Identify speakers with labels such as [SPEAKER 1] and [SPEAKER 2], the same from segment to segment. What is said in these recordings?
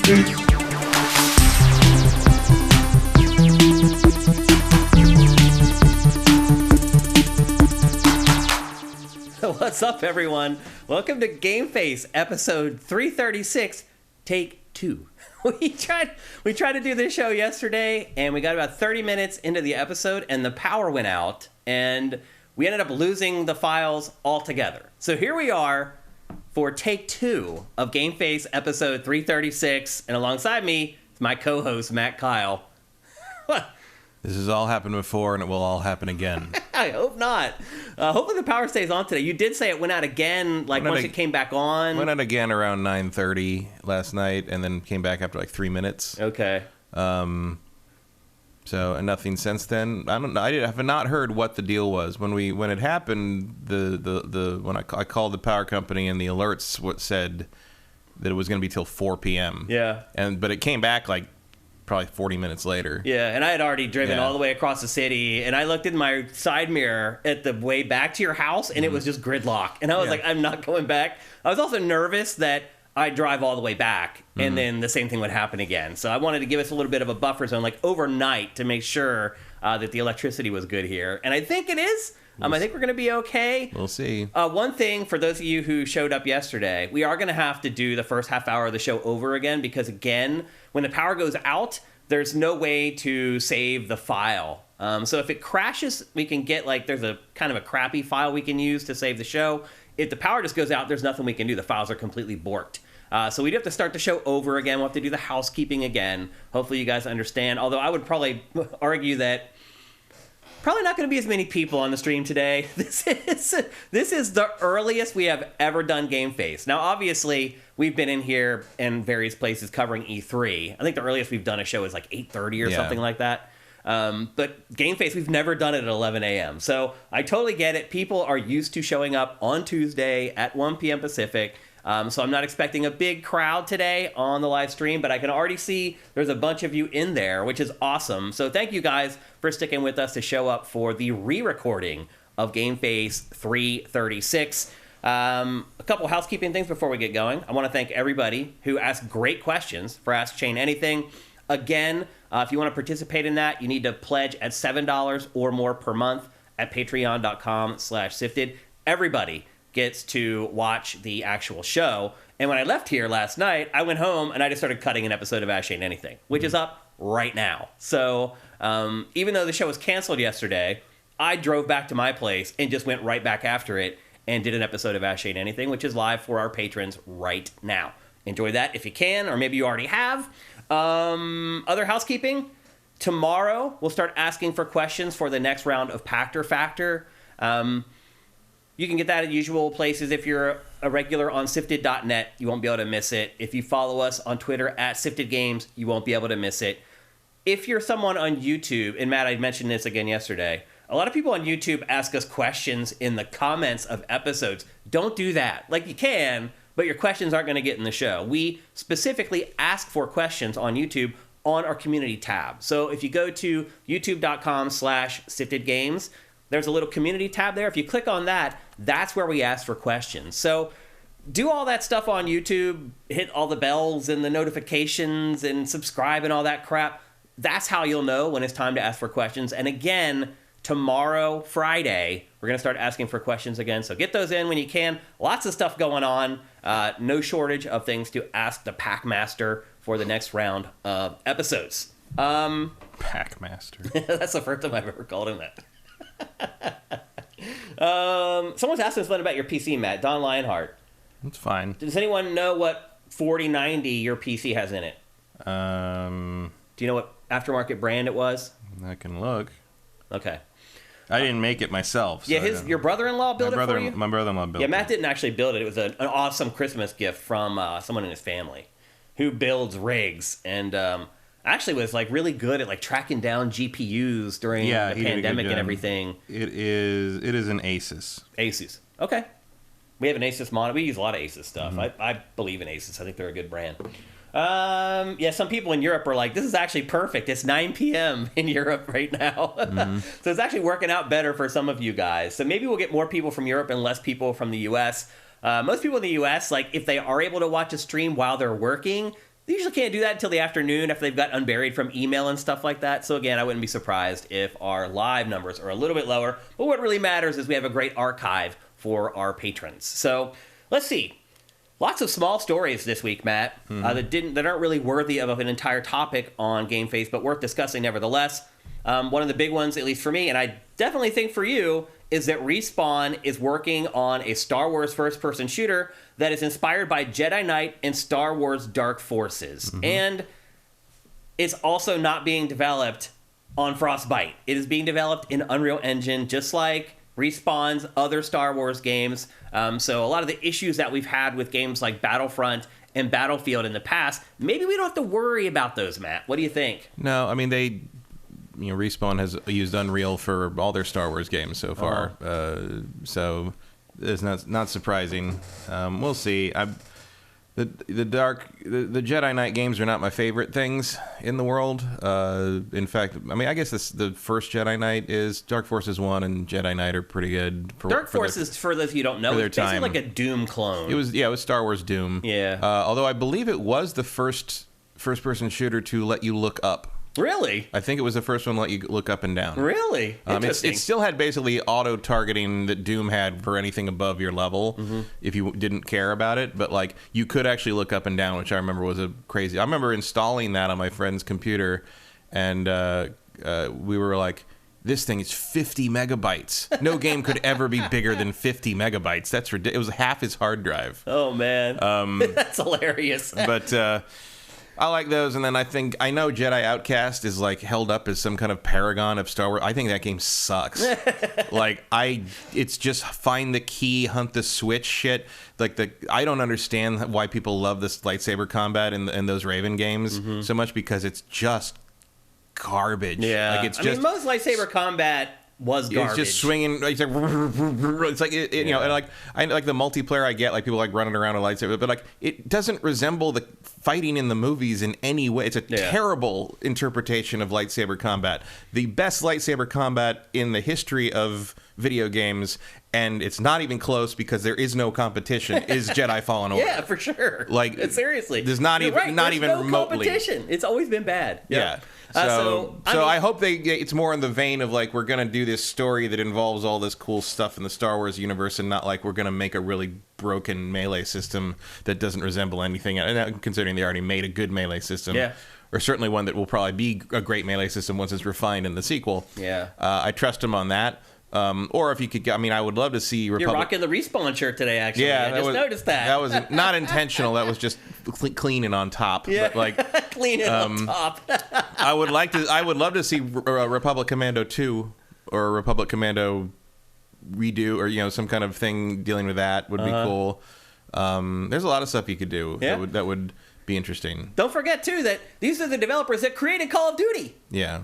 [SPEAKER 1] What's up, everyone? Welcome to GameFace, episode 336, take 2. We tried to do this show yesterday, and we got about 30 minutes into the episode, and the power went out, and we ended up losing the files altogether. So here we are for take 2 of GameFace, episode 336, and alongside me is my co-host, Matt Kyle.
[SPEAKER 2] This has all happened before, and it will all happen again.
[SPEAKER 1] I hope not. Hopefully the power stays on today. You did say it went out again, once it came back on.
[SPEAKER 2] Went out again around 9:30 last night, and then came back after 3 minutes.
[SPEAKER 1] Okay.
[SPEAKER 2] And nothing since then. I don't know. I have not heard what the deal was when it happened. When I called the power company, and the alerts said that it was going to be till 4 p.m.
[SPEAKER 1] Yeah.
[SPEAKER 2] But it came back probably 40 minutes later.
[SPEAKER 1] Yeah, and I had already driven all the way across the city, and I looked in my side mirror at the way back to your house, and it was just gridlock. And I was like, I'm not going back. I was also nervous that I'd drive all the way back, and then the same thing would happen again. So I wanted to give us a little bit of a buffer zone, overnight, to make sure that the electricity was good here. And I think it is. I think we're going to be okay.
[SPEAKER 2] We'll see.
[SPEAKER 1] One thing, for those of you who showed up yesterday, we are going to have to do the first half hour of the show over again because, again, when the power goes out, there's no way to save the file. So if it crashes, we can get, there's a kind of a crappy file we can use to save the show. If the power just goes out, there's nothing we can do. The files are completely borked. So we'd have to start the show over again. We'll have to do the housekeeping again. Hopefully you guys understand. Although I would probably argue that probably not going to be as many people on the stream today. This is the earliest we have ever done GameFace. Now, obviously, we've been in here in various places covering E3. I think the earliest we've done a show is 8:30 or something like that. But GameFace, we've never done it at 11 a.m. So I totally get it. People are used to showing up on Tuesday at 1 p.m. Pacific. So I'm not expecting a big crowd today on the live stream, but I can already see there's a bunch of you in there, which is awesome. So thank you guys for sticking with us to show up for the re-recording of GameFace 336. A couple housekeeping things before we get going. I want to thank everybody who asked great questions for Ask Shane Anything. Again, if you want to participate in that, you need to pledge at $7 or more per month at patreon.com/sifted. Everybody gets to watch the actual show. And when I left here last night, I went home and I just started cutting an episode of Ask Shane Anything, which is up right now. So even though the show was canceled yesterday, I drove back to my place and just went right back after it and did an episode of Ask Shane Anything, which is live for our patrons right now. Enjoy that if you can, or maybe you already have. Other housekeeping. Tomorrow, we'll start asking for questions for the next round of Pactor Factor. You can get that at usual places. If you're a regular on sifted.net, you won't be able to miss it. If you follow us on Twitter at Sifted Games, you won't be able to miss it. If you're someone on YouTube, and Matt, I mentioned this again yesterday, a lot of people on YouTube ask us questions in the comments of episodes. Don't do that. You can, but your questions aren't going to get in the show. We specifically ask for questions on YouTube on our community tab. So if you go to youtube.com/siftedgames, there's a little community tab there. If you click on that, that's where we ask for questions. So do all that stuff on YouTube, hit all the bells and the notifications and subscribe and all that crap. That's how you'll know when it's time to ask for questions. And again, tomorrow, Friday, we're going to start asking for questions again. So get those in when you can. Lots of stuff going on. No shortage of things to ask the Packmaster for the next round of episodes.
[SPEAKER 2] Packmaster.
[SPEAKER 1] That's the first time I've ever called him that. Someone's asking us about your PC, Matt. Don Lionheart.
[SPEAKER 2] That's fine.
[SPEAKER 1] Does anyone know what 4090 your PC has in it? Do you know what aftermarket brand it was?
[SPEAKER 2] I can look.
[SPEAKER 1] Okay.
[SPEAKER 2] I didn't make it myself. So
[SPEAKER 1] yeah, your brother-in-law built it for you?
[SPEAKER 2] My brother-in-law built it.
[SPEAKER 1] Yeah, Matt didn't actually build it. It was an awesome Christmas gift from someone in his family who builds rigs and actually was really good at tracking down GPUs during the pandemic and everything.
[SPEAKER 2] It is an Asus.
[SPEAKER 1] Asus. Okay. We have an Asus monitor. We use a lot of Asus stuff.
[SPEAKER 2] Mm-hmm.
[SPEAKER 1] I believe in Asus. I think they're a good brand. Yeah, some people in Europe are like, this is actually perfect. It's 9 p.m. in Europe right now. Mm-hmm. So it's actually working out better for some of you guys. So maybe we'll get more people from Europe and less people from the U.S. Most people in the U.S., if they are able to watch a stream while they're working, They usually can't do that until the afternoon after they've got unburied from email and stuff like that. So again, I wouldn't be surprised if our live numbers are a little bit lower. But what really matters is we have a great archive for our patrons. So let's see. Lots of small stories this week, Matt, that aren't really worthy of an entire topic on GameFace, but worth discussing nevertheless. One of the big ones, at least for me, and I definitely think for you, is that Respawn is working on a Star Wars first-person shooter that is inspired by Jedi Knight and Star Wars Dark Forces. And it's also not being developed on Frostbite. It is being developed in Unreal Engine, just like Respawn's other Star Wars games. So a lot of the issues that we've had with games like Battlefront and Battlefield in the past, maybe we don't have to worry about those, Matt. What do you think?
[SPEAKER 2] No, I mean, Respawn has used Unreal for all their Star Wars games so far. So it's not surprising. We'll see. The Jedi Knight games are not my favorite things in the world. In fact, I mean, I guess the first Jedi Knight is Dark Forces 1 and Jedi Knight are pretty good.
[SPEAKER 1] Dark Forces, for those of you who don't know, it's basically like a Doom clone.
[SPEAKER 2] It was Star Wars Doom.
[SPEAKER 1] Yeah.
[SPEAKER 2] Although I believe it was the first-person shooter to let you look up.
[SPEAKER 1] Really?
[SPEAKER 2] I think it was the first one to let you look up and down.
[SPEAKER 1] Really? Interesting.
[SPEAKER 2] It still had basically auto-targeting that Doom had for anything above your level if you didn't care about it. But, like, you could actually look up and down, which I remember was crazy. I remember installing that on my friend's computer, and we were like, this thing is 50 megabytes. No game could ever be bigger than 50 megabytes. That's ridiculous. It was half his hard drive.
[SPEAKER 1] Oh, man. That's hilarious.
[SPEAKER 2] But... I like those, and then I know Jedi Outcast is like held up as some kind of paragon of Star Wars. I think that game sucks. It's just find the key, hunt the switch shit. I don't understand why people love this lightsaber combat in those Raven games so much, because it's just garbage.
[SPEAKER 1] Yeah,
[SPEAKER 2] it's
[SPEAKER 1] just, most lightsaber combat was garbage.
[SPEAKER 2] It's just swinging. It's like and like I like the multiplayer. I get like people like running around a lightsaber, but like it doesn't resemble the fighting in the movies in any way. It's a terrible interpretation of lightsaber combat. The best lightsaber combat in the history of video games, and it's not even close because there is no competition, is Jedi Fallen Order.
[SPEAKER 1] Yeah, for sure.
[SPEAKER 2] Like
[SPEAKER 1] seriously,
[SPEAKER 2] there's not even
[SPEAKER 1] no
[SPEAKER 2] remotely
[SPEAKER 1] competition. It's always been bad.
[SPEAKER 2] Yeah. So I hope it's more in the vein of like, we're going to do this story that involves all this cool stuff in the Star Wars universe, and not like we're going to make a really broken melee system that doesn't resemble anything. And considering they already made a good melee system, or certainly one that will probably be a great melee system once it's refined in the sequel.
[SPEAKER 1] Yeah,
[SPEAKER 2] I trust them on that. Or if you could, I mean, I would love to see
[SPEAKER 1] You're rocking the Respawn shirt today, actually.
[SPEAKER 2] Yeah,
[SPEAKER 1] I just noticed that.
[SPEAKER 2] That was not intentional. That was just cleaning on top.
[SPEAKER 1] Yeah,
[SPEAKER 2] but like
[SPEAKER 1] cleaning on top.
[SPEAKER 2] I would love to see Republic Commando 2 or Republic Commando redo, or some kind of thing dealing with that would be cool. There's a lot of stuff you could do that would be interesting.
[SPEAKER 1] Don't forget too that these are the developers that created Call of Duty.
[SPEAKER 2] Yeah.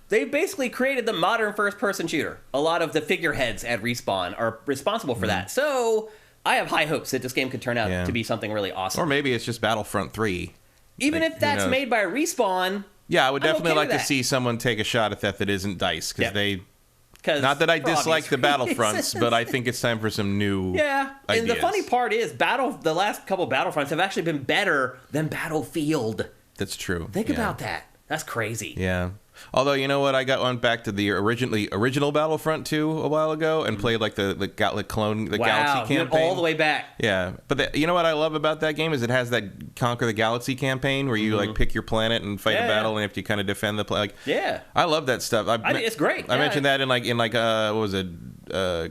[SPEAKER 1] They basically created the modern first-person shooter. A lot of the figureheads at Respawn are responsible for that. So I have high hopes that this game could turn out to be something really awesome.
[SPEAKER 2] Or maybe it's just Battlefront 3.
[SPEAKER 1] Even if that's made by Respawn.
[SPEAKER 2] Yeah, I would definitely like to see someone take a shot at that isn't DICE, because not that I dislike the Battlefronts, but I think it's time for some new ideas.
[SPEAKER 1] And the funny part is, the last couple Battlefronts have actually been better than Battlefield.
[SPEAKER 2] That's true.
[SPEAKER 1] Think about that. That's crazy.
[SPEAKER 2] Yeah. Although, you know what, I went back to the original Battlefront 2 a while ago and played like the Galaxy campaign.
[SPEAKER 1] Went all the way back.
[SPEAKER 2] Yeah, but you know what I love about that game is it has that Conquer the Galaxy campaign where you like pick your planet and fight a battle, and you have to kind of defend the planet. I love that stuff. I mean,
[SPEAKER 1] it's great.
[SPEAKER 2] I mentioned that in what was it?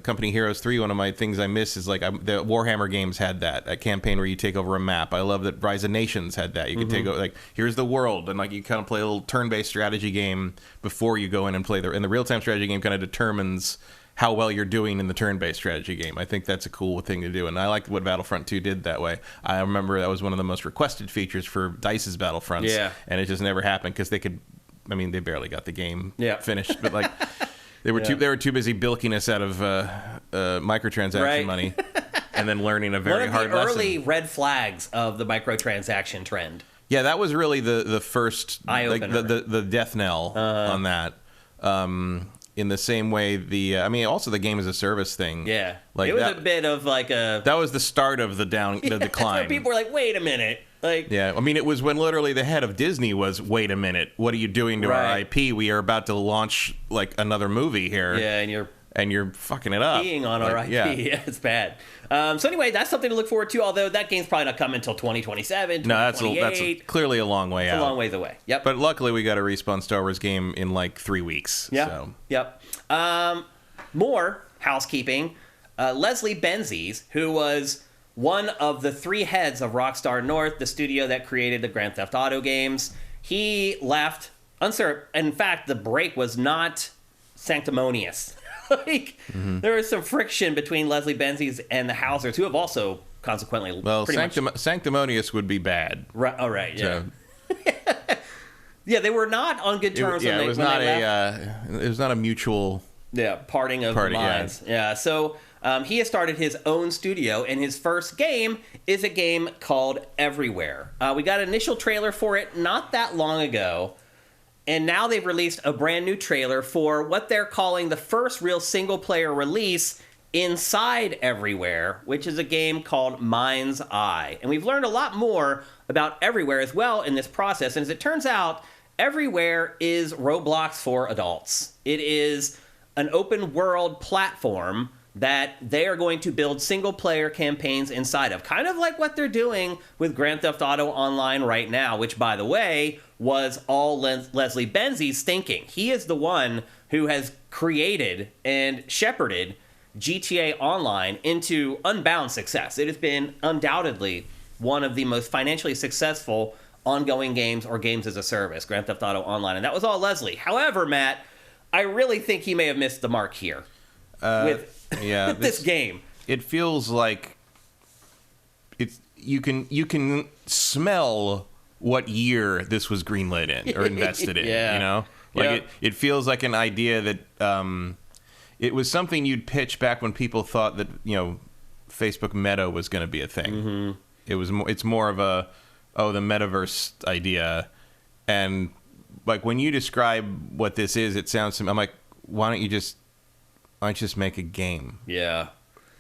[SPEAKER 2] Company Heroes 3, one of my things I miss is like the Warhammer games had a campaign where you take over a map. I love that Rise of Nations had that. You could take over, like, here's the world, and like you kind of play a little turn-based strategy game before you go in and play and the real-time strategy game kind of determines how well you're doing in the turn-based strategy game. I think that's a cool thing to do, and I liked what Battlefront 2 did that way. I remember that was one of the most requested features for DICE's Battlefronts, and it just never happened because they barely got the game finished, but like they were too busy bilking us out of microtransaction money, and then learning a very hard lesson.
[SPEAKER 1] One of the early red flags of the microtransaction trend.
[SPEAKER 2] Yeah, that was really the first
[SPEAKER 1] eye-opener.
[SPEAKER 2] The death knell on that. In the same way, also the game as a service thing.
[SPEAKER 1] Yeah, like it was a bit of like a.
[SPEAKER 2] That was the start of the decline.
[SPEAKER 1] People were like, "Wait a minute, Like,
[SPEAKER 2] yeah, I mean, it was when literally the head of Disney was, wait a minute, what are you doing to our IP? We are about to launch, like, another movie here.
[SPEAKER 1] Yeah,
[SPEAKER 2] and you're fucking it up.
[SPEAKER 1] Peeing on our IP.
[SPEAKER 2] Yeah.
[SPEAKER 1] Yeah, it's bad. So anyway, that's something to look forward to, although that game's probably not coming until 2027,
[SPEAKER 2] No, that's clearly a long way out.
[SPEAKER 1] It's a long ways away. Yep.
[SPEAKER 2] But luckily, we got a Respawn Star Wars game in, like, 3 weeks.
[SPEAKER 1] Yeah.
[SPEAKER 2] So.
[SPEAKER 1] Yep. More housekeeping. Leslie Benzies, who was one of the 3 heads of Rockstar North, the studio that created the Grand Theft Auto games, he left uncertain. In fact, the break was not sanctimonious. There was some friction between Leslie Benzies and the Housers, who have also consequently
[SPEAKER 2] sanctimonious would be bad.
[SPEAKER 1] Right. Oh, right. Yeah.
[SPEAKER 2] So,
[SPEAKER 1] yeah, they were not on good terms.
[SPEAKER 2] It was not a mutual.
[SPEAKER 1] Yeah, parting of the minds. Yeah. So he has started his own studio, and his first game is a game called Everywhere. We got an initial trailer for it not that long ago, and now they've released a brand new trailer for what they're calling the first real single-player release inside Everywhere, which is a game called Mind's Eye. And we've learned a lot more about Everywhere as well in this process, and as it turns out, Everywhere is Roblox for adults. It is an open-world platform that they are going to build single-player campaigns inside of. Kind of like what they're doing with Grand Theft Auto Online right now, which, by the way, was all Leslie Benzies' thinking. He is the one who has created and shepherded GTA Online into unbound success. It has been undoubtedly one of the most financially successful ongoing games or games as a service, Grand Theft Auto Online. And that was all Leslie. However, Matt, I really think he may have missed the mark here with this game.
[SPEAKER 2] It feels like you can smell what year this was greenlit in or invested in.
[SPEAKER 1] Yeah.
[SPEAKER 2] You know, like it feels like an idea that it was something you'd pitch back when people thought that Facebook Meta was going to be a thing. Mm-hmm. It's more of the metaverse idea, and like when you describe what this is, it sounds to me, I'm like, why don't you just make a game?
[SPEAKER 1] Yeah.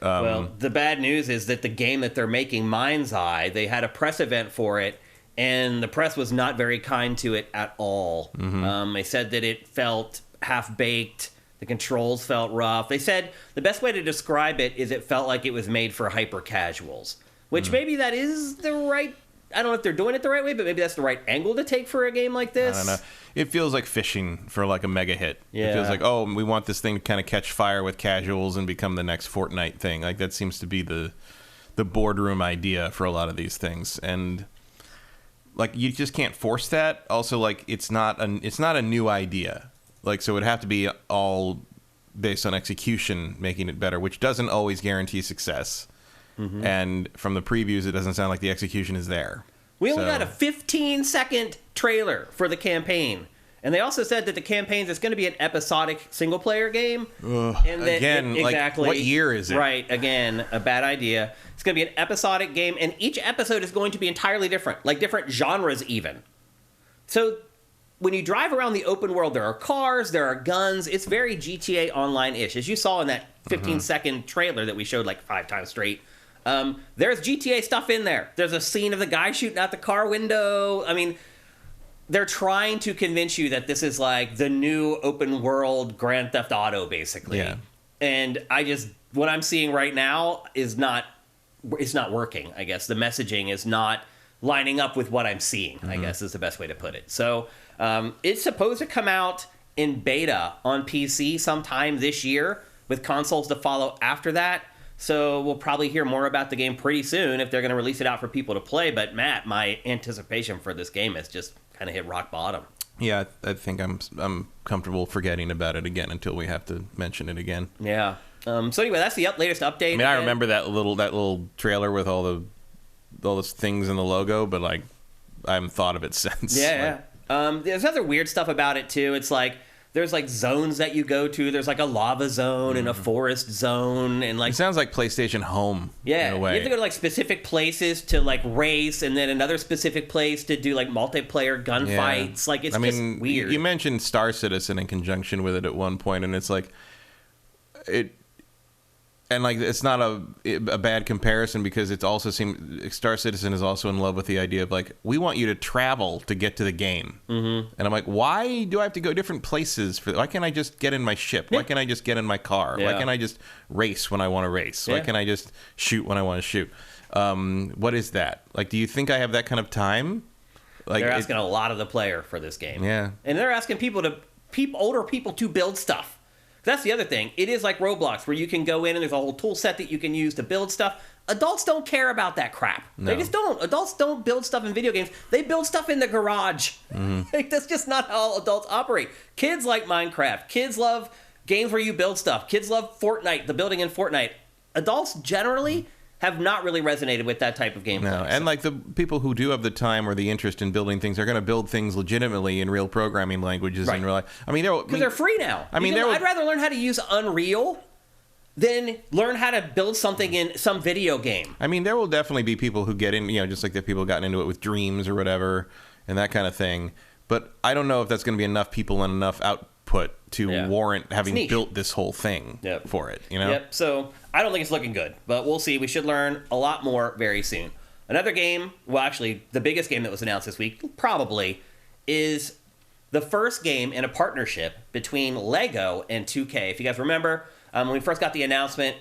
[SPEAKER 1] Well, the bad news is that the game that they're making, Mind's Eye, they had a press event for it, and the press was not very kind to it at all. Mm-hmm. They said that it felt half-baked. The controls felt rough. They said the best way to describe it is it felt like it was made for hyper-casuals, which maybe that is the right... I don't know if they're doing it the right way, but maybe that's the right angle to take for a game like this.
[SPEAKER 2] I don't know. It feels like fishing for like a mega hit.
[SPEAKER 1] Yeah.
[SPEAKER 2] It feels like, we want this thing to kind of catch fire with casuals and become the next Fortnite thing. Like that seems to be the boardroom idea for a lot of these things. And like you just can't force that. Also, like it's not a new idea. Like so it'd have to be all based on execution, making it better, which doesn't always guarantee success. Mm-hmm. And from the previews, it doesn't sound like the execution is there.
[SPEAKER 1] We only got a 15-second trailer for the campaign. And they also said that the campaign is going to be an episodic single-player game. And that
[SPEAKER 2] again, exactly, like, what year is it?
[SPEAKER 1] Right, again, a bad idea. It's going to be an episodic game, and each episode is going to be entirely different, like different genres even. So when you drive around the open world, there are cars, there are guns. It's very GTA Online-ish. As you saw in that 15-second trailer that we showed like 5 times straight, there's GTA stuff in there. There's a scene of the guy shooting out the car window. I mean, they're trying to convince you that this is like the new open world Grand Theft Auto, basically.
[SPEAKER 2] Yeah.
[SPEAKER 1] And what I'm seeing right now is not working, I guess. The messaging is not lining up with what I'm seeing, I guess is the best way to put it. So it's supposed to come out in beta on PC sometime this year with consoles to follow after that. So we'll probably hear more about the game pretty soon if they're going to release it out for people to play. But Matt, my anticipation for this game has just kind of hit rock bottom.
[SPEAKER 2] Yeah, I think I'm comfortable forgetting about it again until we have to mention it again.
[SPEAKER 1] Yeah. So anyway, that's the latest update.
[SPEAKER 2] I mean, I remember that little trailer with all those things in the logo, but like I haven't thought of it since.
[SPEAKER 1] Yeah. There's other weird stuff about it too. It's like there's like zones that you go to. There's like a lava zone and a forest zone, and like
[SPEAKER 2] it sounds like PlayStation Home.
[SPEAKER 1] Yeah,
[SPEAKER 2] in a way.
[SPEAKER 1] You have to go to like specific places to like race, and then another specific place to do like multiplayer gunfights. Yeah. Like it's just weird.
[SPEAKER 2] You mentioned Star Citizen in conjunction with it at one point, and it's like And like, it's not a bad comparison because it's also Star Citizen is also in love with the idea of like, we want you to travel to get to the game. Mm-hmm. And I'm like, why do I have to go different places why can't I just get in my ship? Why can't I just get in my car?
[SPEAKER 1] Yeah.
[SPEAKER 2] Why can't I just race when I want to race? Why can't I just shoot when I want to shoot? What is that? Like, do you think I have that kind of time? Like,
[SPEAKER 1] they're asking a lot of the player for this game.
[SPEAKER 2] Yeah.
[SPEAKER 1] And they're asking older people to build stuff. That's the other thing. It is like Roblox, where you can go in and there's a whole tool set that you can use to build stuff. Adults don't care about that crap. No. They just don't. Adults don't build stuff in video games. They build stuff in the garage. Mm-hmm. Like, that's just not how adults operate. Kids like Minecraft. Kids love games where you build stuff. Kids love Fortnite, the building in Fortnite. Adults generally have not really resonated with that type of gameplay.
[SPEAKER 2] No, and like the people who do have the time or the interest in building things are going to build things legitimately in real programming languages in real life. I mean, because
[SPEAKER 1] they're free now. I'd rather learn how to use Unreal than learn how to build something in some video game.
[SPEAKER 2] I mean, there will definitely be people who get in, just like the people gotten into it with Dreams or whatever and that kind of thing. But I don't know if that's going to be enough people and enough output to warrant having built this whole thing for it.
[SPEAKER 1] Yep. So I don't think it's looking good, but we'll see. We should learn a lot more very soon. Another game, well, actually, the biggest game that was announced this week, probably, is the first game in a partnership between Lego and 2K. If you guys remember, when we first got the announcement,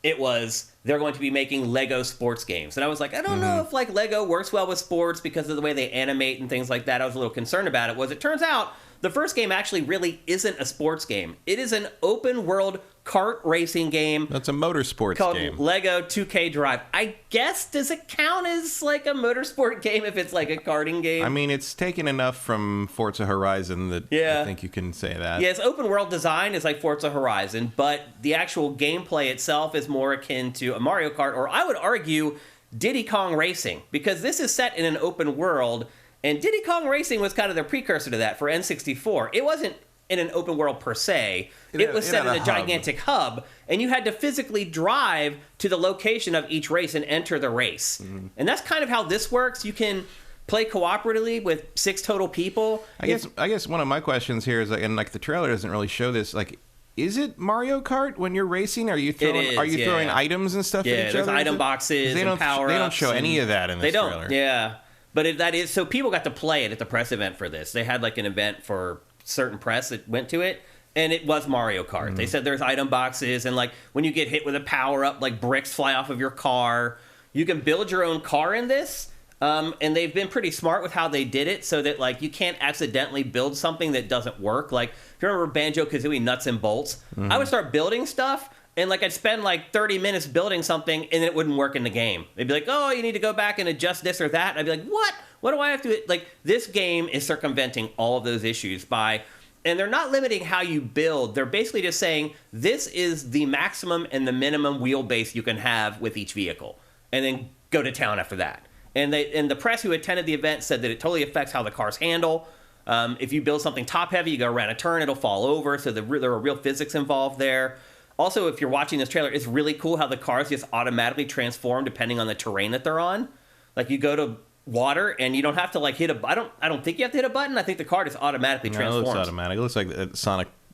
[SPEAKER 1] it was they're going to be making Lego sports games. And I was like, I don't know if like Lego works well with sports because of the way they animate and things like that. I was a little concerned about it. It turns out the first game actually really isn't a sports game. It is an open world kart racing game.
[SPEAKER 2] That's a motorsports
[SPEAKER 1] called
[SPEAKER 2] game.
[SPEAKER 1] Lego 2K Drive. I guess, does it count as like a motorsport game if it's like a karting game?
[SPEAKER 2] I mean, it's taken enough from Forza Horizon that I think you can say that.
[SPEAKER 1] Yeah, its open world design is like Forza Horizon, but the actual gameplay itself is more akin to a Mario Kart, or I would argue Diddy Kong Racing, because this is set in an open world, and Diddy Kong Racing was kind of the precursor to that for N64. It wasn't in an open world per se. It was set in a gigantic hub, and you had to physically drive to the location of each race and enter the race. Mm-hmm. And that's kind of how this works. You can play cooperatively with 6 total people.
[SPEAKER 2] I guess one of my questions here is, and like the trailer doesn't really show this, like, is it Mario Kart when you're racing? Are you throwing items and stuff at each other?
[SPEAKER 1] Yeah, there's item boxes and power-ups.
[SPEAKER 2] They don't show any of that in this trailer.
[SPEAKER 1] They don't, yeah. But that is, so people got to play it at the press event for this. They had like an event for certain press that went to it, and it was Mario Kart. Mm-hmm. They said there's item boxes, and like when you get hit with a power-up, like bricks fly off of your car. You can build your own car in this, and they've been pretty smart with how they did it so that like you can't accidentally build something that doesn't work. Like, if you remember Banjo-Kazooie Nuts and Bolts, I would start building stuff, and like I'd spend like 30 minutes building something, and it wouldn't work in the game. They'd be like, oh, you need to go back and adjust this or that. And I'd be like, what? What do I have to... Like, this game is circumventing all of those issues by... And they're not limiting how you build. They're basically just saying, this is the maximum and the minimum wheelbase you can have with each vehicle. And then go to town after that. And the press who attended the event said that it totally affects how the cars handle. If you build something top-heavy, you go around a turn, it'll fall over. So there are real physics involved there. Also, if you're watching this trailer, it's really cool how the cars just automatically transform depending on the terrain that they're on. Like, you go to water and you don't have to like hit a... I don't think you have to hit a button. I think the car just automatically transforms.
[SPEAKER 2] It looks automatic. It looks like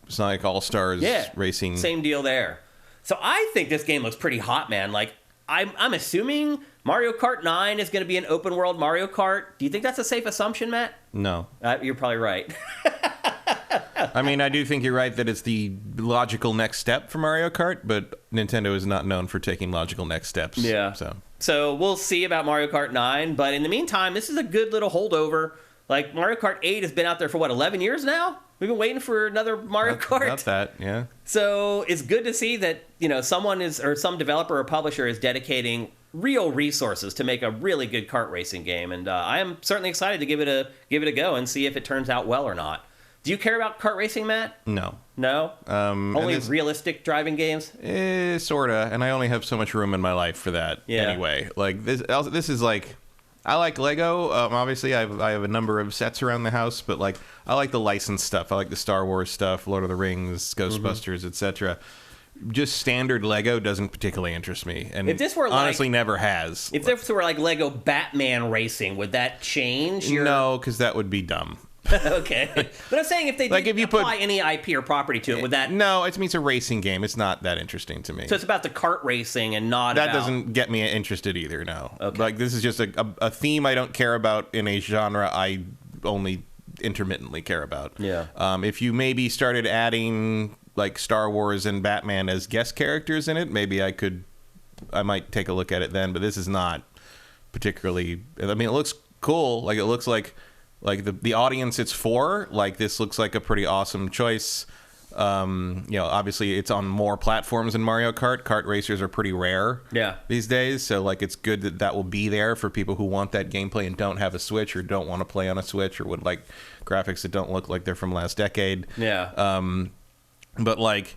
[SPEAKER 2] Sonic All-Stars racing.
[SPEAKER 1] Same deal there. So I think this game looks pretty hot, man. Like, I'm assuming Mario Kart 9 is going to be an open world Mario Kart. Do you think that's a safe assumption, Matt?
[SPEAKER 2] No.
[SPEAKER 1] You're probably right.
[SPEAKER 2] I mean, I do think you're right that it's the logical next step for Mario Kart, but Nintendo is not known for taking logical next steps.
[SPEAKER 1] Yeah. So we'll see about Mario Kart 9, but in the meantime, this is a good little holdover. Like, Mario Kart 8 has been out there for, 11 years now? We've been waiting for another Mario Kart.
[SPEAKER 2] About that, yeah.
[SPEAKER 1] So it's good to see that, some developer or publisher is dedicating real resources to make a really good kart racing game, and I am certainly excited to give it a go and see if it turns out well or not. Do you care about kart racing, Matt?
[SPEAKER 2] No.
[SPEAKER 1] No? Only realistic driving games?
[SPEAKER 2] Sorta, and I only have so much room in my life for that anyway. Like, this is like... I like Lego. Obviously, I have a number of sets around the house, but like I like the licensed stuff. I like the Star Wars stuff, Lord of the Rings, Ghostbusters, etc. Just standard Lego doesn't particularly interest me, and
[SPEAKER 1] if this were
[SPEAKER 2] honestly never has.
[SPEAKER 1] If this were like Lego Batman Racing, would that change?
[SPEAKER 2] No, because that would be dumb.
[SPEAKER 1] Okay. But I'm saying if they
[SPEAKER 2] Like,
[SPEAKER 1] didn't
[SPEAKER 2] if you
[SPEAKER 1] apply any IP or property to it, would that...
[SPEAKER 2] No, it's a racing game. It's not that interesting to me.
[SPEAKER 1] So it's about the kart racing and not
[SPEAKER 2] That
[SPEAKER 1] about...
[SPEAKER 2] doesn't get me interested either, no.
[SPEAKER 1] Okay.
[SPEAKER 2] Like, this is just a theme I don't care about in a genre I only intermittently care about.
[SPEAKER 1] Yeah.
[SPEAKER 2] If you maybe started adding, like, Star Wars and Batman as guest characters in it, maybe I might take a look at it then, but this is not particularly... I mean, it looks cool. Like, it looks like the audience it's for. Like, this looks like a pretty awesome choice. Obviously it's on more platforms than Mario Kart. Kart racers are pretty rare these days, so like it's good that will be there for people who want that gameplay and don't have a Switch or don't want to play on a Switch or would like graphics that don't look like they're from last decade. But like,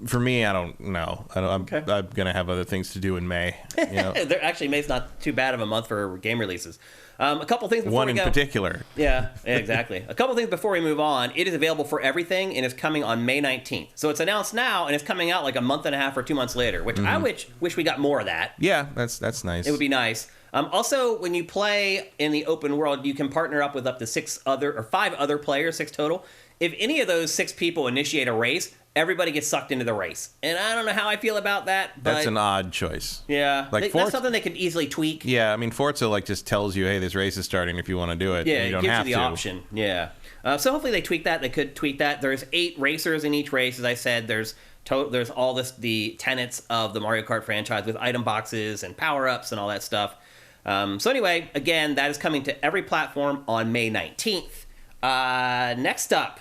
[SPEAKER 2] for me, I don't know. I'm gonna have other things to do in May.
[SPEAKER 1] There actually, May's not too bad of a month for game releases. A couple things before
[SPEAKER 2] we go. One in particular.
[SPEAKER 1] Yeah, exactly. A couple things before we move on. It is available for everything and is coming on May 19th. So it's announced now and it's coming out like a month and a half or 2 months later, which I wish we got more of that.
[SPEAKER 2] Yeah, that's nice.
[SPEAKER 1] It would be nice. Also, when you play in the open world, you can partner up with up to 5 other players, 6 total. If any of those 6 people initiate a race, everybody gets sucked into the race. And I don't know how I feel about that, but...
[SPEAKER 2] That's an odd choice.
[SPEAKER 1] Yeah.
[SPEAKER 2] Like
[SPEAKER 1] that's something they could easily tweak.
[SPEAKER 2] Yeah, I mean, Forza like just tells you, hey, this race is starting if you want to do it.
[SPEAKER 1] Yeah,
[SPEAKER 2] you don't
[SPEAKER 1] it gives
[SPEAKER 2] have
[SPEAKER 1] you the
[SPEAKER 2] to.
[SPEAKER 1] option. Yeah. So hopefully they tweak that. They could tweak that. There's 8 racers in each race, as I said. There's all the tenets of the Mario Kart franchise with item boxes and power-ups and all that stuff. So anyway, again, that is coming to every platform on May 19th. Next up,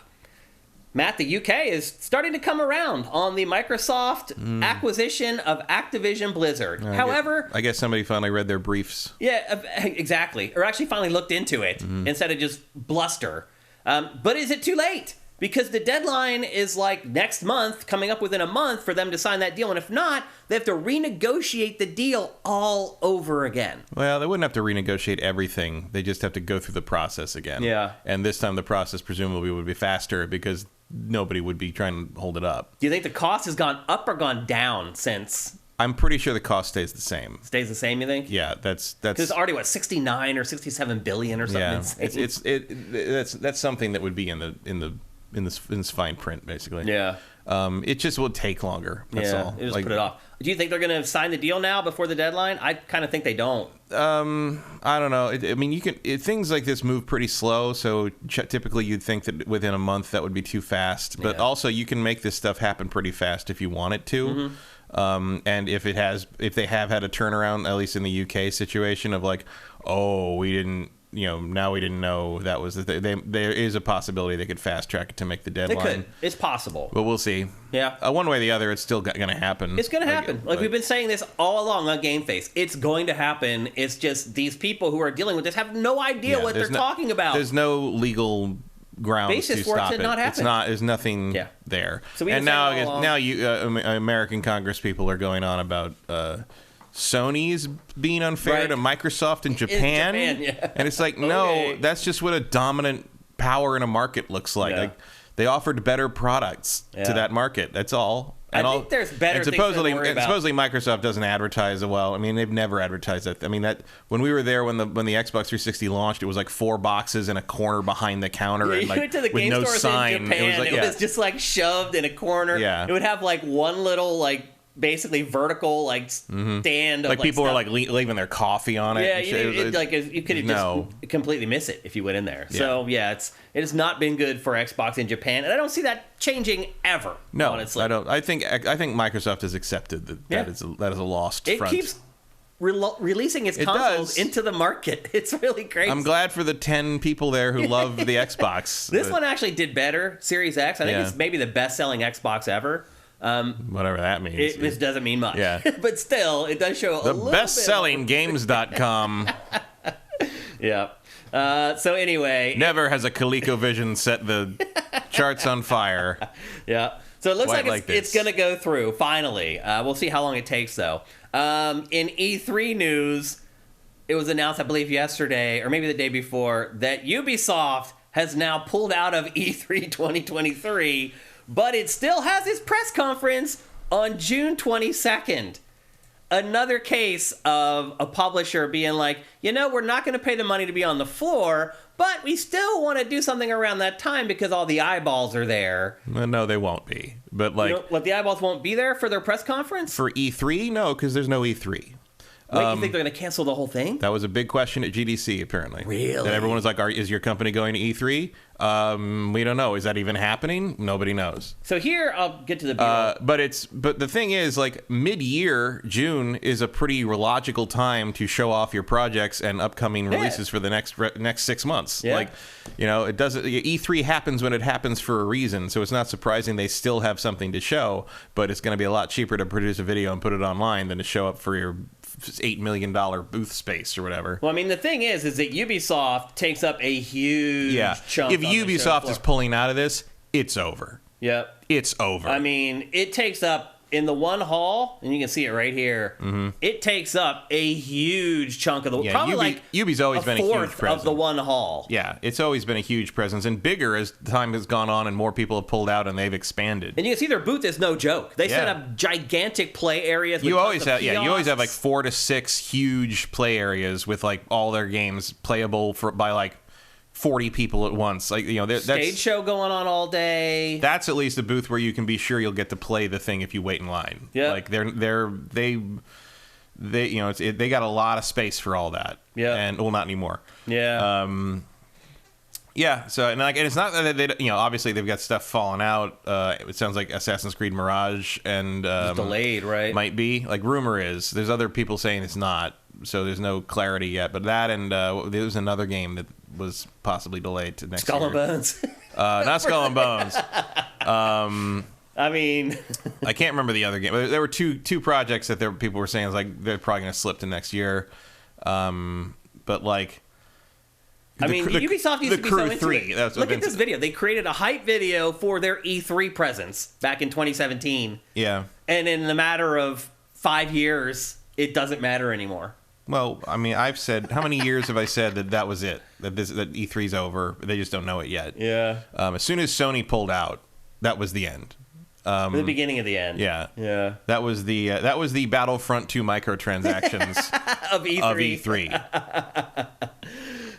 [SPEAKER 1] Matt, the UK is starting to come around on the Microsoft acquisition of Activision Blizzard. However...
[SPEAKER 2] I guess somebody finally read their briefs.
[SPEAKER 1] Yeah, exactly. Or actually finally looked into it instead of just bluster. But is it too late? Because the deadline is like next month, coming up within a month for them to sign that deal. And if not, they have to renegotiate the deal all over again.
[SPEAKER 2] Well, they wouldn't have to renegotiate everything. They just have to go through the process again.
[SPEAKER 1] Yeah.
[SPEAKER 2] And this time the process presumably would be faster because nobody would be trying to hold it up.
[SPEAKER 1] Do you think the cost has gone up or gone down since?
[SPEAKER 2] I'm pretty sure the cost stays the same.
[SPEAKER 1] Stays the same, you think?
[SPEAKER 2] Yeah, that's
[SPEAKER 1] because it's already 69 or 67 billion or something.
[SPEAKER 2] Yeah, that's something that would be in this fine print, basically.
[SPEAKER 1] Yeah.
[SPEAKER 2] It just will take longer. That's all.
[SPEAKER 1] Just put it off. Do you think they're going to sign the deal now before the deadline? I kind of think they don't.
[SPEAKER 2] I don't know. I mean, things like this move pretty slow, so typically you'd think that within a month that would be too fast. But also, you can make this stuff happen pretty fast if you want it to. And if they have had a turnaround, at least in the UK situation of like, oh, we didn't. Now we didn't know that was there is a possibility they could fast track it to make the deadline.
[SPEAKER 1] They could. It's possible.
[SPEAKER 2] But we'll see.
[SPEAKER 1] Yeah.
[SPEAKER 2] One way or the other, it's still going to happen.
[SPEAKER 1] It's going to happen. Like we've been saying this all along on GameFace. It's going to happen. It's just these people who are dealing with this have no idea what they're talking about.
[SPEAKER 2] There's no legal grounds to stop it. There's nothing there. So now American Congress people are going on about Sony's being unfair to Microsoft in Japan. And it's like, no, that's just what a dominant power in a market looks like. Like they offered better products to that market. That's all.
[SPEAKER 1] And I think there's better things to worry about.
[SPEAKER 2] Supposedly Microsoft doesn't advertise well. I mean, they've never advertised that. I mean, that when we were there when the Xbox 360 launched, it was like 4 boxes in a corner behind the counter and like
[SPEAKER 1] went to the
[SPEAKER 2] with
[SPEAKER 1] game
[SPEAKER 2] no
[SPEAKER 1] stores
[SPEAKER 2] sign.
[SPEAKER 1] in Japan. It was just like shoved in a corner.
[SPEAKER 2] Yeah.
[SPEAKER 1] It would have like one little like basically vertical like stand of
[SPEAKER 2] like people
[SPEAKER 1] stuff.
[SPEAKER 2] were like leaving their coffee on it.
[SPEAKER 1] Yeah, you could just completely miss it if you went in there. So it has not been good for Xbox in Japan, and I don't see that changing ever.
[SPEAKER 2] No,
[SPEAKER 1] honestly.
[SPEAKER 2] I don't. I think Microsoft has accepted that is a lost front.
[SPEAKER 1] It keeps releasing its consoles into the market. It's really crazy.
[SPEAKER 2] I'm glad for the 10 people there who love the Xbox.
[SPEAKER 1] This one actually did better. Series X, I think it's maybe the best-selling Xbox ever.
[SPEAKER 2] Whatever that means.
[SPEAKER 1] This doesn't mean much.
[SPEAKER 2] Yeah.
[SPEAKER 1] But still, it does show a little bit.
[SPEAKER 2] The best-selling games.com.
[SPEAKER 1] Yeah. So anyway.
[SPEAKER 2] Never has a ColecoVision set the charts on fire.
[SPEAKER 1] Yeah. So it looks like it's going to go through, finally. We'll see how long it takes, though. In E3 news, it was announced, I believe, yesterday, or maybe the day before, that Ubisoft has now pulled out of E3 2023, but it still has its press conference on June 22nd. another case of a publisher being like, we're not going to pay the money to be on the floor, but we still want to do something around that time because all the eyeballs are there.
[SPEAKER 2] Well, no, they won't be. But
[SPEAKER 1] the eyeballs won't be there for their press conference?
[SPEAKER 2] For E3? No, because there's no E3.
[SPEAKER 1] Wait, you think they're going to cancel the whole thing?
[SPEAKER 2] That was a big question at GDC, apparently.
[SPEAKER 1] Really?
[SPEAKER 2] And everyone was like, is your company going to E3? We don't know. Is that even happening? Nobody knows.
[SPEAKER 1] So here, I'll get to the
[SPEAKER 2] but the thing is, like, mid-year, June, is a pretty logical time to show off your projects and upcoming releases for the next 6 months.
[SPEAKER 1] Yeah.
[SPEAKER 2] Like, it doesn't. E3 happens when it happens for a reason, so it's not surprising they still have something to show, but it's going to be a lot cheaper to produce a video and put it online than to show up for your $8 million booth space or whatever.
[SPEAKER 1] Well, I mean, the thing is that Ubisoft takes up a huge chunk.
[SPEAKER 2] If Ubisoft is pulling out of this, it's over.
[SPEAKER 1] Yep.
[SPEAKER 2] It's over.
[SPEAKER 1] I mean, it takes up, in the one hall, and you can see it right here, it takes up a huge chunk of the... probably
[SPEAKER 2] Ubi's always been a huge presence.
[SPEAKER 1] Of the one hall.
[SPEAKER 2] Yeah, it's always been a huge presence, and bigger as time has gone on and more people have pulled out and they've expanded.
[SPEAKER 1] And you can see their booth is no joke. They set up gigantic play areas.
[SPEAKER 2] You always have like 4 to 6 huge play areas with like all their games playable by like 40 people at once. Like, that's
[SPEAKER 1] stage show going on all day.
[SPEAKER 2] That's at least a booth where you can be sure you'll get to play the thing if you wait in line.
[SPEAKER 1] Yeah.
[SPEAKER 2] Like they got a lot of space for all that.
[SPEAKER 1] Yeah.
[SPEAKER 2] And not anymore.
[SPEAKER 1] Yeah.
[SPEAKER 2] Yeah. So and it's not that they obviously they've got stuff falling out. It sounds like Assassin's Creed Mirage and
[SPEAKER 1] it's delayed, right?
[SPEAKER 2] Might be, like, rumor is. There's other people saying it's not. So there's no clarity yet. But that and there was another game that was possibly delayed to next year.
[SPEAKER 1] Skull and Bones.
[SPEAKER 2] Not Skull and Bones.
[SPEAKER 1] I mean,
[SPEAKER 2] I can't remember the other game. There were two projects that people were saying like they're probably going to slip to next year. But like,
[SPEAKER 1] Ubisoft used to be so into
[SPEAKER 2] 3.
[SPEAKER 1] it. Look at this video. They created a hype video for their E3 presence back in 2017.
[SPEAKER 2] Yeah.
[SPEAKER 1] And in a matter of 5 years, it doesn't matter anymore.
[SPEAKER 2] Well, I mean, I've said, how many years have I said that was it? That E3's over. They just don't know it yet.
[SPEAKER 1] Yeah.
[SPEAKER 2] As soon as Sony pulled out, that was the end.
[SPEAKER 1] The beginning of the end.
[SPEAKER 2] Yeah.
[SPEAKER 1] Yeah.
[SPEAKER 2] That was the Battlefront 2 microtransactions
[SPEAKER 1] of E3.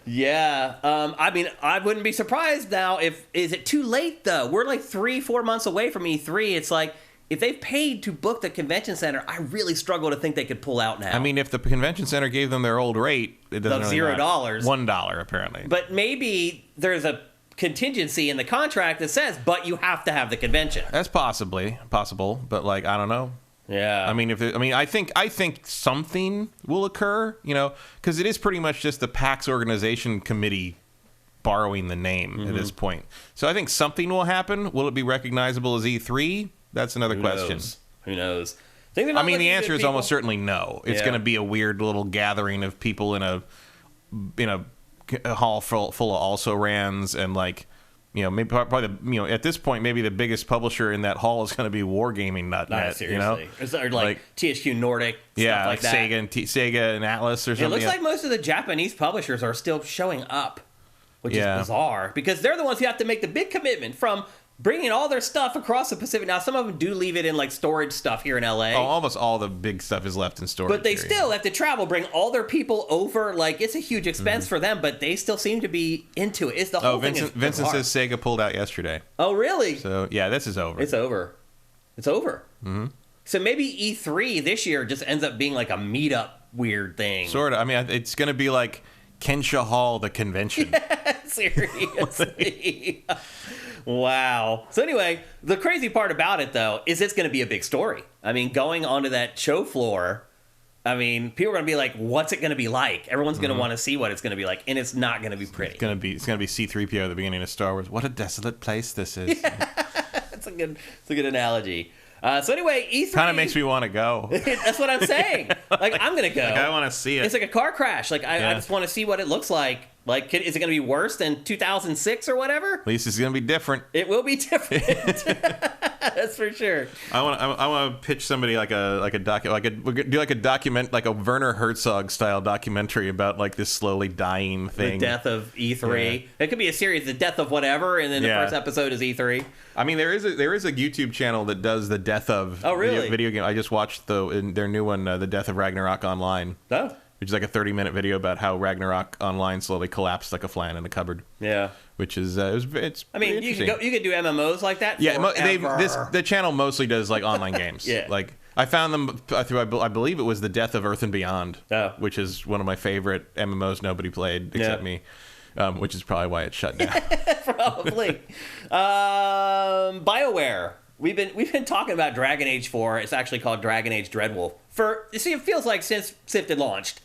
[SPEAKER 1] Yeah. I mean, I wouldn't be surprised now is it too late though? We're like 3-4 months away from E3. It's like, if they've paid to book the convention center, I really struggle to think they could pull out now.
[SPEAKER 2] I mean, if the convention center gave them their old rate, it doesn't really
[SPEAKER 1] $0.
[SPEAKER 2] $1 apparently.
[SPEAKER 1] But maybe there's a contingency in the contract that says, but you have to have the convention.
[SPEAKER 2] That's possible, but like, I don't know.
[SPEAKER 1] Yeah.
[SPEAKER 2] I mean, I think something will occur, because it is pretty much just the PAX organization committee borrowing the name at this point. So I think something will happen. Will it be recognizable as E3? That's another question.
[SPEAKER 1] Who knows?
[SPEAKER 2] I mean, the answer is almost certainly no. It's going to be a weird little gathering of people in a hall full of also-rans and like, maybe probably at this point maybe the biggest publisher in that hall is going to be Wargaming.net.
[SPEAKER 1] Seriously, or like THQ Nordic.
[SPEAKER 2] Yeah,
[SPEAKER 1] stuff like that.
[SPEAKER 2] Sega and Atlas or something.
[SPEAKER 1] It looks like most of the Japanese publishers are still showing up, which is bizarre because they're the ones who have to make the big commitment from bringing all their stuff across the Pacific. Now, some of them do leave it in like storage stuff here in LA.
[SPEAKER 2] Oh, almost all the big stuff is left in storage.
[SPEAKER 1] But they still have to travel, bring all their people over. Like, it's a huge expense for them, but they still seem to be into it. It's the whole thing.
[SPEAKER 2] Vincent says Sega pulled out yesterday.
[SPEAKER 1] Oh, really?
[SPEAKER 2] So, yeah, this is over.
[SPEAKER 1] It's over. Mm-hmm. So maybe E3 this year just ends up being like a meetup weird thing.
[SPEAKER 2] Sort of. I mean, it's going to be like Kensha Hall, the convention.
[SPEAKER 1] Seriously. Wow. So anyway, the crazy part about it, though, is it's going to be a big story. I mean, going onto that show floor, I mean, people are going to be like, what's it going to be like? Everyone's going to want to see what it's going to be like, and it's not going to be pretty.
[SPEAKER 2] It's going to be C-3PO at the beginning of Star Wars. What a desolate place this is.
[SPEAKER 1] Yeah. It's a good analogy. So anyway, E3
[SPEAKER 2] kind of makes me want to go.
[SPEAKER 1] That's what I'm saying. Like, I'm going to go.
[SPEAKER 2] Like, I want to see it.
[SPEAKER 1] It's like a car crash. Like, I just want to see what it looks like. Like, is it going to be worse than 2006 or whatever?
[SPEAKER 2] At least it's going to be different.
[SPEAKER 1] It will be different. That's for sure.
[SPEAKER 2] I want to pitch somebody like a document like a Werner Herzog style documentary about like this slowly dying thing.
[SPEAKER 1] The death of E3. Yeah. It could be a series, the death of whatever, and then the first episode is E3.
[SPEAKER 2] I mean, there is a YouTube channel that does the death of video game. I just watched their new one, the Death of Ragnarok Online.
[SPEAKER 1] Oh.
[SPEAKER 2] Which is like a 30-minute video about how Ragnarok Online slowly collapsed like a flan in a cupboard.
[SPEAKER 1] Yeah,
[SPEAKER 2] which is it's.
[SPEAKER 1] I mean, you could do MMOs like that.
[SPEAKER 2] Yeah, the channel mostly does like online games.
[SPEAKER 1] Yeah,
[SPEAKER 2] like I found them through I believe it was the Death of Earth and Beyond, which is one of my favorite MMOs nobody played except me. Which is probably why it shut down.
[SPEAKER 1] Probably. BioWare. We've been talking about Dragon Age 4. It's actually called Dragon Age Dreadwolf. It feels like since Sifted launched.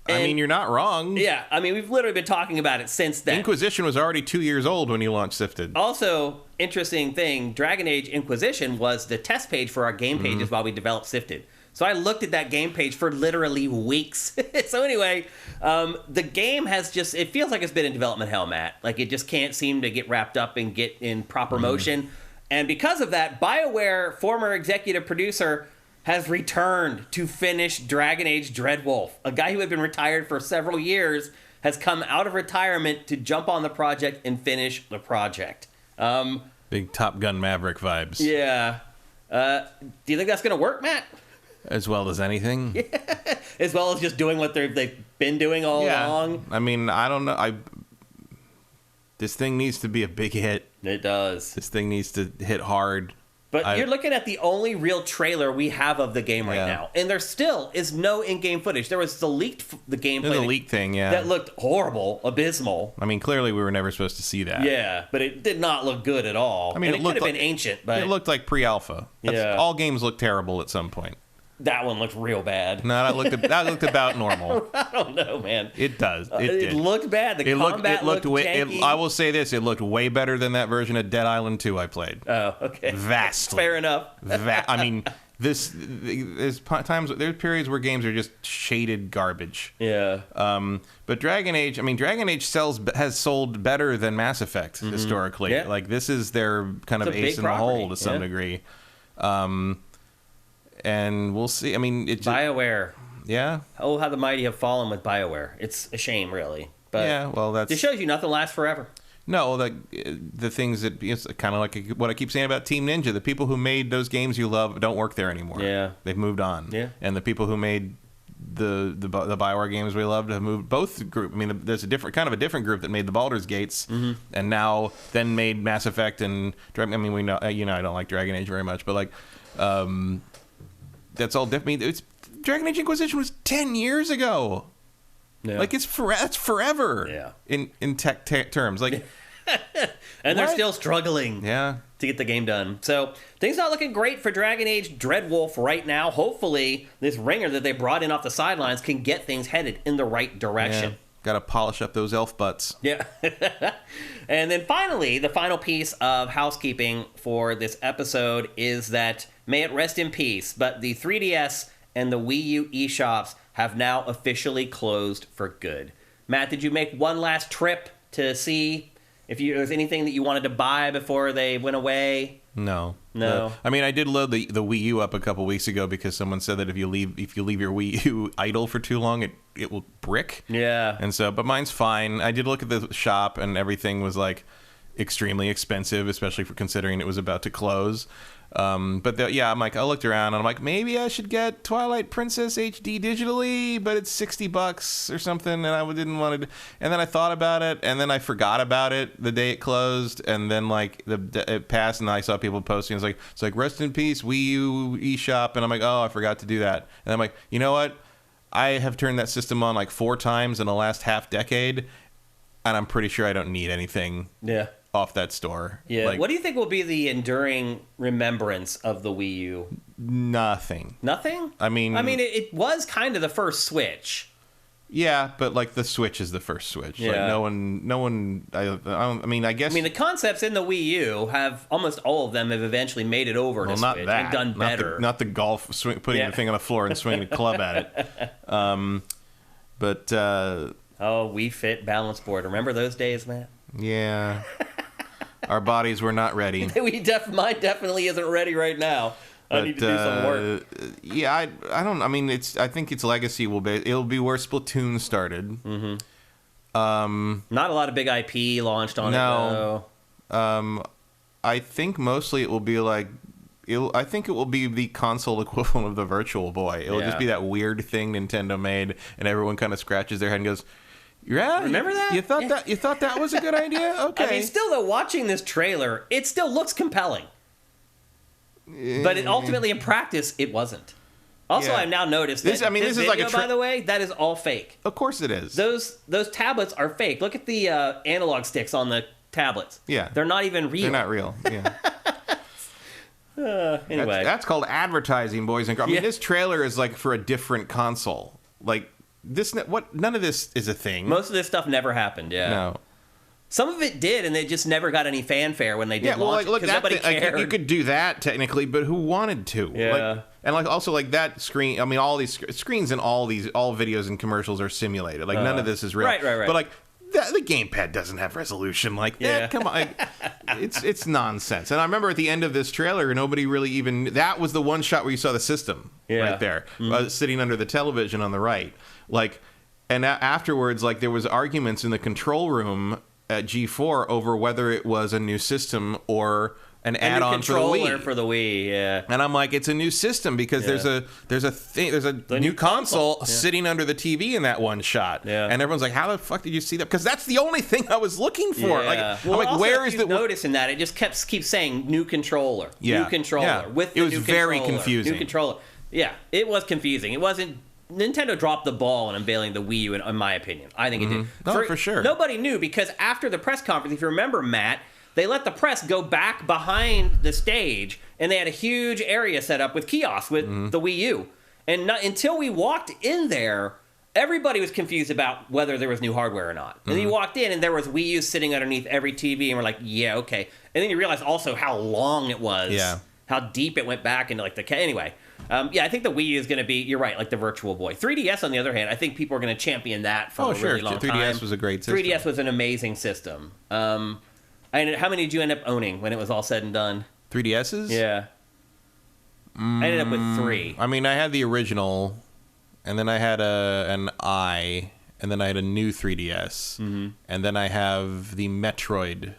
[SPEAKER 2] And, I mean, you're not wrong.
[SPEAKER 1] Yeah, I mean, we've literally been talking about it since then.
[SPEAKER 2] Inquisition was already 2 years old when you launched Sifted.
[SPEAKER 1] Also, interesting thing, Dragon Age Inquisition was the test page for our game pages while we developed Sifted. So I looked at that game page for literally weeks. So anyway, the game it feels like it's been in development hell, Matt. Like, it just can't seem to get wrapped up and get in proper motion. And because of that, BioWare, former executive producer, has returned to finish Dragon Age Dreadwolf. A guy who had been retired for several years has come out of retirement to jump on the project and finish the project.
[SPEAKER 2] Big Top Gun Maverick vibes.
[SPEAKER 1] Yeah. Do you think that's going to work, Matt?
[SPEAKER 2] As well as anything?
[SPEAKER 1] Yeah. As well as just doing what they've been doing all along?
[SPEAKER 2] I mean, I don't know. This thing needs to be a big hit.
[SPEAKER 1] It does.
[SPEAKER 2] This thing needs to hit hard.
[SPEAKER 1] But you're looking at the only real trailer we have of the game right now. And there still is no in-game footage. There was the gameplay.
[SPEAKER 2] There's a leak thing,
[SPEAKER 1] that looked horrible, abysmal.
[SPEAKER 2] I mean, clearly we were never supposed to see that.
[SPEAKER 1] Yeah, but it did not look good at all. I mean, it could have been ancient, but...
[SPEAKER 2] It looked like pre-alpha. All games look terrible at some point.
[SPEAKER 1] That one looked real bad.
[SPEAKER 2] No, that looked about normal.
[SPEAKER 1] I don't know, man.
[SPEAKER 2] It does.
[SPEAKER 1] It looked bad. The combat looked janky.
[SPEAKER 2] I will say this: it looked way better than that version of Dead Island 2 I played.
[SPEAKER 1] Oh, okay.
[SPEAKER 2] Vastly.
[SPEAKER 1] Fair enough.
[SPEAKER 2] I mean, there's periods where games are just shaded garbage.
[SPEAKER 1] Yeah.
[SPEAKER 2] But Dragon Age has sold better than Mass Effect historically.
[SPEAKER 1] Yeah.
[SPEAKER 2] Like, this is their kind of ace in the hole to some degree. And we'll see. I mean,
[SPEAKER 1] BioWare.
[SPEAKER 2] Yeah.
[SPEAKER 1] Oh, how the mighty have fallen with BioWare. It's a shame, really. But
[SPEAKER 2] yeah, well,
[SPEAKER 1] it shows you nothing lasts forever.
[SPEAKER 2] No, the things that it's kind of like what I keep saying about Team Ninja. The people who made those games you love don't work there anymore.
[SPEAKER 1] Yeah,
[SPEAKER 2] they've moved on.
[SPEAKER 1] Yeah,
[SPEAKER 2] and the people who made the BioWare games we loved have moved. Both group. I mean, there's a different group that made the Baldur's Gates, and now then made Mass Effect and. I mean, we know I don't like Dragon Age very much, but like. That's all different. I mean, Dragon Age Inquisition was 10 years ago. Yeah. Like, that's forever.
[SPEAKER 1] Yeah.
[SPEAKER 2] In tech terms, like,
[SPEAKER 1] and they're still struggling.
[SPEAKER 2] Yeah.
[SPEAKER 1] To get the game done. So things not looking great for Dragon Age Dreadwolf right now. Hopefully, this ringer that they brought in off the sidelines can get things headed in the right direction.
[SPEAKER 2] Yeah. Got to polish up those elf butts.
[SPEAKER 1] Yeah. And then finally, the final piece of housekeeping for this episode is that, may it rest in peace, but the 3DS and the Wii U eShops have now officially closed for good. Matt, did you make one last trip to see if there was anything that you wanted to buy before they went away?
[SPEAKER 2] No.
[SPEAKER 1] I
[SPEAKER 2] mean, I did load the Wii U up a couple weeks ago because someone said that if you leave your Wii U idle for too long, it will brick.
[SPEAKER 1] Yeah.
[SPEAKER 2] And so, but mine's fine. I did look at the shop and everything was like extremely expensive, especially for considering it was about to close. But I looked around and I'm like, maybe I should get Twilight Princess HD digitally, but it's $60 or something, and I didn't want to. And then I thought about it, and then I forgot about it the day it closed, and then like it passed, and I saw people posting. It's like rest in peace Wii U eShop, and I'm like, oh, I forgot to do that. And I'm like, you know what? I have turned that system on like 4 times in the last half decade, and I'm pretty sure I don't need anything.
[SPEAKER 1] Yeah.
[SPEAKER 2] Off that store.
[SPEAKER 1] Yeah. Like, what do you think will be the enduring remembrance of the Wii U?
[SPEAKER 2] Nothing.
[SPEAKER 1] Nothing?
[SPEAKER 2] I mean,
[SPEAKER 1] it was kind of the first Switch.
[SPEAKER 2] Yeah, but like the Switch is the first Switch.
[SPEAKER 1] Yeah.
[SPEAKER 2] Like no one. I guess.
[SPEAKER 1] The concepts in the Wii U have almost all of them have eventually made it over to
[SPEAKER 2] not
[SPEAKER 1] Switch.
[SPEAKER 2] That.
[SPEAKER 1] They've done better.
[SPEAKER 2] Not the golf swing, putting the thing on the floor and swinging a club at it.
[SPEAKER 1] Oh, Wii Fit balance board. Remember those days, Matt?
[SPEAKER 2] Yeah. Our bodies were not ready.
[SPEAKER 1] Mine definitely isn't ready right now. I need to do some work.
[SPEAKER 2] Yeah, I don't. I mean, I think its legacy it'll be where Splatoon started.
[SPEAKER 1] Mm-hmm. Not a lot of big IP launched on it, though.
[SPEAKER 2] I think mostly it will be like. I think it will be the console equivalent of the Virtual Boy. It'll just be that weird thing Nintendo made, and everyone kind of scratches their head and goes, "Yeah,
[SPEAKER 1] remember that?
[SPEAKER 2] You thought that was a good idea? Okay."
[SPEAKER 1] I mean, still though, watching this trailer, it still looks compelling, but ultimately in practice, it wasn't. Also, I've now noticed that this is video, like by the way, that is all fake.
[SPEAKER 2] Of course, it is.
[SPEAKER 1] Those tablets are fake. Look at the analog sticks on the tablets.
[SPEAKER 2] Yeah,
[SPEAKER 1] they're not even real.
[SPEAKER 2] They're not real. Yeah.
[SPEAKER 1] Anyway,
[SPEAKER 2] that's called advertising, boys and girls. I mean, this trailer is like for a different console. Like this, none of this is a thing.
[SPEAKER 1] Most of this stuff never happened. Yeah.
[SPEAKER 2] No.
[SPEAKER 1] Some of it did, and they just never got any fanfare when they did launch it, because nobody cared.
[SPEAKER 2] Like, you could do that technically, but who wanted to?
[SPEAKER 1] Yeah.
[SPEAKER 2] Also that screen. I mean, all these screens and all videos and commercials are simulated. Like none of this is real.
[SPEAKER 1] Right.
[SPEAKER 2] But like. The gamepad doesn't have resolution like that. Yeah. Come on, it's nonsense. And I remember at the end of this trailer, nobody really even. That was the one shot where you saw the system right there, sitting under the television on the right. Like, and afterwards, like there was arguments in the control room at G4 over whether it was a new system or an add-on for the Wii.
[SPEAKER 1] For the Wii, yeah.
[SPEAKER 2] And I'm like, it's a new system because there's a new console sitting under the TV in that one shot. Yeah. And everyone's like, how the fuck did you see that? Because that's the only thing I was looking for.
[SPEAKER 1] Yeah.
[SPEAKER 2] Like, where is the
[SPEAKER 1] noticing that it just keeps saying new controller, new controller with the new controller.
[SPEAKER 2] It was very confusing.
[SPEAKER 1] New controller. Yeah, it was confusing. It wasn't. Nintendo dropped the ball in unveiling the Wii U, in my opinion. I think it did.
[SPEAKER 2] No, for sure.
[SPEAKER 1] Nobody knew because after the press conference, if you remember, Matt, they let the press go back behind the stage, and they had a huge area set up with kiosks with the Wii U. And until we walked in there, everybody was confused about whether there was new hardware or not. And then you walked in, and there was Wii U sitting underneath every TV, and we're like, yeah, okay. And then you realize also how long it was, how deep it went back into like the... Anyway, I think the Wii U is going to be, you're right, like the Virtual Boy. 3DS, on the other hand, I think people are going to champion that for a really long time.
[SPEAKER 2] 3DS was a great system.
[SPEAKER 1] 3DS was an amazing system. And how many did you end up owning when it was all said and done?
[SPEAKER 2] 3DSs?
[SPEAKER 1] Yeah. I ended up with 3.
[SPEAKER 2] I mean, I had the original, and then I had an I, and then I had a new 3DS, and then I have the Metroid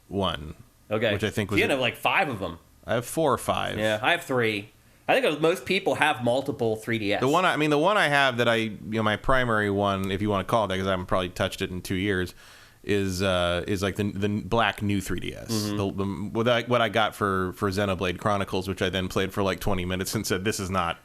[SPEAKER 2] one.
[SPEAKER 1] Okay.
[SPEAKER 2] Which I think was...
[SPEAKER 1] You have like 5 of them.
[SPEAKER 2] I have 4 or 5.
[SPEAKER 1] Yeah, I have 3. I think most people have multiple 3DS.
[SPEAKER 2] The one I have that my primary one, if you want to call it that, because I haven't probably touched it in 2 years, is like the black new 3DS. What I got for Xenoblade Chronicles, which I then played for like 20 minutes and said, this is not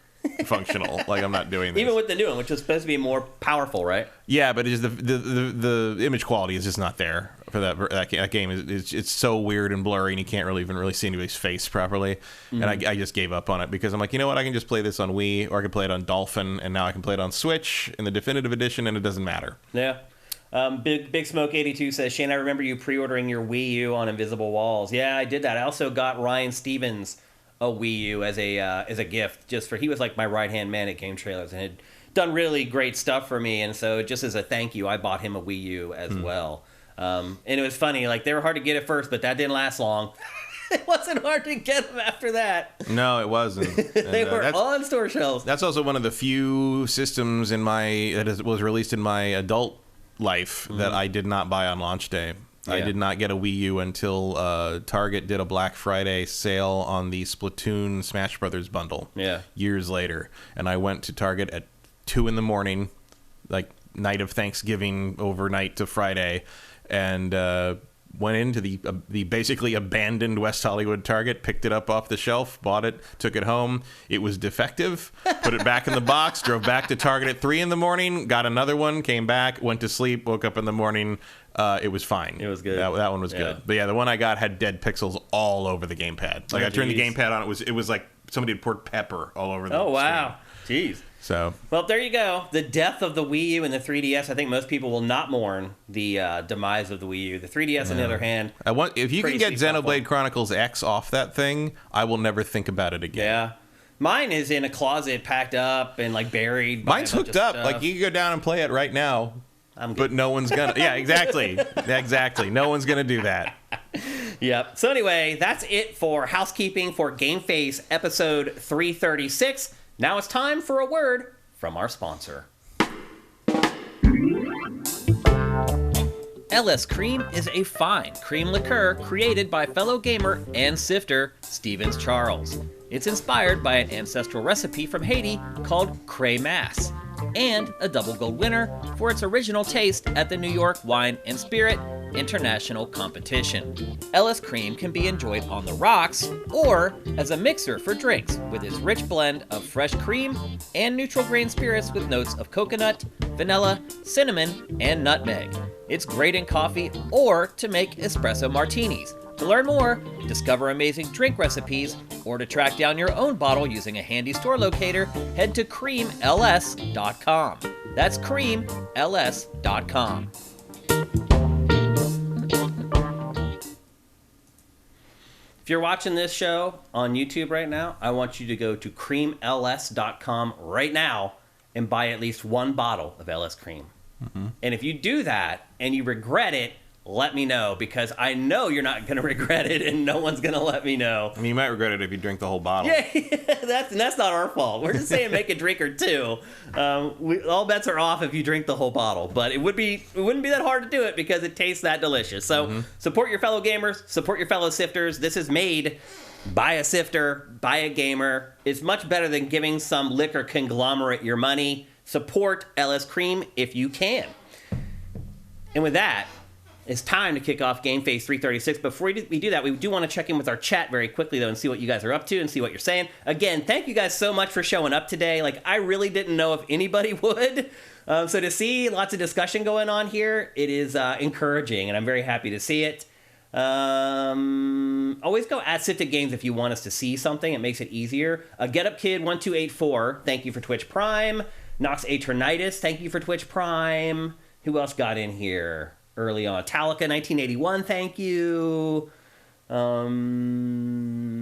[SPEAKER 2] functional. Like, I'm not doing this.
[SPEAKER 1] Even with the new one, which is supposed to be more powerful, right?
[SPEAKER 2] Yeah, but it's the image quality is just not there for that game. It's so weird and blurry, and you can't even really see anybody's face properly. And I just gave up on it because I'm like, you know what? I can just play this on Wii, or I can play it on Dolphin, and now I can play it on Switch in the definitive edition, and it doesn't matter.
[SPEAKER 1] Yeah. Big Smoke 82 says, Shane, I remember you pre-ordering your Wii U on Invisible Walls. Yeah, I did that. I also got Ryan Stevens a Wii U as a gift, he was like my right-hand man at Game Trailers and had done really great stuff for me, and so just as a thank you, I bought him a Wii U as well. And it was funny, like they were hard to get at first, but that didn't last long. It wasn't hard to get them after that.
[SPEAKER 2] No, it wasn't.
[SPEAKER 1] They were on store shelves.
[SPEAKER 2] That's also one of the few systems that was released in my adult life that I did not buy on launch day. Yeah. I did not get a Wii U until Target did a Black Friday sale on the Splatoon Smash Brothers bundle years later. And I went to Target at 2 a.m, like night of Thanksgiving, overnight to Friday, and went into the basically abandoned West Hollywood Target, picked it up off the shelf, bought it, took it home. It was defective, put it back in the box, drove back to Target at 3 a.m, got another one, came back, went to sleep, woke up in the morning. It was fine.
[SPEAKER 1] It was good.
[SPEAKER 2] That one was good. But yeah, the one I got had dead pixels all over the gamepad. Like I turned the gamepad on, it was like somebody had poured pepper all over the screen.
[SPEAKER 1] Oh, wow. Jeez.
[SPEAKER 2] So,
[SPEAKER 1] well, there you go. The death of the Wii U and the 3DS. I think most people will not mourn the demise of the Wii U. The 3DS, on the other hand,
[SPEAKER 2] if you can get Xenoblade Chronicles X off that thing, I will never think about it again.
[SPEAKER 1] Yeah. Mine is in a closet, packed up and like buried.
[SPEAKER 2] Mine's hooked up. Like you can go down and play it right now.
[SPEAKER 1] I'm good.
[SPEAKER 2] But no one's gonna. Yeah, exactly. Exactly. No one's gonna do that.
[SPEAKER 1] Yep. So anyway, that's it for housekeeping for GameFace episode 336. Now it's time for a word from our sponsor. LS Cream is a fine cream liqueur created by fellow gamer and sifter Stevens Charles. It's inspired by an ancestral recipe from Haiti called Cray Mass, and a double gold winner for its original taste at the New York Wine and Spirit International Competition. LS Cream can be enjoyed on the rocks or as a mixer for drinks with its rich blend of fresh cream and neutral grain spirits with notes of coconut, vanilla, cinnamon, and nutmeg. It's great in coffee or to make espresso martinis. To learn more, discover amazing drink recipes, or to track down your own bottle using a handy store locator, head to creamls.com. That's creamls.com. If you're watching this show on YouTube right now, I want you to go to creamls.com right now and buy at least one bottle of LS Cream. Mm-hmm. And if you do that and you regret it, let me know, because I know you're not going to regret it and no one's going to let me know.
[SPEAKER 2] I mean, you might regret it if you drink the whole bottle.
[SPEAKER 1] Yeah, that's not our fault. We're just saying make a drink or two. All bets are off if you drink the whole bottle, but it wouldn't be that hard to do it because it tastes that delicious. So support your fellow gamers, support your fellow sifters. This is made by a sifter, by a gamer. It's much better than giving some liquor conglomerate your money. Support LS Cream if you can. And with that, it's time to kick off GameFace 336. Before we do that, we do want to check in with our chat very quickly, though, and see what you guys are up to and see what you're saying. Again, thank you guys so much for showing up today. Like, I really didn't know if anybody would. So to see lots of discussion going on here, it is encouraging, and I'm very happy to see it. Always go at Sifted Games if you want us to see something. It makes it easier. Get Up Kid 1284, thank you for Twitch Prime. Nox Aeternitis, thank you for Twitch Prime. Who else got in here early on? Talica 1981, thank you.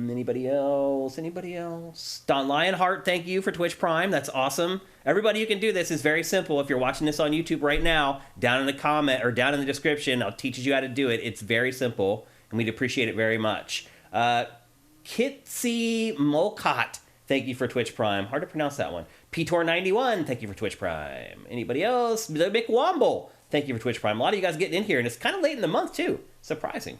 [SPEAKER 1] Anybody else? Don Lionheart, thank you for Twitch Prime. That's awesome. Everybody, you can do this. It's very simple. If you're watching this on YouTube right now, down in the comment or down in the description, I'll teach you how to do it. It's very simple, and we'd appreciate it very much. Kitsy Molcott, thank you for Twitch Prime. Hard to pronounce that one. Ptor91, thank you for Twitch Prime. Anybody else? The Mick Womble, thank you for Twitch Prime. A lot of you guys getting in here, and it's kind of late in the month, too. Surprising.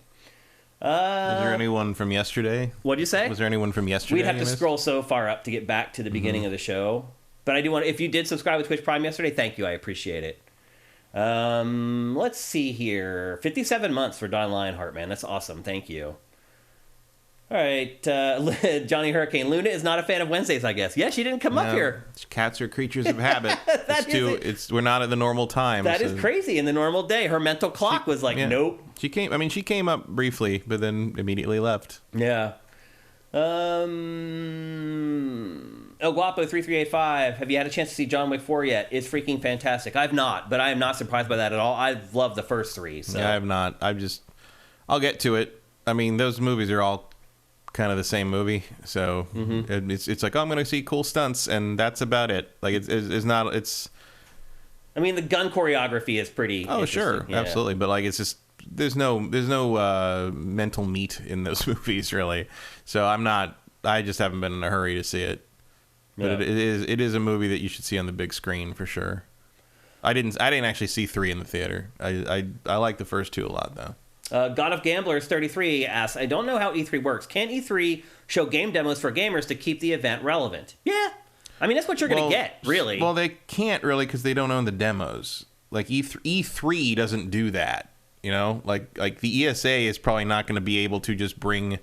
[SPEAKER 2] Was there anyone from yesterday?
[SPEAKER 1] What'd you say?
[SPEAKER 2] Was there anyone from yesterday?
[SPEAKER 1] We'd have to scroll so far up to get back to the beginning of the show. But I do want to, if you did subscribe with Twitch Prime yesterday, thank you. I appreciate it. Let's see here. 57 months for Don Lionheart, man. That's awesome. Thank you. All right, Johnny Hurricane. Luna is not a fan of Wednesdays, I guess. Yeah, she didn't come up here.
[SPEAKER 2] Cats are creatures of habit. We're not at the normal time.
[SPEAKER 1] That is crazy. In the normal day, her mental clock was like, nope.
[SPEAKER 2] She came up briefly, but then immediately left.
[SPEAKER 1] Yeah. El Guapo 3385. Have you had a chance to see John Wick 4 yet? It's freaking fantastic. I've not, but I am not surprised by that at all. I love the first three. So.
[SPEAKER 2] Yeah, I have not. I'll get to it. I mean, those movies are all kind of the same movie, so it's like, oh, I'm gonna see cool stunts, and that's about it. Like it's not.
[SPEAKER 1] I mean, the gun choreography is pretty.
[SPEAKER 2] Oh, sure, yeah. Absolutely, but like it's just there's no mental meat in those movies really. So I just haven't been in a hurry to see it. But it is a movie that you should see on the big screen for sure. I didn't actually see 3 in the theater. I like the first 2 a lot though.
[SPEAKER 1] God of Gamblers 33 asks, I don't know how E3 works. Can E3 show game demos for gamers to keep the event relevant? Yeah. I mean, that's what you're going to get, really.
[SPEAKER 2] Well, they can't really because they don't own the demos. Like, E3 doesn't do that, you know? Like the ESA is probably not going to be able to just bring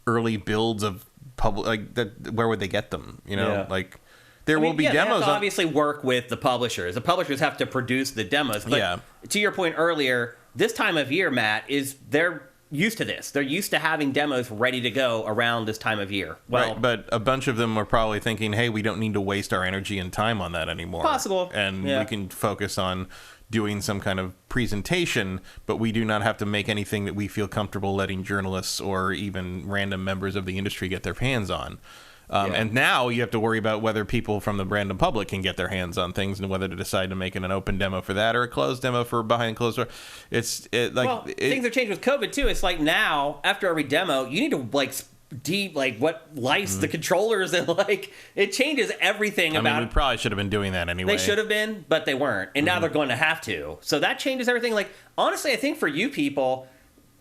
[SPEAKER 2] early builds of public... Like, that. Where would they get them, you know? Yeah. Like, there will be demos... They have
[SPEAKER 1] to obviously work with the publishers. The publishers have to produce the demos. But to your point earlier... This time of year, Matt, they're used to this. They're used to having demos ready to go around this time of year. Well,
[SPEAKER 2] right, but a bunch of them are probably thinking, hey, we don't need to waste our energy and time on that anymore.
[SPEAKER 1] Possible.
[SPEAKER 2] And we can focus on doing some kind of presentation, but we do not have to make anything that we feel comfortable letting journalists or even random members of the industry get their hands on. And now you have to worry about whether people from the random public can get their hands on things and whether to decide to make it an open demo for that or a closed demo for behind closed door.
[SPEAKER 1] Things have changed with COVID too. It's like now after every demo, you need to what lights the controllers and it changes everything about.
[SPEAKER 2] I mean, we probably should have been doing that anyway.
[SPEAKER 1] They should have been, but they weren't, and now they're going to have to. So that changes everything. Like honestly, I think for you people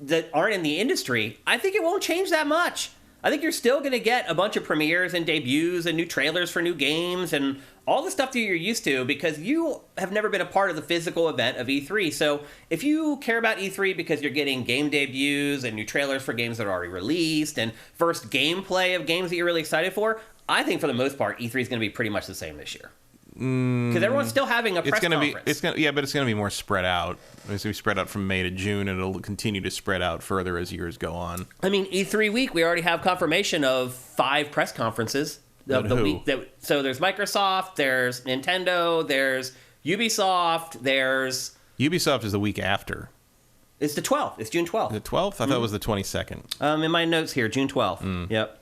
[SPEAKER 1] that aren't in the industry, I think it won't change that much. I think you're still going to get a bunch of premieres and debuts and new trailers for new games and all the stuff that you're used to because you have never been a part of the physical event of E3. So if you care about E3 because you're getting game debuts and new trailers for games that are already released and first gameplay of games that you're really excited for, I think for the most part, E3 is going to be pretty much the same this year. Because everyone's still having a press conference.
[SPEAKER 2] But it's going to be more spread out. It's going to be spread out from May to June, and it'll continue to spread out further as years go on.
[SPEAKER 1] I mean, E3 week, we already have confirmation of 5 press conferences of the week. So there's Microsoft, there's Nintendo, there's Ubisoft, there's...
[SPEAKER 2] Ubisoft is the week after.
[SPEAKER 1] It's the 12th. It's June 12th.
[SPEAKER 2] The 12th? I thought it was the 22nd.
[SPEAKER 1] In my notes here, June 12th. Yep.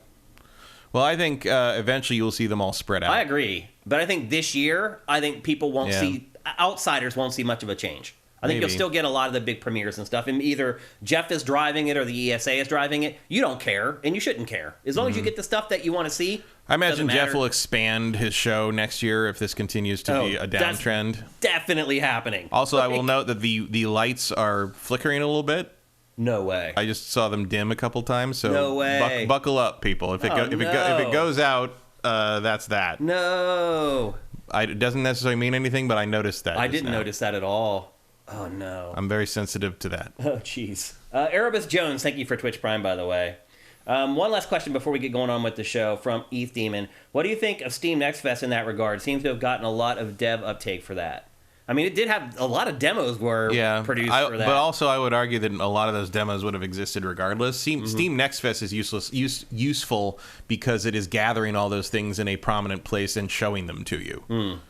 [SPEAKER 2] Well, I think eventually you'll see them all spread out.
[SPEAKER 1] I agree. But I think this year, people won't see... Outsiders won't see much of a change. I think you'll still get a lot of the big premieres and stuff. And either Jeff is driving it or the ESA is driving it. You don't care, and you shouldn't care. As long as you get the stuff that you want to see.
[SPEAKER 2] I imagine Jeff will expand his show next year if this continues to be a downtrend.
[SPEAKER 1] That's definitely happening.
[SPEAKER 2] Also, I will note that the lights are flickering a little bit.
[SPEAKER 1] No way.
[SPEAKER 2] I just saw them dim a couple times. So
[SPEAKER 1] no way.
[SPEAKER 2] Buckle up, people. If it goes out, that's that.
[SPEAKER 1] No.
[SPEAKER 2] It doesn't necessarily mean anything, but I noticed that.
[SPEAKER 1] I didn't notice that at all. Oh, no.
[SPEAKER 2] I'm very sensitive to that.
[SPEAKER 1] Oh, jeez. Erebus Jones, thank you for Twitch Prime, by the way. One last question before we get going on with the show from ETH Demon. What do you think of Steam Next Fest in that regard? Seems to have gotten a lot of dev uptake for that. I mean, it did have a lot of demos were produced for that.
[SPEAKER 2] But also, I would argue that a lot of those demos would have existed regardless. Steam Next Fest is useful because it is gathering all those things in a prominent place and showing them to you.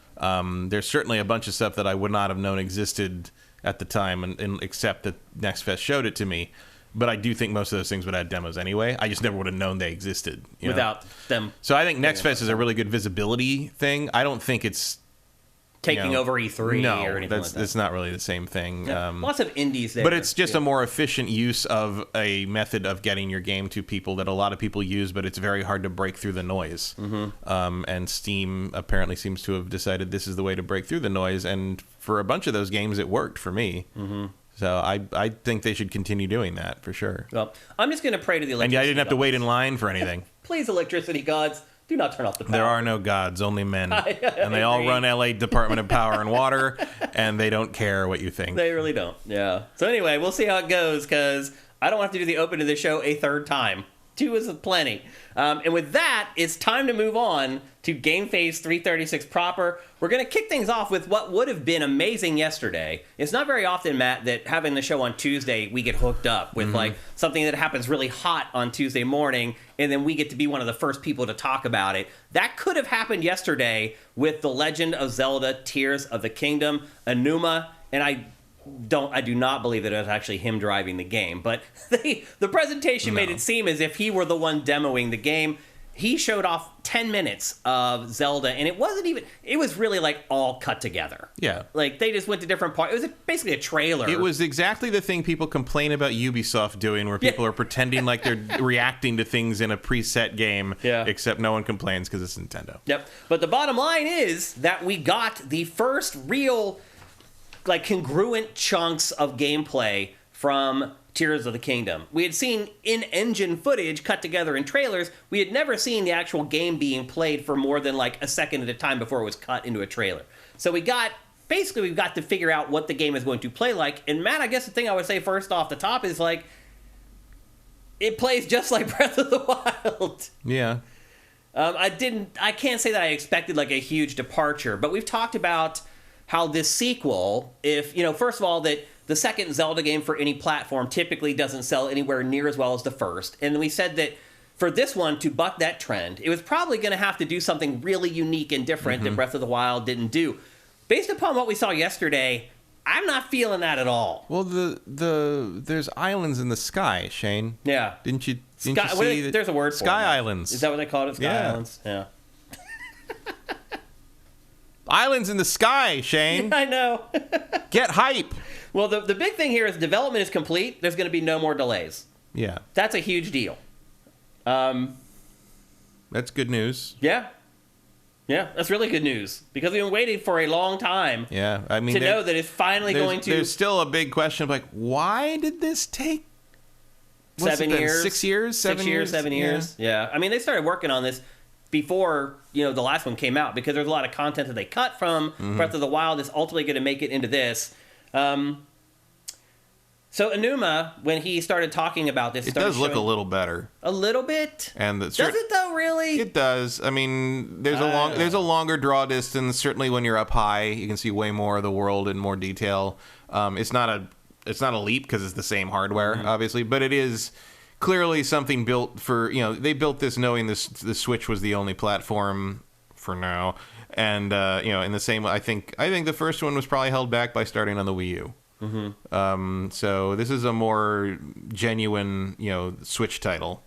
[SPEAKER 2] There's certainly a bunch of stuff that I would not have known existed at the time, and except that Next Fest showed it to me. But I do think most of those things would have demos anyway. I just never would have known they existed
[SPEAKER 1] without them.
[SPEAKER 2] So I think Next Fest is a really good visibility thing. I don't think it's
[SPEAKER 1] taking over E3 or anything like that.
[SPEAKER 2] It's not really the same thing.
[SPEAKER 1] Yeah. Lots of indies there.
[SPEAKER 2] But it's just a more efficient use of a method of getting your game to people that a lot of people use, but it's very hard to break through the noise. And Steam apparently seems to have decided this is the way to break through the noise, and for a bunch of those games, it worked for me. So I think they should continue doing that, for sure.
[SPEAKER 1] Well, I'm just going to pray to the electricity
[SPEAKER 2] And I didn't have to wait in line for anything.
[SPEAKER 1] Please, electricity gods, do not turn off the power.
[SPEAKER 2] There are no gods, only men. And they all run LA Department of Power and Water, and they don't care what you think.
[SPEAKER 1] They really don't, yeah. So anyway, we'll see how it goes, because I don't have to do the open of the show a third time. 2 is plenty. And with that, it's time to move on to GameFace 336 proper. We're going to kick things off with what would have been amazing yesterday. It's not very often, Matt, that having the show on Tuesday, we get hooked up with something that happens really hot on Tuesday morning, and then we get to be one of the first people to talk about it. That could have happened yesterday with The Legend of Zelda Tears of the Kingdom, Enuma, and I do not believe that it was actually him driving the game, but the presentation made it seem as if he were the one demoing the game. He showed off 10 minutes of Zelda, and it was really like all cut together.
[SPEAKER 2] Yeah.
[SPEAKER 1] Like they just went to different parts. It was basically a trailer.
[SPEAKER 2] It was exactly the thing people complain about Ubisoft doing, where people are pretending like they're reacting to things in a preset game, except no one complains because it's Nintendo.
[SPEAKER 1] Yep. But the bottom line is that we got the first real congruent chunks of gameplay from Tears of the Kingdom. We had seen in-engine footage cut together in trailers. We had never seen the actual game being played for more than a second at a time before it was cut into a trailer. So we've got to figure out what the game is going to play like. And Matt, I guess the thing I would say first off the top is it plays just like Breath of the Wild.
[SPEAKER 2] Yeah.
[SPEAKER 1] I can't say that I expected a huge departure, but we've talked about how this sequel, first of all, that the second Zelda game for any platform typically doesn't sell anywhere near as well as the first. And we said that for this one to buck that trend, it was probably going to have to do something really unique and different that Breath of the Wild didn't do. Based upon what we saw yesterday, I'm not feeling that at all.
[SPEAKER 2] Well, there's islands in the sky, Shane.
[SPEAKER 1] Yeah.
[SPEAKER 2] Didn't you see that?
[SPEAKER 1] There's a word for
[SPEAKER 2] Sky
[SPEAKER 1] it.
[SPEAKER 2] Islands.
[SPEAKER 1] Is that what they called it? Sky Islands? Yeah.
[SPEAKER 2] Islands in the sky, Shane.
[SPEAKER 1] I know.
[SPEAKER 2] Get hype.
[SPEAKER 1] Well, the big thing here is development is complete. There's going to be no more delays.
[SPEAKER 2] Yeah.
[SPEAKER 1] That's a huge deal.
[SPEAKER 2] That's good news.
[SPEAKER 1] Yeah. Yeah, that's really good news because we've been waiting for a long time.
[SPEAKER 2] Yeah, I mean,
[SPEAKER 1] to know that it's finally going to.
[SPEAKER 2] There's still a big question of like, why did this take
[SPEAKER 1] 7 years?
[SPEAKER 2] 6 years?
[SPEAKER 1] 7 years? 7 years? Yeah. I mean, they started working on this before the last one came out because there's a lot of content that they cut from Breath of the Wild that's ultimately going to make it into this. So Enuma, when he started talking about this,
[SPEAKER 2] it does look a little better.
[SPEAKER 1] A little bit.
[SPEAKER 2] And
[SPEAKER 1] does it though? Really?
[SPEAKER 2] It does. I mean, there's a longer draw distance. Certainly, when you're up high, you can see way more of the world in more detail. It's not a leap because it's the same hardware, obviously, but it is clearly something built for. They built this knowing the Switch was the only platform for now, and in the same way, I think the first one was probably held back by starting on the Wii U. So this is a more genuine, Switch title.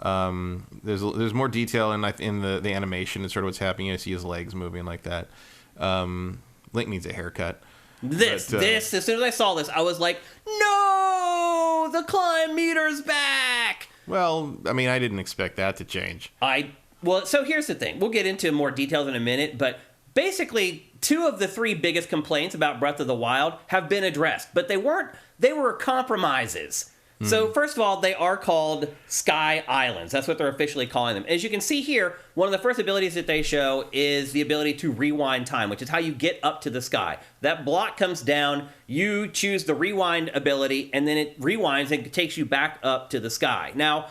[SPEAKER 2] There's more detail in the animation and sort of what's happening. You see his legs moving like that. Link needs a haircut.
[SPEAKER 1] This, as soon as I saw this, I was like, no, the climb meter's back.
[SPEAKER 2] Well, I mean, I didn't expect that to change.
[SPEAKER 1] So here's the thing. We'll get into more details in a minute, but basically, 2 of the 3 biggest complaints about Breath of the Wild have been addressed, but they were compromises. So first of all, they are called Sky Islands. That's what they're officially calling them. As you can see here, one of the first abilities that they show is the ability to rewind time, which is how you get up to the sky. That block comes down, you choose the rewind ability, and then it rewinds and takes you back up to the sky. Now,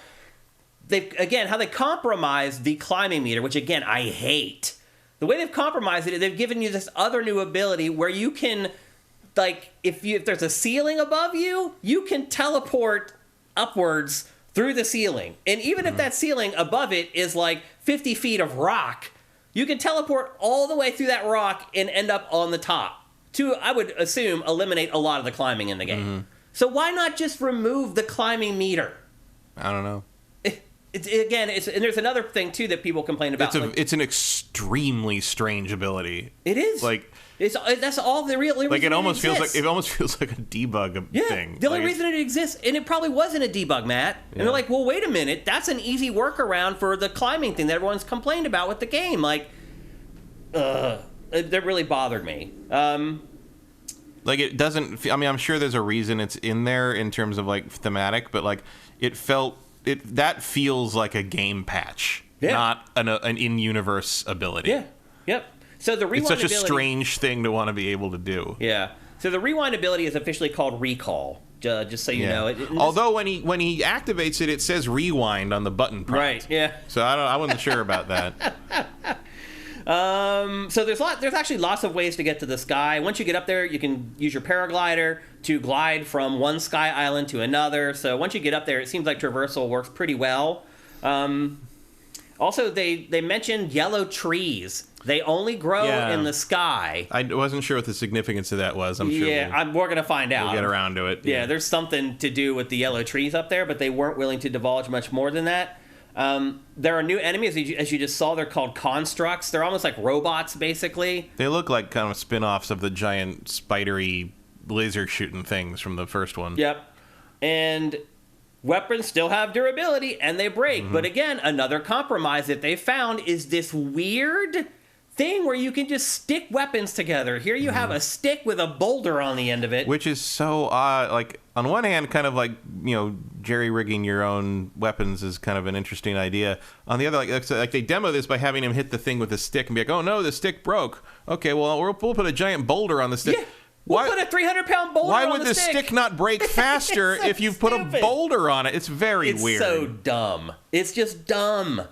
[SPEAKER 1] how they compromise the climbing meter, which again, I hate. The way they've compromised it, they've given you this other new ability where you can, if there's a ceiling above you, you can teleport upwards through the ceiling. And even if that ceiling above it is 50 feet of rock, you can teleport all the way through that rock and end up on the top. To, I would assume, eliminate a lot of the climbing in the game. So why not just remove the climbing meter?
[SPEAKER 2] I don't know.
[SPEAKER 1] And there's another thing too that people complain about.
[SPEAKER 2] It's an extremely strange ability.
[SPEAKER 1] It is. That's all the real reason
[SPEAKER 2] it almost feels like a debug thing.
[SPEAKER 1] The only reason it exists, and it probably wasn't a debug, Matt. And they're like, well, wait a minute, that's an easy workaround for the climbing thing that everyone's complained about with the game. That really bothered me.
[SPEAKER 2] It doesn't. I mean, I'm sure there's a reason it's in there in terms of thematic, but it felt. That feels like a game patch, not an in-universe ability.
[SPEAKER 1] Yeah. Yep. So the rewind ability...
[SPEAKER 2] It's such a strange thing to want to be able to do.
[SPEAKER 1] Yeah. So the rewind ability is officially called Recall, just so you know.
[SPEAKER 2] Although when he activates it says rewind on the button prompt.
[SPEAKER 1] Right, yeah.
[SPEAKER 2] So I wasn't sure about that.
[SPEAKER 1] So there's actually lots of ways to get to the sky. Once you get up there, you can use your paraglider to glide from one sky island to another. So once you get up there, it seems like traversal works pretty well. Also, they mentioned yellow trees. They only grow in the sky.
[SPEAKER 2] I wasn't sure what the significance of that was. I'm sure.
[SPEAKER 1] Yeah, we're going to find out.
[SPEAKER 2] We'll get around to it.
[SPEAKER 1] Yeah, there's something to do with the yellow trees up there, but they weren't willing to divulge much more than that. There are new enemies, as you just saw. They're called constructs. They're almost like robots, basically.
[SPEAKER 2] They look like kind of spin-offs of the giant spidery laser shooting things from the first one.
[SPEAKER 1] Yep. And weapons still have durability, and they break. But again, another compromise that they found is this weird thing where you can just stick weapons together. Here you have a stick with a boulder on the end of it.
[SPEAKER 2] Which is so odd. On one hand, kind of jerry-rigging your own weapons is kind of an interesting idea. On the other, they demo this by having him hit the thing with a stick and be like, oh no, the stick broke. Okay, well, we'll put a giant boulder on the stick.
[SPEAKER 1] Yeah. We'll put a 300-pound boulder on the stick.
[SPEAKER 2] Why would the stick not break faster if you've put a boulder on it? It's very weird.
[SPEAKER 1] It's so dumb. It's just dumb.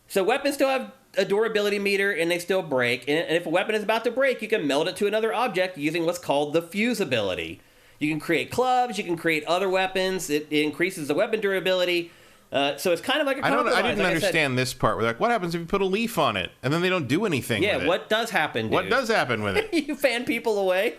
[SPEAKER 1] So weapons still have a durability meter, and they still break. And if a weapon is about to break, you can meld it to another object using what's called the fuse ability. You can create clubs. You can create other weapons. It increases the weapon durability. So it's kind of like a compromise.
[SPEAKER 2] I didn't understand this part. We're like, what happens if you put a leaf on it and then they don't do anything with it?
[SPEAKER 1] Yeah, what does happen, dude?
[SPEAKER 2] What does happen with it?
[SPEAKER 1] You fan people away.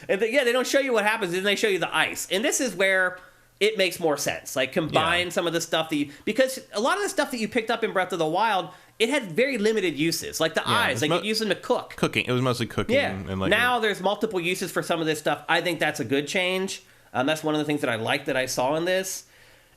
[SPEAKER 1] And yeah, they don't show you what happens, then they show you the ice. And this is where it makes more sense. Like, combine some of the stuff that you... Because a lot of the stuff that you picked up in Breath of the Wild, it had very limited uses. Like the eyes, like you use them to cook.
[SPEAKER 2] Cooking. It was mostly cooking.
[SPEAKER 1] Yeah.
[SPEAKER 2] And like
[SPEAKER 1] now there's multiple uses for some of this stuff. I think that's a good change. That's one of the things that I like that I saw in this.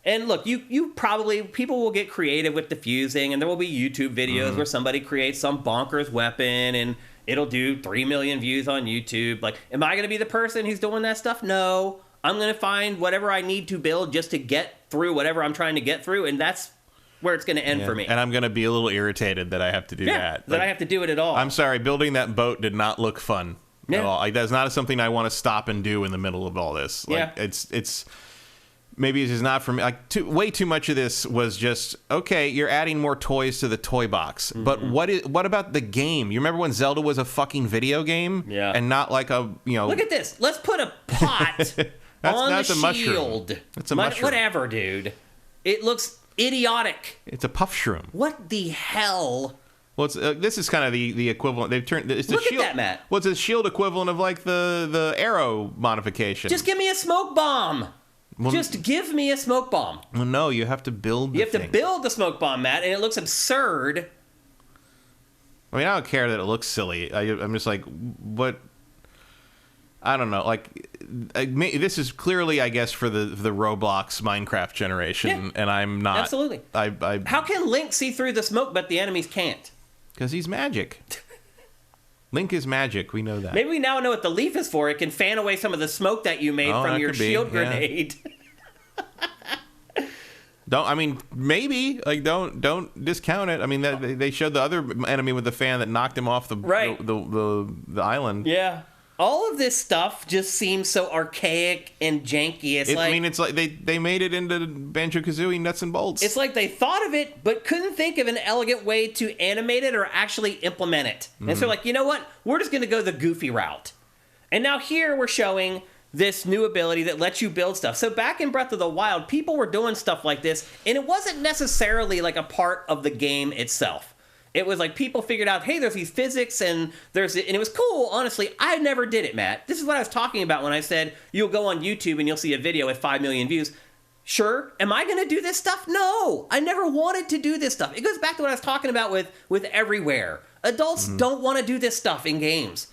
[SPEAKER 1] And look, you probably... People will get creative with diffusing, and there will be YouTube videos where somebody creates some bonkers weapon, and it'll do 3 million views on YouTube. Like, am I going to be the person who's doing that stuff? No. I'm going to find whatever I need to build just to get through whatever I'm trying to get through, and that's where it's going to end for me.
[SPEAKER 2] And I'm going to be a little irritated that I have to do that.
[SPEAKER 1] That I have to do it at all.
[SPEAKER 2] I'm sorry, building that boat did not look fun at all. Like, that's not something I want to stop and do in the middle of all this. Like, it's maybe it's just not for me. Like, way too much of this was just, okay, you're adding more toys to the toy box. But what about the game? You remember when Zelda was a fucking video game?
[SPEAKER 1] Yeah.
[SPEAKER 2] And not like a,
[SPEAKER 1] Look at this. Let's put a pot on the shield.
[SPEAKER 2] It's a mushroom.
[SPEAKER 1] Whatever, dude. It looks idiotic.
[SPEAKER 2] It's a puff shroom.
[SPEAKER 1] What the hell?
[SPEAKER 2] Well, it's, this is kind of the equivalent. They've turned. It's the
[SPEAKER 1] Look
[SPEAKER 2] shield.
[SPEAKER 1] at that, Matt.
[SPEAKER 2] Well, it's a shield equivalent of like the arrow modification.
[SPEAKER 1] Just give me a smoke bomb. Just give me a smoke bomb.
[SPEAKER 2] Well, no, you have to build.
[SPEAKER 1] You have to build the smoke bomb, Matt, and it looks absurd.
[SPEAKER 2] I mean, I don't care that it looks silly. I'm just like, what? I don't know. Like, this is clearly, I guess, for the Roblox Minecraft generation, and I'm not.
[SPEAKER 1] Absolutely. How can Link see through the smoke, but the enemies can't?
[SPEAKER 2] Because he's magic. Link is magic. We know that.
[SPEAKER 1] Maybe we now know what the leaf is for. It can fan away some of the smoke that you made from your shield grenade.
[SPEAKER 2] Maybe don't discount it. I mean, they showed the other enemy with the fan that knocked him off the island.
[SPEAKER 1] Yeah. All of this stuff just seems so archaic and janky. It's
[SPEAKER 2] like they made it into Banjo-Kazooie nuts and bolts.
[SPEAKER 1] It's like they thought of it, but couldn't think of an elegant way to animate it or actually implement it. And so, like, you know what? We're just going to go the goofy route. And now here we're showing this new ability that lets you build stuff. So back in Breath of the Wild, people were doing stuff like this, and it wasn't necessarily like a part of the game itself. It was like people figured out, hey, there's these physics, and it was cool. Honestly, I never did it, Matt. This is what I was talking about when I said you'll go on YouTube and you'll see a video with 5 million views. Sure, am I going to do this stuff? No, I never wanted to do this stuff. It goes back to what I was talking about with everywhere. Adults don't want to do this stuff in games.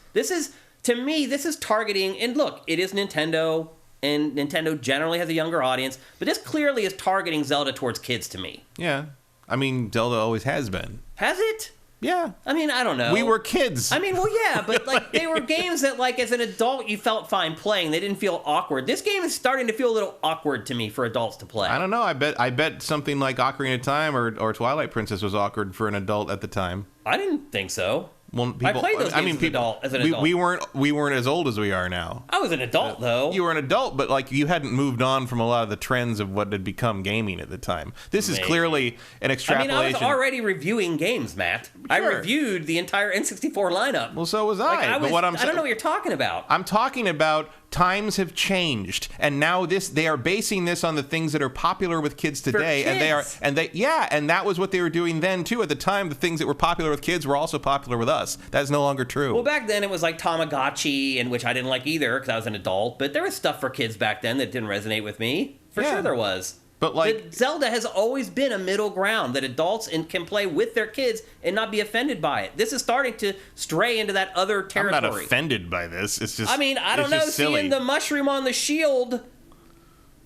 [SPEAKER 1] To me, this is targeting, and look, it is Nintendo, and Nintendo generally has a younger audience, but this clearly is targeting Zelda towards kids to me.
[SPEAKER 2] Yeah. I mean, Zelda always has been.
[SPEAKER 1] Has it?
[SPEAKER 2] Yeah.
[SPEAKER 1] I mean, I don't know.
[SPEAKER 2] We were kids.
[SPEAKER 1] I mean, well, yeah, but like they were games that, like, as an adult, you felt fine playing. They didn't feel awkward. This game is starting to feel a little awkward to me for adults to play.
[SPEAKER 2] I don't know. I bet something like Ocarina of Time or Twilight Princess was awkward for an adult at the time.
[SPEAKER 1] I didn't think so.
[SPEAKER 2] Well,
[SPEAKER 1] I played those games as an adult.
[SPEAKER 2] We weren't as old as we are now.
[SPEAKER 1] I was an adult, though.
[SPEAKER 2] You were an adult, but like you hadn't moved on from a lot of the trends of what had become gaming at the time. This is clearly an extrapolation.
[SPEAKER 1] I mean, I was already reviewing games, Matt. Sure. I reviewed the entire N64 lineup.
[SPEAKER 2] Well, so was I.
[SPEAKER 1] I don't know what you're talking about.
[SPEAKER 2] I'm talking about times have changed, and now they are basing this on the things that are popular with kids today, and that was what they were doing then too. At the time, the things that were popular with kids were also popular with us. That's no longer true.
[SPEAKER 1] Well, back then it was like Tamagotchi, and which I didn't like either because I was an adult. But there was stuff for kids back then that didn't resonate with me. For sure, there was. But Zelda has always been a middle ground that adults can play with their kids and not be offended by it. This is starting to stray into that other territory.
[SPEAKER 2] I'm not offended by this. It's just.
[SPEAKER 1] I mean, I don't know. Seeing the mushroom on the shield,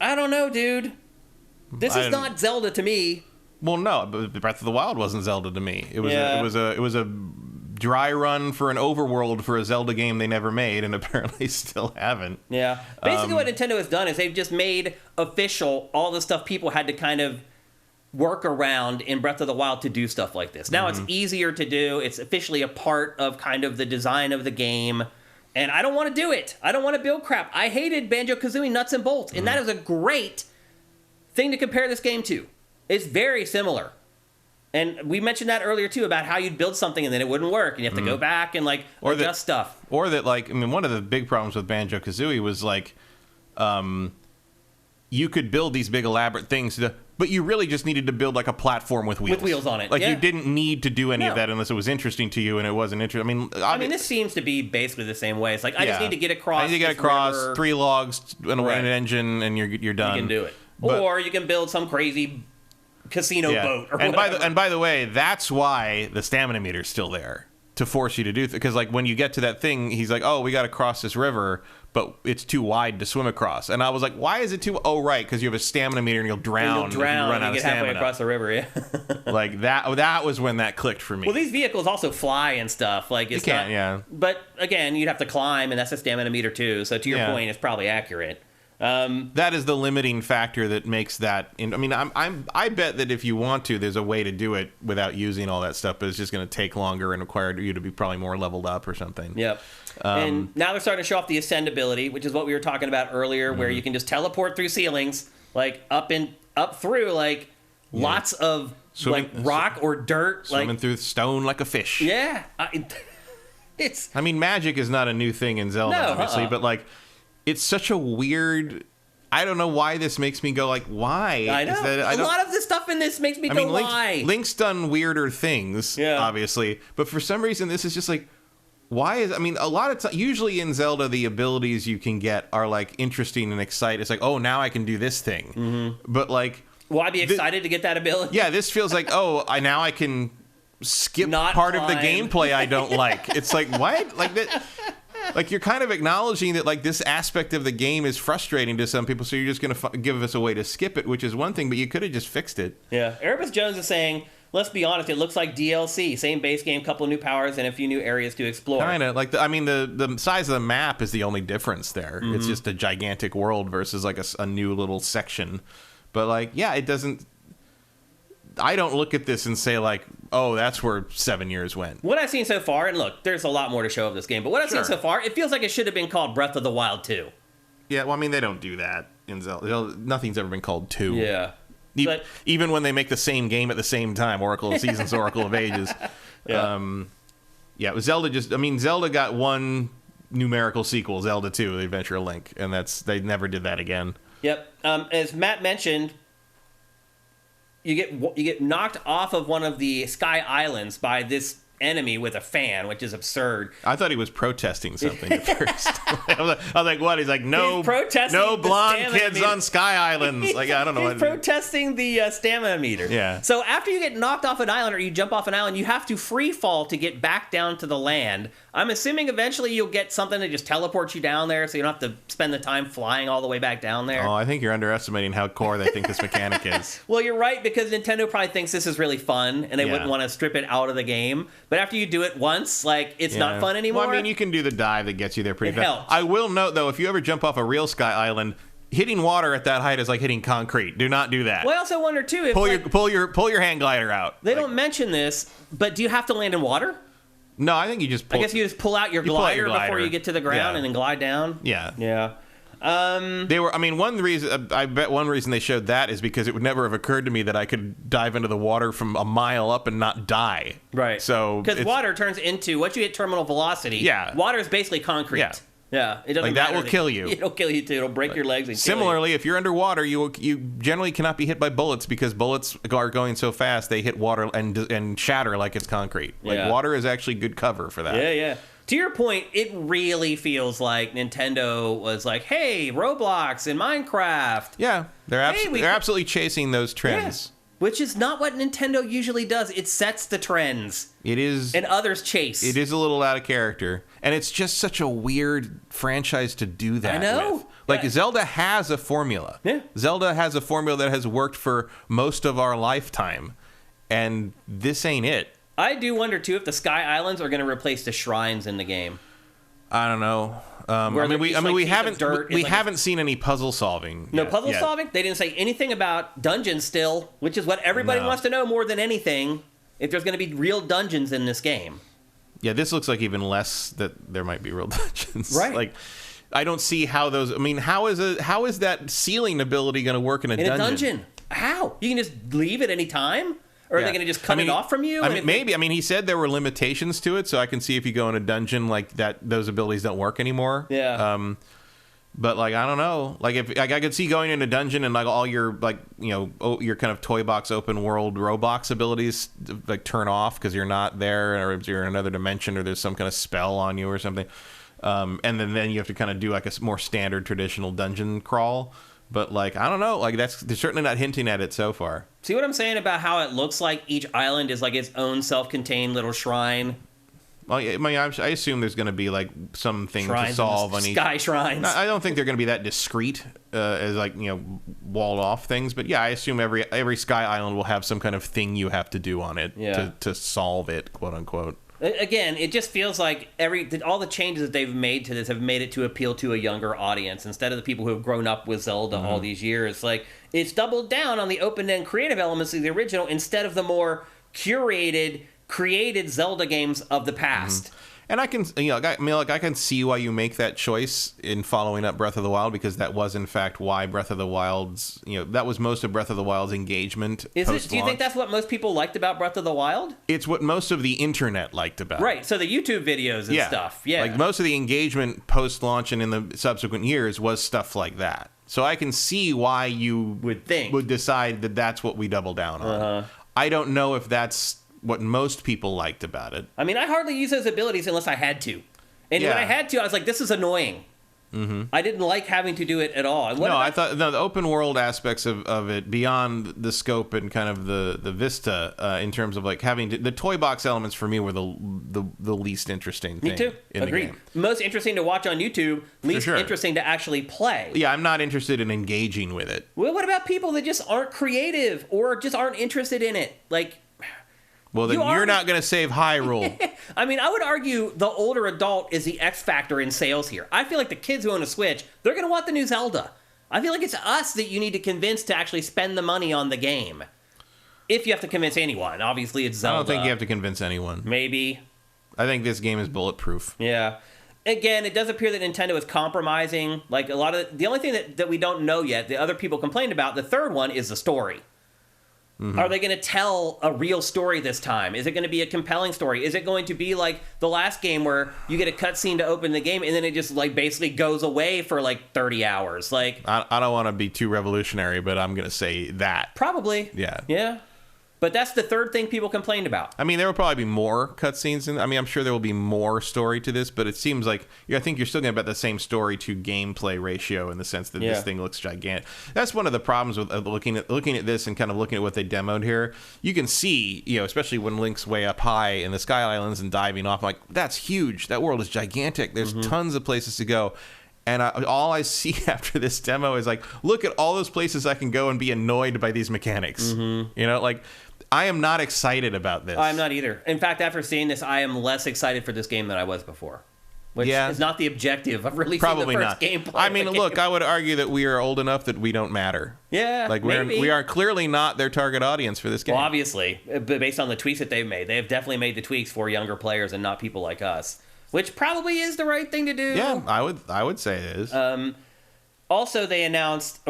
[SPEAKER 1] I don't know, dude. This is not Zelda to me.
[SPEAKER 2] Well, no, but Breath of the Wild wasn't Zelda to me. It was a dry run for an overworld for a Zelda game they never made, and apparently still haven't.
[SPEAKER 1] Yeah. Basically what Nintendo has done is they've just made official all the stuff people had to kind of work around in Breath of the Wild to do stuff like this. Now it's easier to do. It's officially a part of kind of the design of the game. And I don't want to do it. I don't want to build crap. I hated Banjo-Kazooie nuts and bolts, and that is a great thing to compare this game to. It's very similar. And we mentioned that earlier, too, about how you'd build something and then it wouldn't work, and you have to go back and, like, adjust stuff.
[SPEAKER 2] Or that, like, I mean, one of the big problems with Banjo-Kazooie was, like, you could build these big elaborate things, But you really just needed to build like a platform with wheels.
[SPEAKER 1] With wheels on it,
[SPEAKER 2] Like
[SPEAKER 1] yeah.
[SPEAKER 2] you didn't need to do any of
[SPEAKER 1] No.
[SPEAKER 2] that unless it was interesting to you, and it wasn't interesting.
[SPEAKER 1] I mean, this seems to be basically the same way. It's like, I just need to get across.
[SPEAKER 2] I need to get
[SPEAKER 1] this
[SPEAKER 2] across
[SPEAKER 1] river.
[SPEAKER 2] 3 logs and
[SPEAKER 1] Right.
[SPEAKER 2] an engine, and you're done.
[SPEAKER 1] You can do it.
[SPEAKER 2] But-
[SPEAKER 1] Or you can build some crazy casino boat or whatever.
[SPEAKER 2] And by the way, that's why the stamina meter's still there, to force you to do because like when you get to that thing, he's like, oh, we got to cross this river, but it's too wide to swim across. And I was like, why is it too? Oh, right, because you have a stamina meter and you'll drown.
[SPEAKER 1] You'll drown
[SPEAKER 2] if you run out
[SPEAKER 1] and
[SPEAKER 2] of
[SPEAKER 1] get halfway
[SPEAKER 2] stamina.
[SPEAKER 1] across the river. Yeah.
[SPEAKER 2] Like that was when that clicked for me.
[SPEAKER 1] Well, these vehicles also fly and stuff. Like it's
[SPEAKER 2] you can,
[SPEAKER 1] not,
[SPEAKER 2] yeah.
[SPEAKER 1] But again, you'd have to climb, and that's a stamina meter too. So to your point, it's probably accurate.
[SPEAKER 2] That is the limiting factor that makes that. I mean, I bet that if you want to, there's a way to do it without using all that stuff, but it's just going to take longer and require you to be probably more leveled up or something.
[SPEAKER 1] Yep. And now they're starting to show off the ascend ability, which is what we were talking about earlier, where you can just teleport through ceilings, like up through like lots of
[SPEAKER 2] Swimming,
[SPEAKER 1] like rock or dirt,
[SPEAKER 2] swimming
[SPEAKER 1] like
[SPEAKER 2] through stone like a fish.
[SPEAKER 1] yeah.
[SPEAKER 2] I mean, magic is not a new thing in Zelda,
[SPEAKER 1] No,
[SPEAKER 2] obviously, but like, it's such a weird. I don't know why this makes me go like, why?
[SPEAKER 1] I know. A lot of the stuff in this makes me go, why?
[SPEAKER 2] Link's done weirder things, obviously, but for some reason, this is just like, why is? I mean, a lot of times, usually in Zelda, the abilities you can get are like interesting and exciting. It's like, oh, now I can do this thing, but like,
[SPEAKER 1] will I be excited to get that ability?
[SPEAKER 2] yeah, this feels like, oh, now I can skip
[SPEAKER 1] Not
[SPEAKER 2] part of the
[SPEAKER 1] climb.
[SPEAKER 2] gameplay I don't like. It's like, what? Like that. Like, you're kind of acknowledging that, like, this aspect of the game is frustrating to some people, so you're just going to give us a way to skip it, which is one thing, but you could have just fixed it.
[SPEAKER 1] Yeah. Erebus Jones is saying, let's be honest, it looks like DLC. Same base game, couple new powers, and a few new areas to explore.
[SPEAKER 2] Kind of. Like, the size of the map is the only difference there.
[SPEAKER 1] Mm-hmm.
[SPEAKER 2] It's just a gigantic world versus, like, a new little section. But, like, yeah, it doesn't... I don't look at this and say, like, oh, that's where 7 years went.
[SPEAKER 1] What I've seen so far, and look, there's a lot more to show of this game, but what I've seen so far, it feels like it should have been called Breath of the Wild 2.
[SPEAKER 2] Yeah, well, I mean, they don't do that in Zelda. Nothing's ever been called 2.
[SPEAKER 1] Yeah. But,
[SPEAKER 2] even when they make the same game at the same time, Oracle of Seasons, Oracle of Ages. Yeah. Zelda got one numerical sequel, Zelda 2, The Adventure of Link, and they never did that again.
[SPEAKER 1] Yep. As Matt mentioned, you get knocked off of one of the sky islands by this enemy with a fan, which is absurd.
[SPEAKER 2] I thought he was protesting something at first. I was like, what? He's like, no blonde kids on Sky Islands. Like, I don't know.
[SPEAKER 1] He's protesting the stamina meter.
[SPEAKER 2] Yeah.
[SPEAKER 1] So after you get knocked off an island or you jump off an island, you have to free fall to get back down to the land. I'm assuming eventually you'll get something that just teleports you down there so you don't have to spend the time flying all the way back down there.
[SPEAKER 2] Oh, I think you're underestimating how core they think this mechanic is.
[SPEAKER 1] Well, you're right, because Nintendo probably thinks this is really fun and they wouldn't want to strip it out of the game. But after you do it once, like, it's not fun anymore.
[SPEAKER 2] Well, I mean, you can do the dive that gets you there pretty
[SPEAKER 1] It
[SPEAKER 2] fast.
[SPEAKER 1] helps.
[SPEAKER 2] I will note, though, if you ever jump off a real Sky Island, hitting water at that height is like hitting concrete. Do not do that.
[SPEAKER 1] Well, I also wonder, too, if
[SPEAKER 2] pull your hang glider out.
[SPEAKER 1] They don't mention this, but do you have to land in water?
[SPEAKER 2] No, I think you just pull...
[SPEAKER 1] I guess you just pull out your glider before you get to the ground and then glide down.
[SPEAKER 2] Yeah.
[SPEAKER 1] Yeah.
[SPEAKER 2] They were. I mean, one reason I bet one reason they showed that is because it would never have occurred to me that I could dive into the water from a mile up and not die.
[SPEAKER 1] Right.
[SPEAKER 2] So
[SPEAKER 1] because water turns into, once you hit terminal velocity.
[SPEAKER 2] Yeah.
[SPEAKER 1] Water is basically concrete.
[SPEAKER 2] Yeah.
[SPEAKER 1] Yeah. It doesn't
[SPEAKER 2] like that
[SPEAKER 1] matter
[SPEAKER 2] will kill you.
[SPEAKER 1] It'll kill you too. It'll break your legs. And
[SPEAKER 2] Similarly, if you're underwater, you generally cannot be hit by bullets because bullets are going so fast they hit water and shatter like it's concrete. Like water is actually good cover for that.
[SPEAKER 1] Yeah. Yeah. To your point, it really feels like Nintendo was like, hey, Roblox and Minecraft.
[SPEAKER 2] Yeah, they're absolutely chasing those trends.
[SPEAKER 1] Yeah. Which is not what Nintendo usually does. It sets the trends.
[SPEAKER 2] It is.
[SPEAKER 1] And others chase.
[SPEAKER 2] It is a little out of character. And it's just such a weird franchise to do that
[SPEAKER 1] I know.
[SPEAKER 2] with. Like, Zelda has a formula.
[SPEAKER 1] Yeah.
[SPEAKER 2] Zelda has a formula that has worked for most of our lifetime. And this ain't it.
[SPEAKER 1] I do wonder, too, if the Sky Islands are going to replace the shrines in the game.
[SPEAKER 2] I don't know. We haven't seen any puzzle solving.
[SPEAKER 1] No puzzle solving? They didn't say anything about dungeons still, which is what everybody wants to know more than anything, if there's going to be real dungeons in this game.
[SPEAKER 2] Yeah, this looks like even less that there might be real dungeons.
[SPEAKER 1] Right.
[SPEAKER 2] Like, I don't see how those... I mean, how is that ceiling ability going to work in a dungeon?
[SPEAKER 1] How? You can just leave at any time? Or are they going to just cut it off from you?
[SPEAKER 2] Maybe. I mean, he said there were limitations to it, so I can see if you go in a dungeon like that, those abilities don't work anymore.
[SPEAKER 1] Yeah.
[SPEAKER 2] But like, I don't know. Like, if like I could see going in a dungeon and like all your like your kind of toy box open world Roblox abilities like turn off because you're not there, or you're in another dimension, or there's some kind of spell on you or something. And then you have to kind of do like a more standard traditional dungeon crawl. But like, I don't know. Like, they're certainly not hinting at it so far.
[SPEAKER 1] See what I'm saying about how it looks like each island is like its own self-contained little shrine?
[SPEAKER 2] Well, I mean, I assume there's going to be like something
[SPEAKER 1] Shrines
[SPEAKER 2] to solve on each
[SPEAKER 1] sky shrines.
[SPEAKER 2] I don't think they're going to be that discreet as like walled off things, but yeah, I assume every sky island will have some kind of thing you have to do on it to solve it, quote unquote.
[SPEAKER 1] Again, it just feels like all the changes that they've made to this have made it to appeal to a younger audience instead of the people who have grown up with Zelda all these years. Like, it's doubled down on the open-end creative elements of the original instead of the more curated, created Zelda games of the past.
[SPEAKER 2] And I can, I can see why you make that choice in following up Breath of the Wild, because that was in fact why Breath of the Wild's, that was most of Breath of the Wild's engagement.
[SPEAKER 1] Is it? Do you think that's what most people liked about Breath of the Wild?
[SPEAKER 2] It's what most of the internet liked about it.
[SPEAKER 1] Right. So the YouTube videos and stuff. Yeah.
[SPEAKER 2] Like, most of the engagement post-launch and in the subsequent years was stuff like that. So I can see why you would decide that that's what we double down on. I don't know if that's what most people liked about it.
[SPEAKER 1] I mean, I hardly use those abilities unless I had to. And when I had to, I was like, this is annoying. I didn't like having to do it at all.
[SPEAKER 2] I thought the open world aspects of it, beyond the scope and kind of the vista, in terms of like having the toy box elements, for me were the least interesting thing.
[SPEAKER 1] Me too.
[SPEAKER 2] In
[SPEAKER 1] Agreed.
[SPEAKER 2] the game.
[SPEAKER 1] Most interesting to watch on YouTube, least interesting to actually play.
[SPEAKER 2] Yeah, I'm not interested in engaging with it.
[SPEAKER 1] Well, what about people that just aren't creative or just aren't interested in it? Like,
[SPEAKER 2] well, then you're not going to save Hyrule.
[SPEAKER 1] I mean, I would argue the older adult is the X factor in sales here. I feel like the kids who own a Switch, they're going to want the new Zelda. I feel like it's us that you need to convince to actually spend the money on the game. If you have to convince anyone. Obviously, it's Zelda.
[SPEAKER 2] I don't think you have to convince anyone.
[SPEAKER 1] Maybe.
[SPEAKER 2] I think this game is bulletproof.
[SPEAKER 1] Yeah. Again, it does appear that Nintendo is compromising. Like, a lot of the only thing that we don't know yet, the other people complained about, the third one, is the story. Are they going to tell a real story this time? Is it going to be a compelling story? Is it going to be like the last game where you get a cutscene to open the game and then it just like basically goes away for like 30 hours? Like,
[SPEAKER 2] I don't want to be too revolutionary, but I'm going to say that.
[SPEAKER 1] Probably.
[SPEAKER 2] Yeah.
[SPEAKER 1] Yeah. But that's the third thing people complained about.
[SPEAKER 2] I mean, there will probably be more cutscenes. I mean, I'm sure there will be more story to this, but it seems like I think you're still going to have the same story to gameplay ratio in the sense that this thing looks gigantic. That's one of the problems with looking at this and kind of looking at what they demoed here. You can see, especially when Link's way up high in the Sky Islands and diving off, I'm like, that's huge. That world is gigantic. There's tons of places to go. And all I see after this demo is like, look at all those places I can go and be annoyed by these mechanics. Like, I am not excited about this.
[SPEAKER 1] I'm not either. In fact, after seeing this, I am less excited for this game than I was before. Which is not the objective of releasing
[SPEAKER 2] Probably
[SPEAKER 1] the first
[SPEAKER 2] not.
[SPEAKER 1] gameplay.
[SPEAKER 2] I mean, look, I would argue that we are old enough that we don't matter.
[SPEAKER 1] Yeah,
[SPEAKER 2] like
[SPEAKER 1] maybe.
[SPEAKER 2] we are clearly not their target audience for this game.
[SPEAKER 1] Well, obviously, based on the tweaks that they've made, they have definitely made the tweaks for younger players and not people like us, which probably is the right thing to do.
[SPEAKER 2] Yeah, I would say it is.
[SPEAKER 1] Also, it announced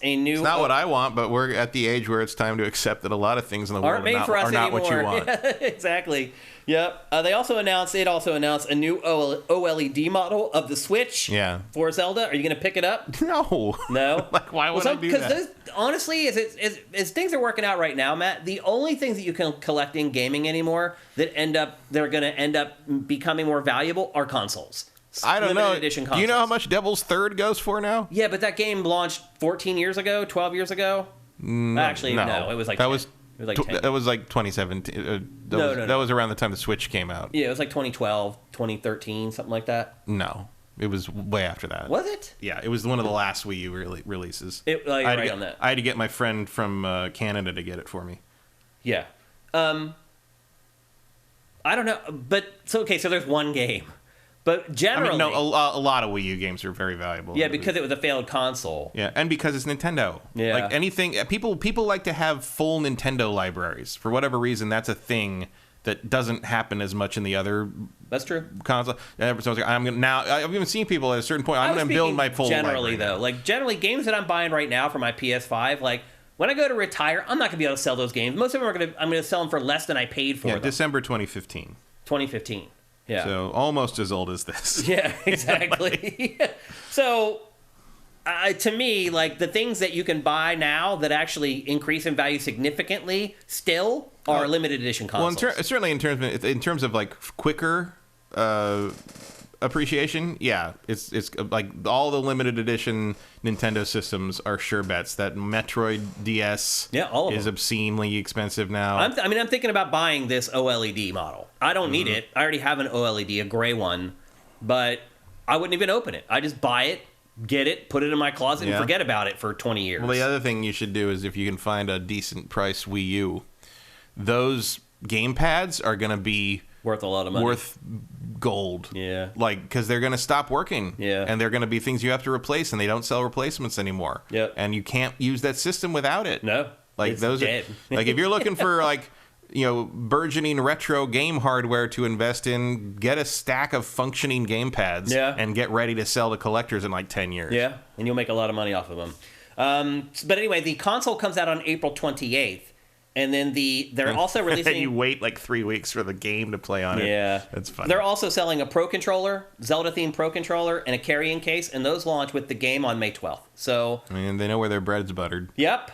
[SPEAKER 1] a new...
[SPEAKER 2] It's not what I want, but we're at the age where it's time to accept that a lot of things in the world are not what you want.
[SPEAKER 1] Exactly. Yep. It also announced a new OLED model of the Switch for Zelda. Are you going to pick it up?
[SPEAKER 2] No.
[SPEAKER 1] No?
[SPEAKER 2] Like, why would I do that?
[SPEAKER 1] Because honestly, as things are working out right now, Matt, the only things that you can collect in gaming anymore that they're going to end up becoming more valuable are consoles.
[SPEAKER 2] I don't know. Do you know how much Devil's Third goes for now?
[SPEAKER 1] Yeah, but that game launched 14 years ago, 12 years ago. Actually, no. It was like 10. That was like 2017.
[SPEAKER 2] No. That was around the time the Switch came out.
[SPEAKER 1] Yeah, it was like 2012, 2013, something like that.
[SPEAKER 2] No, it was way after that.
[SPEAKER 1] Was it?
[SPEAKER 2] Yeah, it was one of the last Wii U releases.
[SPEAKER 1] I
[SPEAKER 2] had to get my friend from Canada to get it for me.
[SPEAKER 1] Yeah. I don't know, but so there's one game. But generally...
[SPEAKER 2] a lot of Wii U games are very valuable.
[SPEAKER 1] Yeah, because it was a failed console.
[SPEAKER 2] Yeah, and because it's Nintendo.
[SPEAKER 1] Yeah.
[SPEAKER 2] Like anything... People like to have full Nintendo libraries. For whatever reason, that's a thing that doesn't happen as much in the other...
[SPEAKER 1] That's true.
[SPEAKER 2] ...console. I've even seen people at a certain point, I'm going to build my full
[SPEAKER 1] generally,
[SPEAKER 2] library
[SPEAKER 1] though. Like, generally, games that I'm buying right now for my PS5, like... When I go to retire, I'm not going to be able to sell those games. Most of them I'm going to sell them for less than I paid for them.
[SPEAKER 2] December 2015.
[SPEAKER 1] 2015. Yeah.
[SPEAKER 2] So almost as old as this.
[SPEAKER 1] Yeah, exactly. So, to me, like, the things that you can buy now that actually increase in value significantly still are limited edition consoles.
[SPEAKER 2] Well, certainly in terms of like quicker appreciation, yeah, it's like all the limited edition Nintendo systems are sure bets. That Metroid DS
[SPEAKER 1] all of
[SPEAKER 2] is
[SPEAKER 1] them.
[SPEAKER 2] obscenely expensive now.
[SPEAKER 1] I'm thinking about buying this OLED model. I don't need it. I already have an OLED, a gray one, but I wouldn't even open it. I just buy it, get it, put it in my closet, and forget about it for 20 years.
[SPEAKER 2] Well, the other thing you should do is if you can find a decent price Wii U, those game pads are going to be
[SPEAKER 1] worth a lot of money.
[SPEAKER 2] Worth gold.
[SPEAKER 1] Yeah.
[SPEAKER 2] Like, because they're going to stop working.
[SPEAKER 1] Yeah.
[SPEAKER 2] And they're going to be things you have to replace, and they don't sell replacements anymore.
[SPEAKER 1] Yep.
[SPEAKER 2] And you can't use that system without it.
[SPEAKER 1] No.
[SPEAKER 2] Like, those
[SPEAKER 1] dead.
[SPEAKER 2] are, like, if you're looking for, like, burgeoning retro game hardware to invest in, get a stack of functioning game pads and get ready to sell to collectors in like 10 years.
[SPEAKER 1] Yeah, and you'll make a lot of money off of them. But anyway, the console comes out on April 28th, and then they're also releasing...
[SPEAKER 2] And you wait like 3 weeks for the game to play on it.
[SPEAKER 1] Yeah.
[SPEAKER 2] That's funny.
[SPEAKER 1] They're also selling a Pro Controller, Zelda-themed Pro Controller, and a carrying case, and those launch with the game on May 12th. So...
[SPEAKER 2] I mean, they know where their bread's buttered.
[SPEAKER 1] Yep.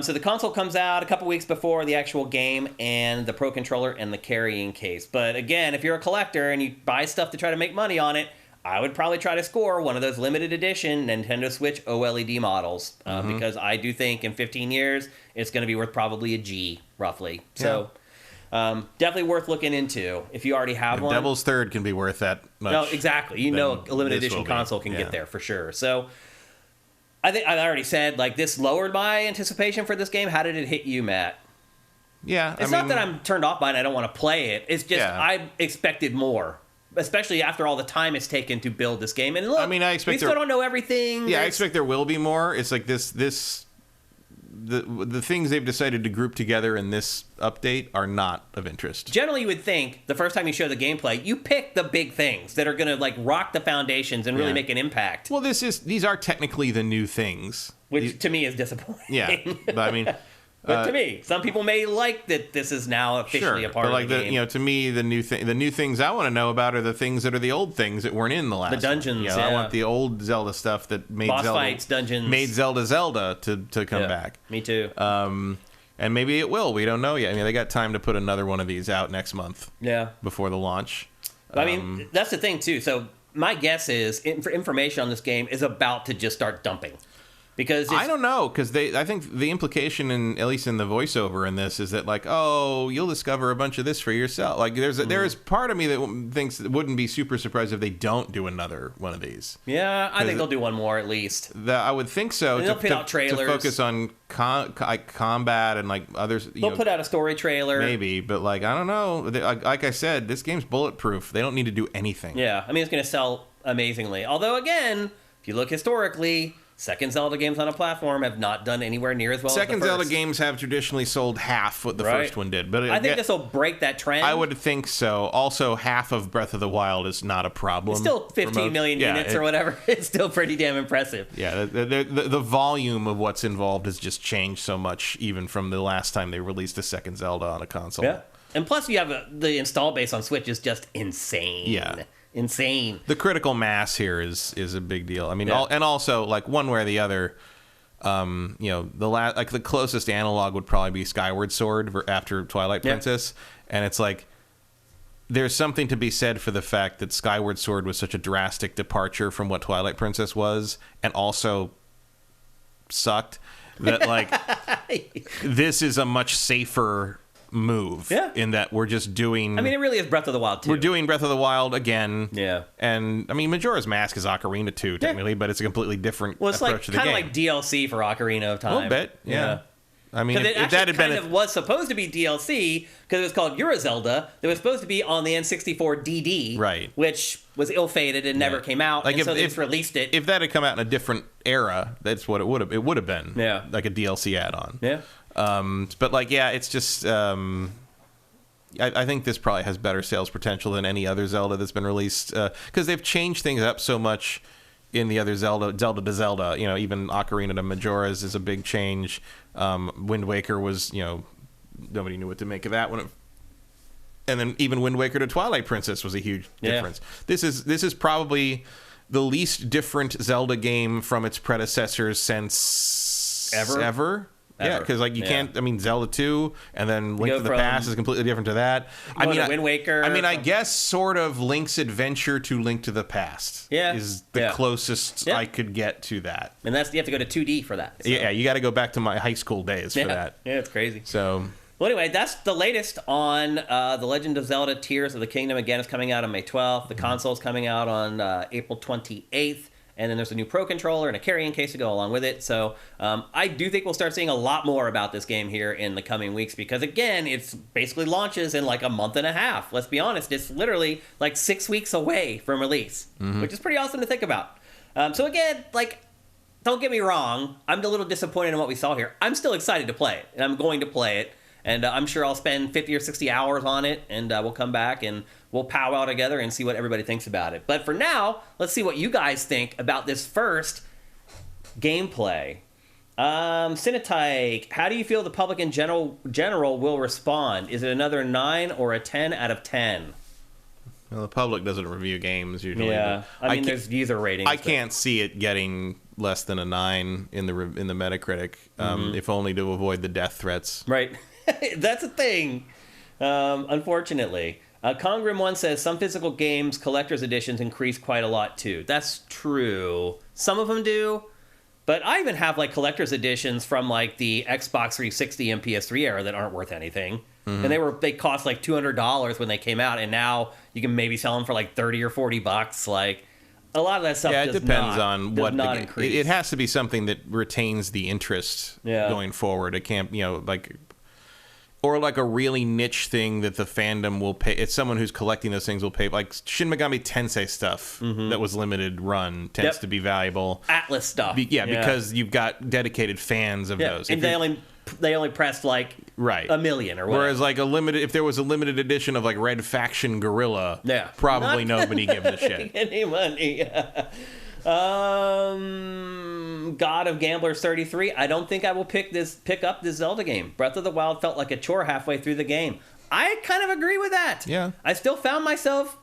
[SPEAKER 1] So the console comes out a couple weeks before the actual game, and the Pro Controller and the carrying case. But again, if you're a collector and you buy stuff to try to make money on it, I would probably try to score one of those limited edition Nintendo Switch OLED models, because I do think in 15 years it's going to be worth probably a G, roughly. So definitely worth looking into if you already have one.
[SPEAKER 2] Devil's Third can be worth that much.
[SPEAKER 1] No, exactly. A limited edition console can get there for sure. So I think I already said, like, this lowered my anticipation for this game. How did it hit you, Matt?
[SPEAKER 2] Yeah,
[SPEAKER 1] It's not that I'm turned off by it and I don't want to play it. It's just I expected more, especially after all the time it's taken to build this game. And look, we still don't know everything.
[SPEAKER 2] Yeah, I expect there will be more. It's like the things they've decided to group together in this update are not of interest.
[SPEAKER 1] Generally, you would think the first time you show the gameplay, you pick the big things that are going to like rock the foundations and really make an impact.
[SPEAKER 2] Well, these are technically the new things,
[SPEAKER 1] which to me is disappointing.
[SPEAKER 2] Yeah, but I mean.
[SPEAKER 1] But to me, some people may like that this is now officially a part of the game.
[SPEAKER 2] To me, the new things I want to know about are the things that are the old things that weren't in the last.
[SPEAKER 1] The dungeons.
[SPEAKER 2] I want the old Zelda stuff that made
[SPEAKER 1] boss
[SPEAKER 2] Zelda
[SPEAKER 1] fights, dungeons,
[SPEAKER 2] made Zelda to come back.
[SPEAKER 1] Me too.
[SPEAKER 2] And maybe it will. We don't know yet. I mean, they got time to put another one of these out next month.
[SPEAKER 1] Yeah.
[SPEAKER 2] Before the launch.
[SPEAKER 1] I mean, that's the thing too. So my guess is information on this game is about to just start dumping. Because
[SPEAKER 2] I don't know, because I think the implication, at least in the voiceover in this, is that like, oh, you'll discover a bunch of this for yourself. Like, there is part of me that thinks wouldn't be super surprised if they don't do another one of these.
[SPEAKER 1] Yeah, I think they'll do one more at least.
[SPEAKER 2] I would think so.
[SPEAKER 1] They'll put out trailers
[SPEAKER 2] to focus on combat and like others.
[SPEAKER 1] They'll put out a story trailer,
[SPEAKER 2] maybe, but like I don't know. Like I said, this game's bulletproof. They don't need to do anything.
[SPEAKER 1] Yeah, I mean it's going to sell amazingly. Although again, if you look historically, second Zelda games on a platform have not done anywhere near as well as the first.
[SPEAKER 2] Second Zelda games have traditionally sold half what the first one did. But
[SPEAKER 1] I think this will break that trend.
[SPEAKER 2] I would think so. Also, half of Breath of the Wild is not a problem.
[SPEAKER 1] It's still 15 million units or whatever. It's still pretty damn impressive.
[SPEAKER 2] Yeah, the volume of what's involved has just changed so much, even from the last time they released a second Zelda on a console.
[SPEAKER 1] Yeah. And plus, you have the install base on Switch is just insane.
[SPEAKER 2] Yeah.
[SPEAKER 1] Insane.
[SPEAKER 2] The critical mass here is a big deal. I mean, and also like one way or the other, the closest analog would probably be Skyward Sword after Twilight Princess, and it's like there's something to be said for the fact that Skyward Sword was such a drastic departure from what Twilight Princess was, and also sucked. That like this is a much safer move in that we're just doing.
[SPEAKER 1] I mean, it really is Breath of the Wild 2.
[SPEAKER 2] We're doing Breath of the Wild again.
[SPEAKER 1] Yeah.
[SPEAKER 2] And I mean, Majora's Mask is Ocarina 2 technically, but it's a completely different approach to the game.
[SPEAKER 1] It's kind of like DLC for Ocarina of Time.
[SPEAKER 2] A little bit, yeah. I mean,
[SPEAKER 1] if that had been was supposed to be DLC because it was called Euro Zelda. It was supposed to be on the N64 DD,
[SPEAKER 2] right?
[SPEAKER 1] Which was ill-fated and never came out.
[SPEAKER 2] Like
[SPEAKER 1] so they just released it.
[SPEAKER 2] If that had come out in a different era, that's what it would have. It would have been, like a DLC add-on.
[SPEAKER 1] Yeah.
[SPEAKER 2] But like, it's just. I think this probably has better sales potential than any other Zelda that's been released because they've changed things up so much in the other Zelda to Zelda. Even Ocarina to Majora's is a big change. Wind Waker was, nobody knew what to make of that when it And then even Wind Waker to Twilight Princess was a huge difference. This is probably the least different Zelda game from its predecessors since ever. Yeah, because like you can't. I mean, Zelda 2 and then Link to the Past is completely different to that. I mean,
[SPEAKER 1] Wind Waker.
[SPEAKER 2] I mean, I guess sort of Link's Adventure to Link to the Past. Is the closest I could get to that.
[SPEAKER 1] And you have to go to 2D for that.
[SPEAKER 2] So. Yeah, you got to go back to my high school days for that.
[SPEAKER 1] Yeah, it's crazy.
[SPEAKER 2] So.
[SPEAKER 1] Well, anyway, that's the latest on The Legend of Zelda Tears of the Kingdom. Again, it's coming out on May 12th. The console's coming out on April 28th. And then there's a new Pro Controller and a carrying case to go along with it. So I do think we'll start seeing a lot more about this game here in the coming weeks because, again, it's basically launches in like a month and a half. Let's be honest. It's literally like 6 weeks away from release, which is pretty awesome to think about. So, again, like, don't get me wrong. I'm a little disappointed in what we saw here. I'm still excited to play it, and I'm going to play it. And I'm sure I'll spend 50 or 60 hours on it, and we'll come back and we'll powwow together and see what everybody thinks about it. But for now, let's see what you guys think about this first gameplay. Cinetyke, how do you feel the public in general will respond? Is it another 9 or a 10 out of 10?
[SPEAKER 2] Well, the public doesn't review games usually.
[SPEAKER 1] Yeah, I mean, there's user ratings.
[SPEAKER 2] I can't see it getting less than a 9 in the Metacritic, if only to avoid the death threats.
[SPEAKER 1] Right. That's a thing, unfortunately. Congrim1 says, some physical games, collector's editions increase quite a lot, too. That's true. Some of them do. But I even have, like, collector's editions from, like, the Xbox 360 and PS3 era that aren't worth anything. And they cost, like, $200 when they came out, and now you can maybe sell them for, like, 30 or 40 bucks. Like, a lot of that stuff
[SPEAKER 2] it depends on what
[SPEAKER 1] increase.
[SPEAKER 2] It has to be something that retains the interest going forward. It can't, like... Or like a really niche thing that the fandom will pay. It's someone who's collecting those things will pay. Like Shin Megami Tensei stuff that was limited run tends to be valuable.
[SPEAKER 1] Atlas stuff.
[SPEAKER 2] Because you've got dedicated fans of those.
[SPEAKER 1] And they only pressed like a million or whatever.
[SPEAKER 2] Whereas like if there was a limited edition of like Red Faction Gorilla, probably nobody gives a shit.
[SPEAKER 1] Any money. God of Gamblers 33. I don't think I will pick up this Zelda game. Breath of the Wild felt like a chore halfway through the game. I kind of agree with that.
[SPEAKER 2] Yeah.
[SPEAKER 1] I still found myself,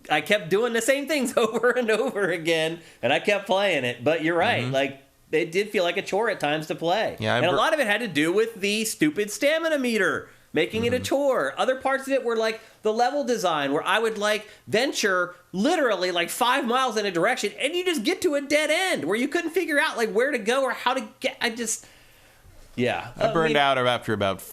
[SPEAKER 1] I kept doing the same things over and over again, and I kept playing it. But you're right. Like, it did feel like a chore at times to play. Yeah, and a lot of it had to do with the stupid stamina meter, making it a chore. Other parts of it were like the level design, where I would like venture literally like 5 miles in a direction, and you just get to a dead end where you couldn't figure out like where to go or how to get. I burned
[SPEAKER 2] out after about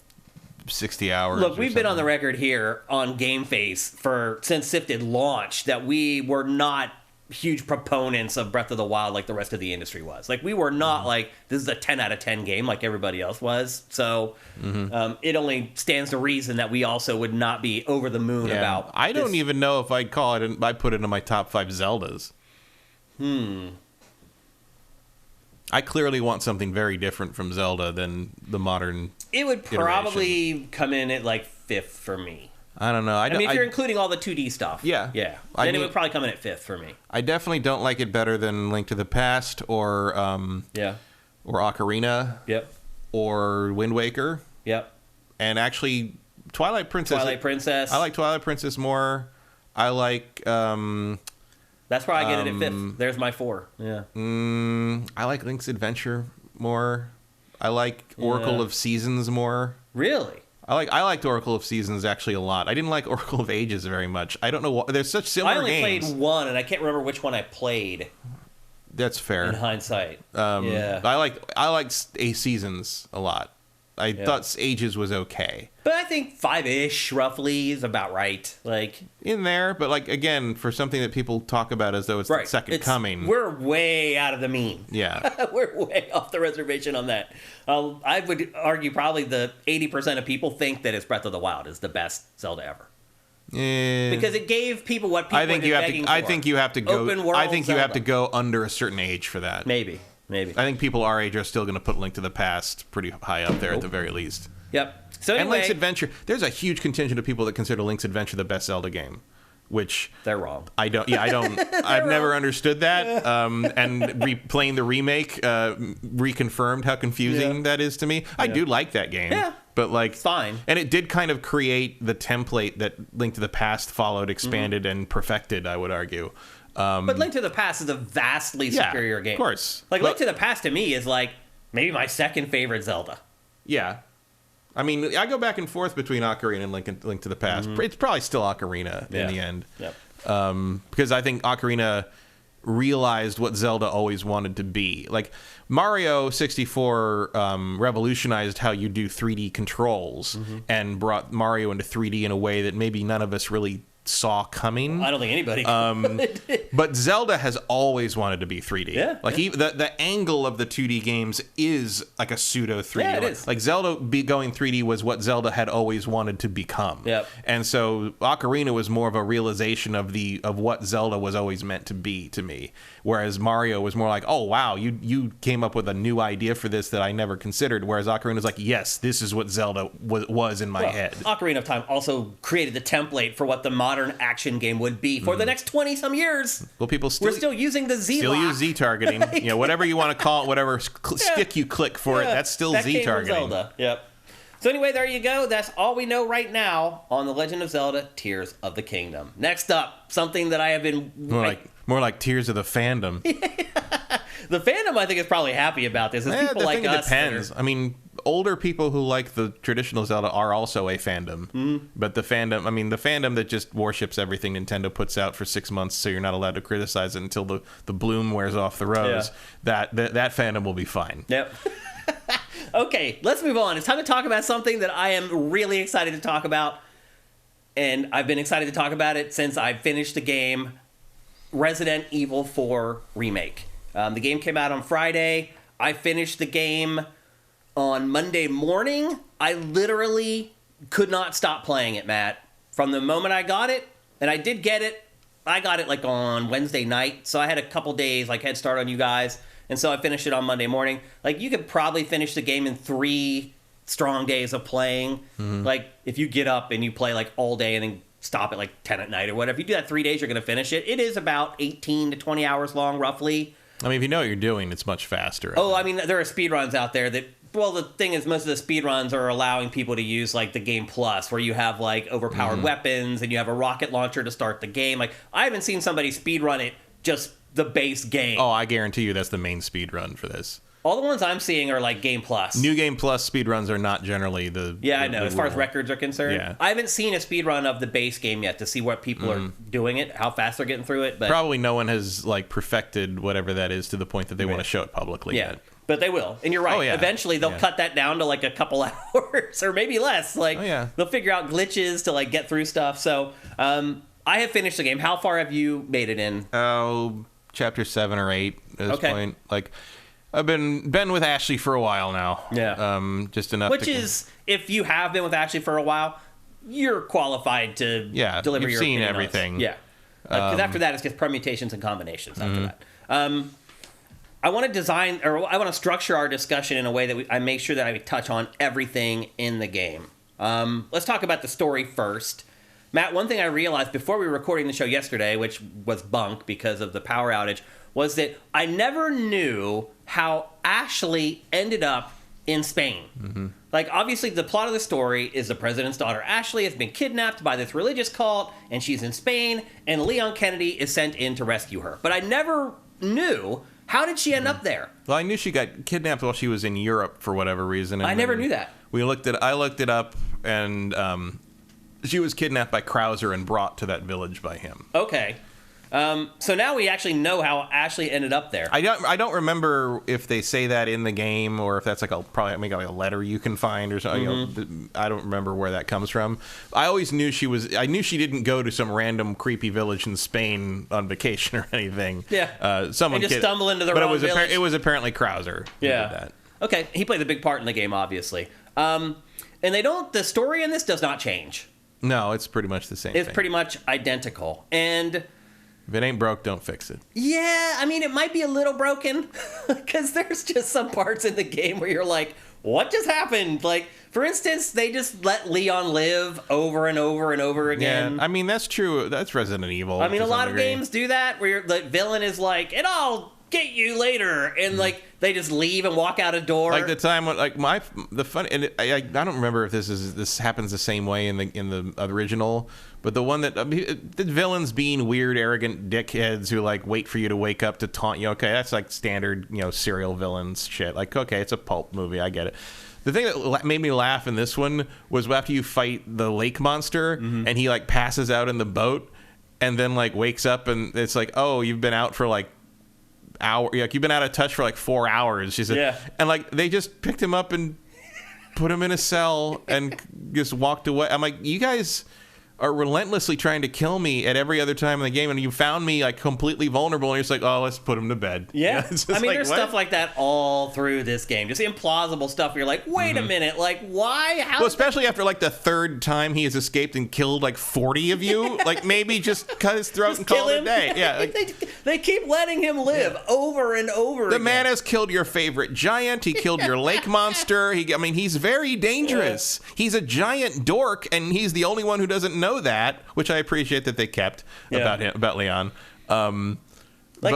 [SPEAKER 2] 60 hours.
[SPEAKER 1] Look, we've been on the record here on GameFace since Sifted launched that we were not huge proponents of Breath of the Wild like the rest of the industry was. Like, we were not like, this is a 10 out of 10 game like everybody else was. So it only stands to reason that we also would not be over the moon about
[SPEAKER 2] I don't even know if I'd call it, I put it in my top 5 Zeldas. I clearly want something very different from Zelda than the modern
[SPEAKER 1] It would probably come in at like 5th for me.
[SPEAKER 2] I don't know.
[SPEAKER 1] I mean, if you're including all the 2D stuff.
[SPEAKER 2] Yeah.
[SPEAKER 1] Then it would probably come in at 5th for me.
[SPEAKER 2] I definitely don't like it better than Link to the Past or Ocarina.
[SPEAKER 1] Yep.
[SPEAKER 2] Or Wind Waker.
[SPEAKER 1] Yep.
[SPEAKER 2] And actually, Twilight Princess. I like Twilight Princess more. I like...
[SPEAKER 1] That's why I get it at 5th. There's my 4. Yeah.
[SPEAKER 2] I like Link's Adventure more. I like Oracle of Seasons more.
[SPEAKER 1] Really?
[SPEAKER 2] I liked Oracle of Seasons actually a lot. I didn't like Oracle of Ages very much. I don't know why. They're such similar games.
[SPEAKER 1] I only played one, and I can't remember which one I played.
[SPEAKER 2] That's fair.
[SPEAKER 1] In hindsight.
[SPEAKER 2] I liked Seasons a lot. I thought Ages was okay.
[SPEAKER 1] But I think 5-ish, roughly, is about right. Like,
[SPEAKER 2] in there, but like, again, for something that people talk about as though it's the second coming.
[SPEAKER 1] We're way out of the mean.
[SPEAKER 2] Yeah.
[SPEAKER 1] We're way off the reservation on that. I would argue probably the 80% of people think that it's Breath of the Wild is the best Zelda ever. Because it gave people what people begging for.
[SPEAKER 2] I think you have to go.
[SPEAKER 1] Open world
[SPEAKER 2] I think you
[SPEAKER 1] Zelda.
[SPEAKER 2] have to go under a certain age for that.
[SPEAKER 1] Maybe.
[SPEAKER 2] I think people our age are still going to put Link to the Past pretty high up there at the very least.
[SPEAKER 1] Yep. So anyway,
[SPEAKER 2] and Link's Adventure, there's a huge contingent of people that consider Link's Adventure the best Zelda game, which
[SPEAKER 1] they're wrong.
[SPEAKER 2] I've never understood that. Playing the remake reconfirmed how confusing that is to me. I do like that game.
[SPEAKER 1] Yeah.
[SPEAKER 2] But like,
[SPEAKER 1] it's fine.
[SPEAKER 2] And it did kind of create the template that Link to the Past followed, expanded, and perfected, I would argue.
[SPEAKER 1] But Link to the Past is a vastly superior game.
[SPEAKER 2] Of course.
[SPEAKER 1] Like, Link to the Past to me is like maybe my second favorite Zelda.
[SPEAKER 2] Yeah. I mean, I go back and forth between Ocarina and Link to the Past. It's probably still Ocarina in the end.
[SPEAKER 1] Yep.
[SPEAKER 2] Because I think Ocarina realized what Zelda always wanted to be. Like, Mario 64 revolutionized how you do 3D controls and brought Mario into 3D in a way that maybe none of us really saw coming.
[SPEAKER 1] I don't think anybody
[SPEAKER 2] but Zelda has always wanted to be 3D.
[SPEAKER 1] Yeah,
[SPEAKER 2] like the angle of the 2D games is like a pseudo 3D.
[SPEAKER 1] Yeah, it is.
[SPEAKER 2] Like Zelda going 3D was what Zelda had always wanted to become.
[SPEAKER 1] Yep.
[SPEAKER 2] And so Ocarina was more of a realization of what Zelda was always meant to be to me. Whereas Mario was more like, oh wow, you came up with a new idea for this that I never considered. Whereas Ocarina was like, yes, this is what Zelda was in my head.
[SPEAKER 1] Ocarina of Time also created the template for what the modern action game would be for the next 20-some years.
[SPEAKER 2] Well, we're
[SPEAKER 1] still using the Z
[SPEAKER 2] still
[SPEAKER 1] lock.
[SPEAKER 2] use Z targeting. You know, whatever you want to call it, whatever stick you click for it, that's still
[SPEAKER 1] that
[SPEAKER 2] Z
[SPEAKER 1] came from
[SPEAKER 2] targeting.
[SPEAKER 1] Zelda. Yep. So anyway, there you go. That's all we know right now on The Legend of Zelda: Tears of the Kingdom. Next up, something that I have been
[SPEAKER 2] More like Tears of the Fandom.
[SPEAKER 1] The fandom, I think, is probably happy about this. People like us.
[SPEAKER 2] Depends. I mean, older people who like the traditional Zelda are also a fandom. But the fandom that just worships everything Nintendo puts out for 6 months, so you're not allowed to criticize it until the bloom wears off the rose. Yeah. That fandom will be fine.
[SPEAKER 1] Yep. Okay, let's move on. It's time to talk about something that I am really excited to talk about, and I've been excited to talk about it since I finished the game, Resident Evil 4 Remake. The game came out on Friday. I finished the game on Monday morning. I literally could not stop playing it, Matt. From the moment I got it, and I did get it, I got it like on Wednesday night, so I had a couple days like head start on you guys, and so I finished it on Monday morning. Like, you could probably finish the game in 3 strong days of playing. Like, if you get up and you play like all day and then stop at like 10 at night or whatever, if you do that 3 days, you're going to finish it. It is about 18 to 20 hours long, roughly.
[SPEAKER 2] I mean, if you know what you're doing, it's much faster.
[SPEAKER 1] Oh, I mean, there are speedruns out there that, well, the thing is, most of the speedruns are allowing people to use, like, the Game Plus, where you have, like, overpowered weapons, and you have a rocket launcher to start the game. Like, I haven't seen somebody speedrun it, just the base game.
[SPEAKER 2] Oh, I guarantee you that's the main speedrun for this.
[SPEAKER 1] All the ones I'm seeing are, like, Game Plus.
[SPEAKER 2] New Game Plus speedruns are not generally the...
[SPEAKER 1] Yeah, I know, as far as records are concerned.
[SPEAKER 2] Yeah.
[SPEAKER 1] I haven't seen a speedrun of the base game yet to see what people are doing it, how fast they're getting through it. But
[SPEAKER 2] probably no one has, like, perfected whatever that is to the point that they want to show it publicly yet.
[SPEAKER 1] But they will. And you're right.
[SPEAKER 2] Oh, yeah.
[SPEAKER 1] Eventually, they'll cut that down to, like, a couple hours or maybe less. Like, they'll figure out glitches to, like, get through stuff. So, I have finished the game. How far have you made it in?
[SPEAKER 2] Oh, chapter 7 or 8 at this point. Like... I've been with Ashley for a while now.
[SPEAKER 1] Yeah.
[SPEAKER 2] Just enough.
[SPEAKER 1] Which is, if you have been with Ashley for a while, you're qualified to deliver your opinion.
[SPEAKER 2] You've seen everything.
[SPEAKER 1] Yeah. Because after that, it's just permutations and combinations after that. I want to structure our discussion in a way that I make sure that I touch on everything in the game. Let's talk about the story first. Matt, one thing I realized before we were recording the show yesterday, which was bunk because of the power outage, was that I never knew how Ashley ended up in Spain. Like, obviously, the plot of the story is the president's daughter, Ashley, has been kidnapped by this religious cult, and she's in Spain, and Leon Kennedy is sent in to rescue her. But I never knew, how did she end up there?
[SPEAKER 2] Well, I knew she got kidnapped while she was in Europe for whatever reason. And
[SPEAKER 1] I never knew that.
[SPEAKER 2] I looked it up, and she was kidnapped by Krauser and brought to that village by him.
[SPEAKER 1] Okay. So now we actually know how Ashley ended up there.
[SPEAKER 2] I don't remember if they say that in the game or if that's like a letter you can find or something. You know, I don't remember where that comes from. I always knew she didn't go to some random creepy village in Spain on vacation or anything.
[SPEAKER 1] Yeah.
[SPEAKER 2] Someone
[SPEAKER 1] just stumble into the wrong village.
[SPEAKER 2] It was apparently Krauser who did that.
[SPEAKER 1] Okay. He played a big part in the game, obviously. And the story in this does not change.
[SPEAKER 2] No, it's pretty much the same thing.
[SPEAKER 1] It's pretty much identical. And
[SPEAKER 2] if it ain't broke, don't fix it.
[SPEAKER 1] Yeah, I mean, it might be a little broken because there's just some parts in the game where you're like, what just happened? Like, for instance, they just let Leon live over and over and over again.
[SPEAKER 2] Yeah, I mean, that's true. That's Resident Evil.
[SPEAKER 1] I mean, a lot of games do that where the villain is like, it all get you later, and like they just leave and walk out a door.
[SPEAKER 2] Like the time when the fun, and I don't remember if this happens the same way in the original, but the one that the villains being weird, arrogant dickheads who like wait for you to wake up to taunt you. Okay, that's like standard serial villains shit. Like, okay, it's a pulp movie, I get it. The thing that made me laugh in this one was after you fight the lake monster and he like passes out in the boat and then like wakes up and it's like, oh, you've been out for like like you've been out of touch for like 4 hours. She said,
[SPEAKER 1] yeah.
[SPEAKER 2] And like they just picked him up and put him in a cell and just walked away. I'm like, you guys are relentlessly trying to kill me at every other time in the game, and you found me like completely vulnerable, and you're just like, oh, let's put him to bed.
[SPEAKER 1] Yeah, I mean,
[SPEAKER 2] like,
[SPEAKER 1] there's stuff like that all through this game, just implausible stuff. Where you're like, wait a minute, like why? How?
[SPEAKER 2] Well, especially after like the third time he has escaped and killed like 40 of you, like maybe just cut his throat and call it a day. Yeah, like,
[SPEAKER 1] they keep letting him live over and over.
[SPEAKER 2] The
[SPEAKER 1] again.
[SPEAKER 2] man has killed your favorite giant. He killed your lake monster. He's very dangerous. Yeah. He's a giant dork, and he's the only one who doesn't know that, which I appreciate that they kept about Leon.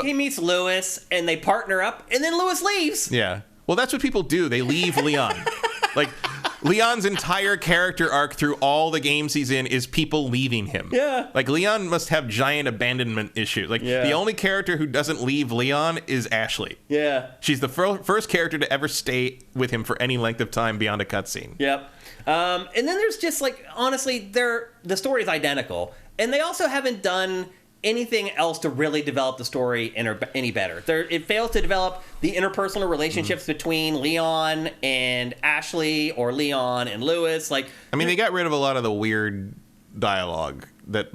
[SPEAKER 1] He meets Lewis, and they partner up, and then Lewis leaves.
[SPEAKER 2] Yeah. Well, that's what people do. They leave Leon. Like, Leon's entire character arc through all the games he's in is people leaving him.
[SPEAKER 1] Yeah.
[SPEAKER 2] Like, Leon must have giant abandonment issues. Like, the only character who doesn't leave Leon is Ashley.
[SPEAKER 1] Yeah.
[SPEAKER 2] She's the first character to ever stay with him for any length of time beyond a cutscene.
[SPEAKER 1] Yep. And then there's just, like, honestly, the story's identical. And they also haven't done anything else to really develop the story any better. It fails to develop the interpersonal relationships between Leon and Ashley or Leon and Lewis. Like,
[SPEAKER 2] I mean, they got rid of a lot of the weird dialogue that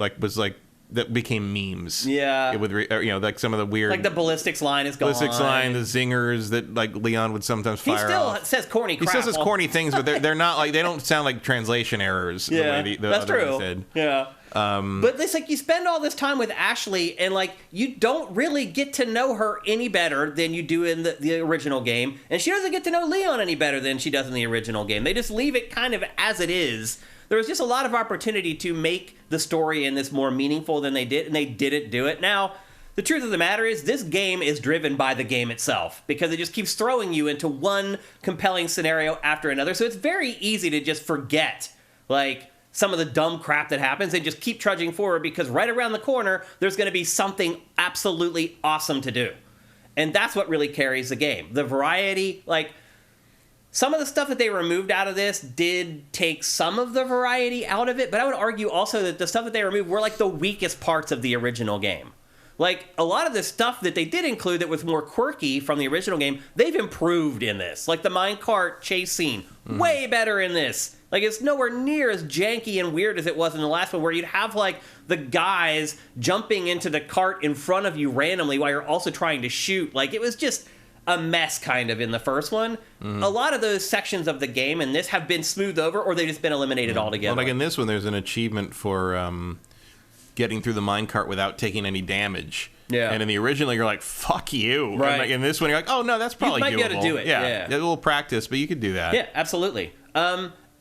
[SPEAKER 2] that became memes.
[SPEAKER 1] Yeah.
[SPEAKER 2] With like some of the weird,
[SPEAKER 1] like the ballistics line is gone.
[SPEAKER 2] Ballistics line, the zingers that like Leon would sometimes fire
[SPEAKER 1] He still
[SPEAKER 2] off.
[SPEAKER 1] says corny crap.
[SPEAKER 2] He says corny things, but they're not like, they don't sound like translation errors.
[SPEAKER 1] Yeah,
[SPEAKER 2] the
[SPEAKER 1] that's
[SPEAKER 2] other
[SPEAKER 1] true.
[SPEAKER 2] one said.
[SPEAKER 1] Yeah. But it's like you spend all this time with Ashley and like you don't really get to know her any better than you do in the original game, and she doesn't get to know Leon any better than she does in the original game. They just leave it kind of as it is. There was just a lot of opportunity to make the story in this more meaningful than they did, and they didn't do it. Now, the truth of the matter is this game is driven by the game itself because it just keeps throwing you into one compelling scenario after another. So it's very easy to just forget, like, some of the dumb crap that happens and just keep trudging forward because right around the corner, there's going to be something absolutely awesome to do. And that's what really carries the game. The variety, like, some of the stuff that they removed out of this did take some of the variety out of it, but I would argue also that the stuff that they removed were like the weakest parts of the original game. Like, a lot of the stuff that they did include that was more quirky from the original game, they've improved in this. Like the minecart chase scene, way better in this. Like, it's nowhere near as janky and weird as it was in the last one, where you'd have, like, the guys jumping into the cart in front of you randomly while you're also trying to shoot. Like, it was just a mess, kind of, in the first one. A lot of those sections of the game in this have been smoothed over, or they've just been eliminated altogether.
[SPEAKER 2] Well, like in this one, there's an achievement for getting through the minecart without taking any damage. Yeah. And in the original, you're like, fuck you.
[SPEAKER 1] Right.
[SPEAKER 2] And like in this one, you're like, oh, no, that's probably doable.
[SPEAKER 1] You might be able to do it. Yeah.
[SPEAKER 2] A little practice, but you could do that.
[SPEAKER 1] Yeah, absolutely.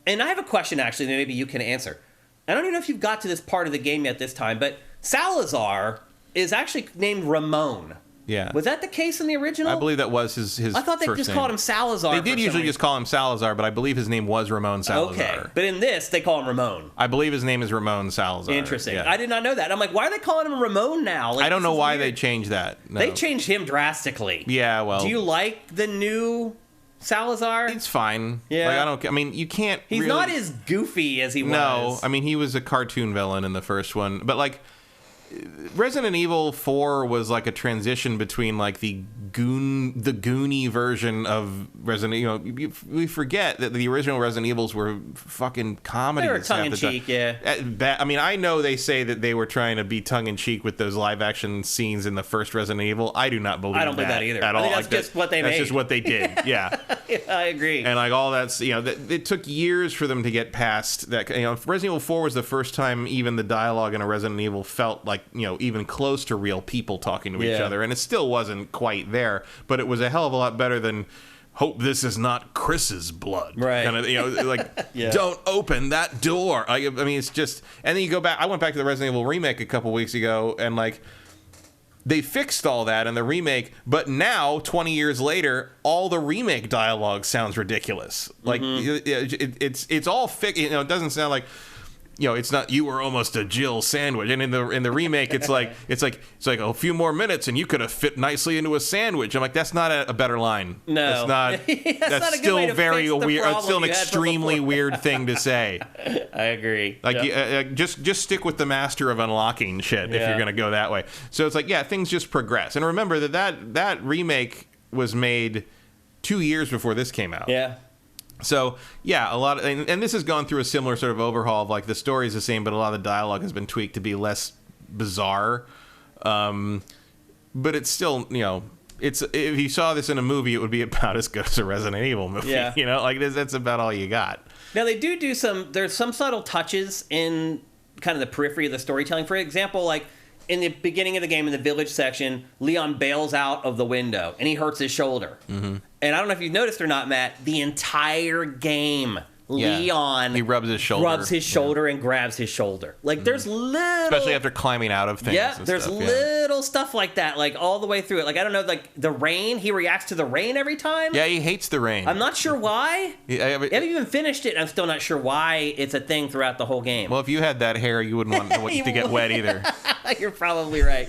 [SPEAKER 1] And I have a question, actually, that maybe you can answer. I don't even know if you've got to this part of the game yet this time, but Salazar is actually named Ramon.
[SPEAKER 2] Yeah.
[SPEAKER 1] Was that the case in the original?
[SPEAKER 2] I believe that was his
[SPEAKER 1] I thought they
[SPEAKER 2] first
[SPEAKER 1] just
[SPEAKER 2] name.
[SPEAKER 1] called him Salazar.
[SPEAKER 2] They did usually just call him Salazar, but I believe his name was Ramon Salazar.
[SPEAKER 1] Okay. But in this, they call him Ramon.
[SPEAKER 2] I believe his name is Ramon Salazar.
[SPEAKER 1] Interesting.
[SPEAKER 2] Yeah.
[SPEAKER 1] I did not know that. I'm like, why are they calling him Ramon now? Like,
[SPEAKER 2] I don't know why they changed that. No.
[SPEAKER 1] They changed him drastically.
[SPEAKER 2] Yeah, well.
[SPEAKER 1] Do you like the new...Salazar?
[SPEAKER 2] It's fine.
[SPEAKER 1] Yeah.
[SPEAKER 2] Like, I mean, you can't
[SPEAKER 1] He's
[SPEAKER 2] really...
[SPEAKER 1] not as goofy as he was.
[SPEAKER 2] No, I mean, he was a cartoon villain in the first one. But, like, Resident Evil 4 was like a transition between, like, the Goonie version of Resident Evil. We forget that the original Resident Evils were fucking comedies.
[SPEAKER 1] They were tongue-in-cheek, yeah.
[SPEAKER 2] I mean, I know they say that they were trying to be tongue-in-cheek with those live-action scenes in the first Resident Evil. I do not believe that.
[SPEAKER 1] I don't believe that either.
[SPEAKER 2] At all.
[SPEAKER 1] I think that's just what they made.
[SPEAKER 2] That's just what they did, yeah.
[SPEAKER 1] Yeah, I agree.
[SPEAKER 2] And, like, all that's, it took years for them to get past that. Resident Evil 4 was the first time even the dialogue in a Resident Evil felt like, even close to real people talking to each other. And it still wasn't quite there, but it was a hell of a lot better than hope this is not Chris's blood.
[SPEAKER 1] Right.
[SPEAKER 2] Kind of, like, don't open that door. I mean, it's just, and then you go back, I went back to the Resident Evil remake a couple weeks ago, and, like, they fixed all that in the remake, but now 20 years later, all the remake dialogue sounds ridiculous. Like it's all fixed. It doesn't sound like, it's not, you were almost a Jill sandwich. And in the remake, it's like a few more minutes and you could have fit nicely into a sandwich. I'm like, that's not a better line.
[SPEAKER 1] No,
[SPEAKER 2] that's not. That's
[SPEAKER 1] not a
[SPEAKER 2] still
[SPEAKER 1] good way to
[SPEAKER 2] very
[SPEAKER 1] fix the
[SPEAKER 2] weird. It's still an
[SPEAKER 1] problem you had
[SPEAKER 2] extremely
[SPEAKER 1] before.
[SPEAKER 2] weird thing to say.
[SPEAKER 1] I agree.
[SPEAKER 2] Like, just stick with the master of unlocking shit if you're gonna go that way. So it's like, things just progress. And remember that remake was made 2 years before this came out.
[SPEAKER 1] Yeah.
[SPEAKER 2] So, a lot of, and this has gone through a similar sort of overhaul of, like, the story is the same, but a lot of the dialogue has been tweaked to be less bizarre. But it's still, it's, if you saw this in a movie, it would be about as good as a Resident Evil movie.
[SPEAKER 1] Yeah.
[SPEAKER 2] That's about all you got.
[SPEAKER 1] Now, they do there's some subtle touches in kind of the periphery of the storytelling. For example, like, in the beginning of the game, in the village section, Leon bails out of the window, and he hurts his shoulder. Mm-hmm. And I don't know if you've noticed or not, Matt, the entire game, Leon...
[SPEAKER 2] He rubs his shoulder.
[SPEAKER 1] And grabs his shoulder. Like, there's little...
[SPEAKER 2] Especially after climbing out of things.
[SPEAKER 1] Yeah,
[SPEAKER 2] and
[SPEAKER 1] there's
[SPEAKER 2] stuff,
[SPEAKER 1] little stuff like that, like, all the way through it. Like, I don't know, like, the rain, he reacts to the rain every time.
[SPEAKER 2] Yeah, he hates the rain.
[SPEAKER 1] I'm not sure why. I haven't even finished it, and I'm still not sure why it's a thing throughout the whole game.
[SPEAKER 2] Well, if you had that hair, you wouldn't want to get wet either.
[SPEAKER 1] You're probably right.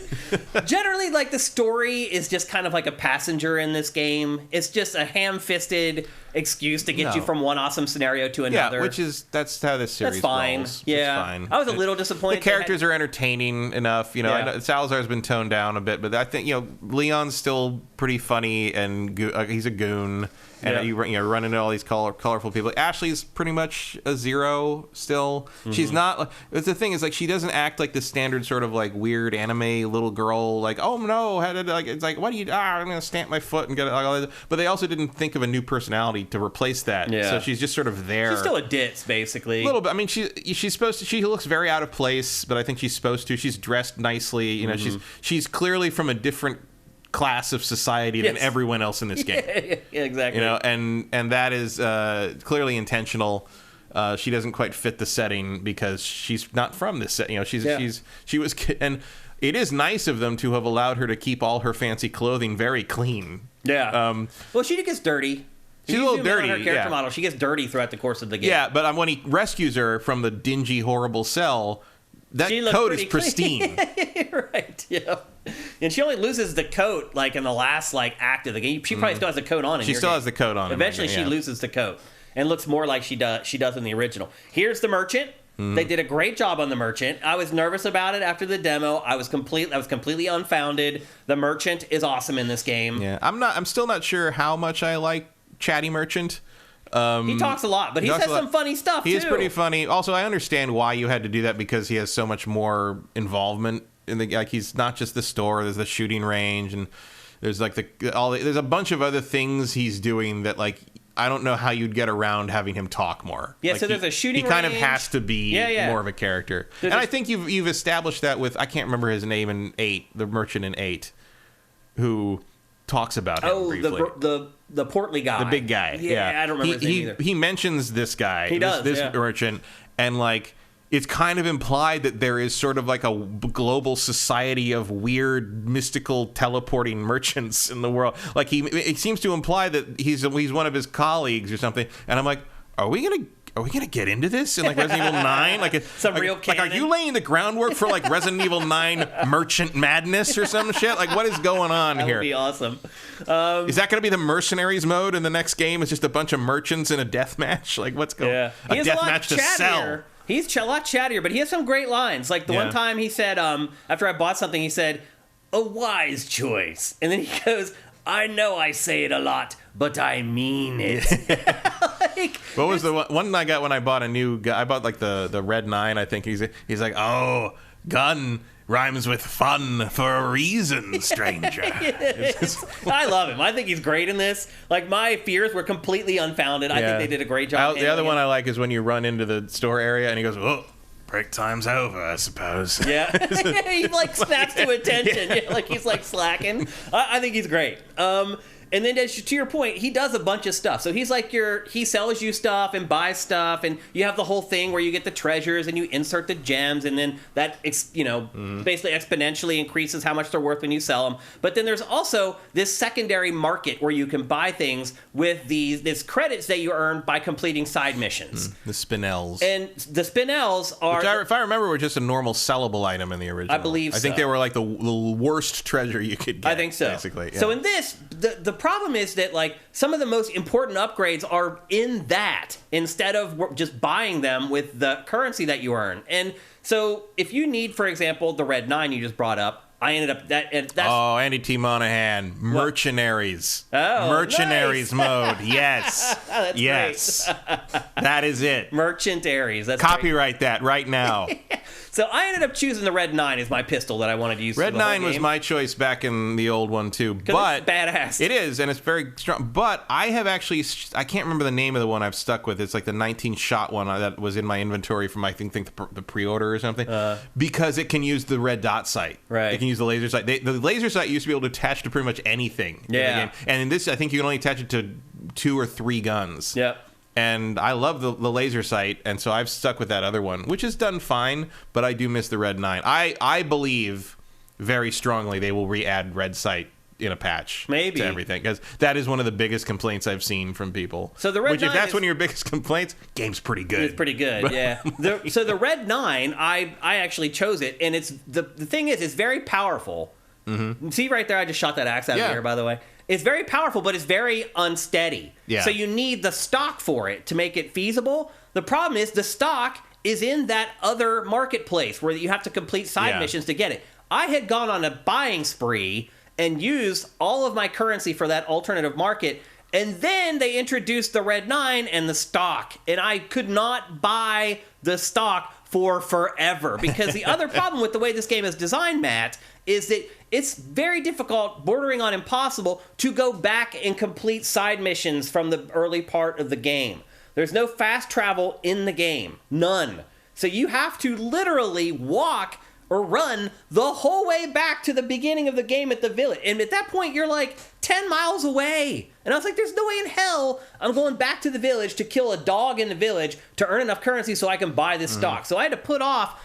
[SPEAKER 1] Generally, like, the story is just kind of like a passenger in this game. It's just a ham-fisted excuse to get you from one awesome scenario to another.
[SPEAKER 2] Yeah, that's how this series
[SPEAKER 1] That's fine.
[SPEAKER 2] rolls.
[SPEAKER 1] Yeah.
[SPEAKER 2] It's fine.
[SPEAKER 1] I was a little disappointed.
[SPEAKER 2] The characters are entertaining enough. I know Salazar's been toned down a bit, but I think, Leon's still pretty funny, and he's a goon. And you run into all these colorful people. Ashley's pretty much a zero still. Mm-hmm. She's not. The thing is, like, she doesn't act like the standard sort of like weird anime little girl. Like, oh no, it's like, what do you? I'm gonna stamp my foot and get it. Like, all that. But they also didn't think of a new personality to replace that. Yeah. So she's just sort of there.
[SPEAKER 1] She's still a ditz, basically.
[SPEAKER 2] A little bit. I mean, she's supposed to. She looks very out of place, but I think she's supposed to. She's dressed nicely. She's clearly from a different class of society than everyone else in this game.
[SPEAKER 1] Yeah, exactly.
[SPEAKER 2] And that is clearly intentional. She doesn't quite fit the setting because she's not from this set. She was, and it is nice of them to have allowed her to keep all her fancy clothing very clean.
[SPEAKER 1] Yeah. Well, she gets dirty.
[SPEAKER 2] She's a little dirty.
[SPEAKER 1] Her character model, she gets dirty throughout the course of the game.
[SPEAKER 2] Yeah, but when he rescues her from the dingy, horrible cell, that coat is pristine.
[SPEAKER 1] Right. Yeah. And she only loses the coat like in the last act of the game. She probably still has the coat on.
[SPEAKER 2] She still has the coat on.
[SPEAKER 1] Eventually, she loses the coat and looks more like she does in the original. Here's the merchant. They did a great job on the merchant. I was nervous about it after the demo. I was completely unfounded. The merchant is awesome in this game.
[SPEAKER 2] Yeah, I'm still not sure how much I like Chatty Merchant.
[SPEAKER 1] He talks a lot, but he says some funny stuff, too.
[SPEAKER 2] He is pretty funny. Also, I understand why you had to do that because he has so much more involvement in the. Like, he's not just the store. There's the shooting range, and there's there's a bunch of other things he's doing that I don't know how you'd get around having him talk more.
[SPEAKER 1] Yeah, so there's a shooting range.
[SPEAKER 2] He kind of has to be more of a character, and I think you've established that with, I can't remember his name in 8, the merchant in 8, who talks about him briefly.
[SPEAKER 1] The portly guy.
[SPEAKER 2] The big guy. Yeah.
[SPEAKER 1] I don't remember his name either.
[SPEAKER 2] He mentions this guy.
[SPEAKER 1] He does,
[SPEAKER 2] this merchant, and it's kind of implied that there is sort of like a global society of weird, mystical, teleporting merchants in the world. Like, it seems to imply that he's one of his colleagues or something. And I'm like, are we gonna get into this in Resident Evil 9?
[SPEAKER 1] Some real canon?
[SPEAKER 2] Are you laying the groundwork for Resident Evil 9 merchant madness or some shit? What is going on here?
[SPEAKER 1] That would be awesome.
[SPEAKER 2] Is that going to be the mercenaries mode in the next game? It's just a bunch of merchants in a death match? What's going on?
[SPEAKER 1] Yeah.
[SPEAKER 2] A death match to sell.
[SPEAKER 1] He's a lot chattier, but he has some great lines. Like the one time he said, after I bought something, he said, "A wise choice." And then he goes, "I know I say it a lot, but I mean it."
[SPEAKER 2] What was the one I got when I bought a new gun? I bought the Red 9, I think. He's like, "Oh, gun rhymes with fun for a reason, stranger."
[SPEAKER 1] I love him. I think he's great in this. My fears were completely unfounded. I think they did a great job.
[SPEAKER 2] The other one I like is when you run into the store area and he goes, "Oh, break time's over, I suppose."
[SPEAKER 1] Yeah. He snaps to attention. Yeah, he's slacking. I think he's great. And then, to your point, he does a bunch of stuff. So he's like he sells you stuff and buys stuff, and you have the whole thing where you get the treasures and you insert the gems, and then that basically exponentially increases how much they're worth when you sell them. But then there's also this secondary market where you can buy things with these credits that you earn by completing side missions.
[SPEAKER 2] The spinels.
[SPEAKER 1] And the spinels are,
[SPEAKER 2] which if I remember, were just a normal sellable item in the original.
[SPEAKER 1] I believe so.
[SPEAKER 2] I think they were like the worst treasure you could get.
[SPEAKER 1] I think so.
[SPEAKER 2] Basically. Yeah.
[SPEAKER 1] So in this, the problem is that like some of the most important upgrades are in that instead of just buying them with the currency that you earn. And so if you need, for example, the Red 9 you just brought up, I ended up that's
[SPEAKER 2] Andy T. Monahan, Mercenaries.
[SPEAKER 1] Oh,
[SPEAKER 2] Mercenaries
[SPEAKER 1] nice.
[SPEAKER 2] Mode. Yes.
[SPEAKER 1] That's
[SPEAKER 2] yes. That is it.
[SPEAKER 1] Merchant Aries. That's
[SPEAKER 2] copyright that right now.
[SPEAKER 1] So I ended up choosing the Red 9 as my pistol that I wanted to use.
[SPEAKER 2] Red 9 was my choice back in the old one too, but
[SPEAKER 1] it's badass.
[SPEAKER 2] It is, and it's very strong. But I have actually, I can't remember the name of the one I've stuck with. It's like the 19-shot one that was in my inventory from I think the pre-order or something, because it can use the red dot sight.
[SPEAKER 1] Right.
[SPEAKER 2] It can use the laser sight. The laser sight used to be able to attach to pretty much anything.
[SPEAKER 1] Yeah.
[SPEAKER 2] In the game. And in this, I think you can only attach it to 2 or 3 guns.
[SPEAKER 1] Yep.
[SPEAKER 2] And I love the laser sight, and so I've stuck with that other one, which is done fine, but I do miss the Red 9. I believe very strongly they will re-add red sight in a patch
[SPEAKER 1] maybe
[SPEAKER 2] to everything, because that is one of the biggest complaints I've seen from people.
[SPEAKER 1] So the Red 9
[SPEAKER 2] if that's one of your biggest complaints, game's pretty good.
[SPEAKER 1] It's pretty good, yeah. So the Red 9, I actually chose it, and it's the thing is, it's very powerful. Mm-hmm. See right there, I just shot that axe out of the air, by the way. It's very powerful, but it's very unsteady.
[SPEAKER 2] Yeah.
[SPEAKER 1] So you need the stock for it to make it feasible. The problem is the stock is in that other marketplace where you have to complete side missions to get it. I had gone on a buying spree and used all of my currency for that alternative market, and then they introduced the Red 9 and the stock, and I could not buy the stock for forever, because the other problem with the way this game is designed, Matt, is that it's very difficult, bordering on impossible, to go back and complete side missions from the early part of the game. There's no fast travel in the game. None. So you have to literally walk or run the whole way back to the beginning of the game at the village. And at that point, you're like 10 miles away. And I was like, there's no way in hell I'm going back to the village to kill a dog in the village to earn enough currency so I can buy this stock. So I had to put off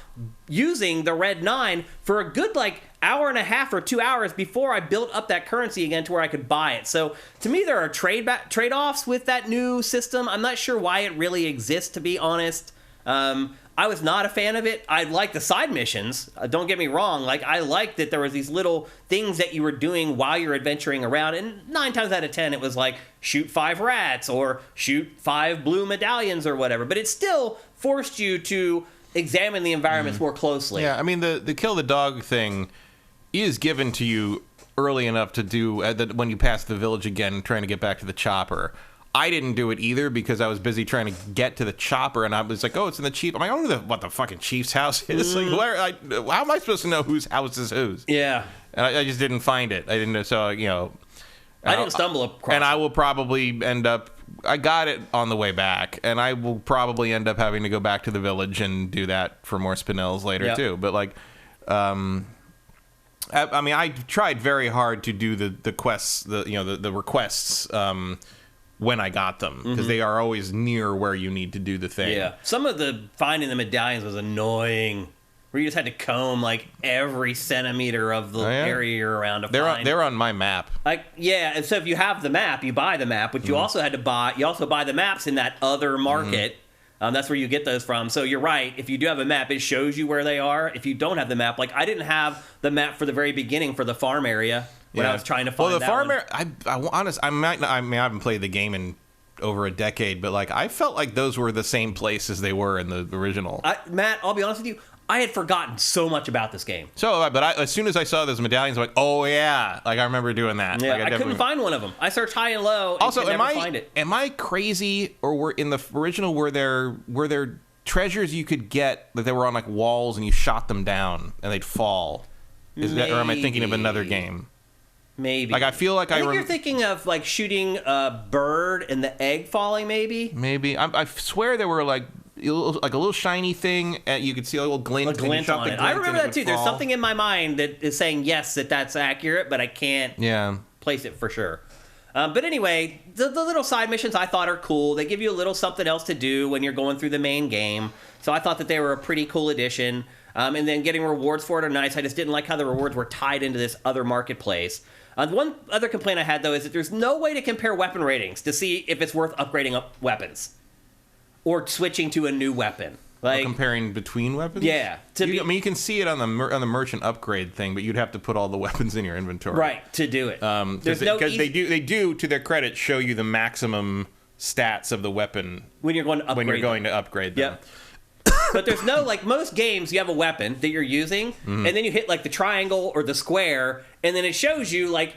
[SPEAKER 1] using the Red 9 for a good hour and a half or 2 hours before I built up that currency again to where I could buy it. So to me, there are trade-offs with that new system. I'm not sure why it really exists, to be honest. I was not a fan of it. I liked the side missions. Don't get me wrong. I liked that there was these little things that you were doing while you're adventuring around. And 9 times out of 10, it was like shoot 5 rats or shoot 5 blue medallions or whatever. But it still forced you to examine the environments more closely.
[SPEAKER 2] Yeah, I mean, the kill the dog thing is given to you early enough to do when you pass the village again, trying to get back to the chopper. I didn't do it either because I was busy trying to get to the chopper, and I was like, "Oh, it's in the chief." I'm like, "I don't know what the fucking chief's house is. How am I supposed to know whose house is whose?"
[SPEAKER 1] Yeah,
[SPEAKER 2] and I just didn't find it. I didn't. So I
[SPEAKER 1] didn't stumble across.
[SPEAKER 2] And I will probably end up. I got it on the way back, and I will probably end up having to go back to the village and do that for more spinels later too. But I mean, I tried very hard to do the quests, the requests. When I got them, because they are always near where you need to do the thing.
[SPEAKER 1] Yeah. Some of the finding the medallions was annoying, where you just had to comb every centimeter of the area you're around to find.
[SPEAKER 2] They're on my map.
[SPEAKER 1] And so if you have the map, you buy the map, but you also had to buy. You also buy the maps in that other market. That's where you get those from. So you're right. If you do have a map, it shows you where they are. If you don't have the map, I didn't have the map for the very beginning for the farm area. When I was trying to find
[SPEAKER 2] the farm
[SPEAKER 1] area,
[SPEAKER 2] I haven't played the game in over a decade, but I felt like those were the same place as they were in the original.
[SPEAKER 1] Matt, I'll be honest with you, I had forgotten so much about this game.
[SPEAKER 2] So, but as soon as I saw those medallions, I'm like, oh yeah, I remember doing that.
[SPEAKER 1] Yeah, I couldn't find one of them. I searched high and low. And
[SPEAKER 2] also,
[SPEAKER 1] could never find it.
[SPEAKER 2] Am I crazy, or were in the original were there treasures you could get that they were on walls and you shot them down and they'd fall? Or am I thinking of another game?
[SPEAKER 1] Maybe.
[SPEAKER 2] I feel like I think
[SPEAKER 1] you're thinking of shooting a bird and the egg falling. Maybe.
[SPEAKER 2] I swear there were a little shiny thing, and you could see a little glint.
[SPEAKER 1] A glint on it. I remember that too. There's something in my mind that is saying yes, that's accurate, but I can't place it for sure. But anyway, the little side missions I thought are cool. They give you a little something else to do when you're going through the main game. So I thought that they were a pretty cool addition. And then getting rewards for it are nice. I just didn't like how the rewards were tied into this other marketplace. One other complaint I had, though, is that there's no way to compare weapon ratings to see if it's worth upgrading up weapons or switching to a new weapon. Like
[SPEAKER 2] comparing between weapons?
[SPEAKER 1] Yeah.
[SPEAKER 2] I mean, you can see it on the merchant upgrade thing, but you'd have to put all the weapons in your inventory.
[SPEAKER 1] Right, to do it.
[SPEAKER 2] Because they do, to their credit, show you the maximum stats of the weapon
[SPEAKER 1] when you're going to
[SPEAKER 2] upgrade them.
[SPEAKER 1] Yep. But there's no, like most games, you have a weapon that you're using, and then you hit like the triangle or the square, and then it shows you like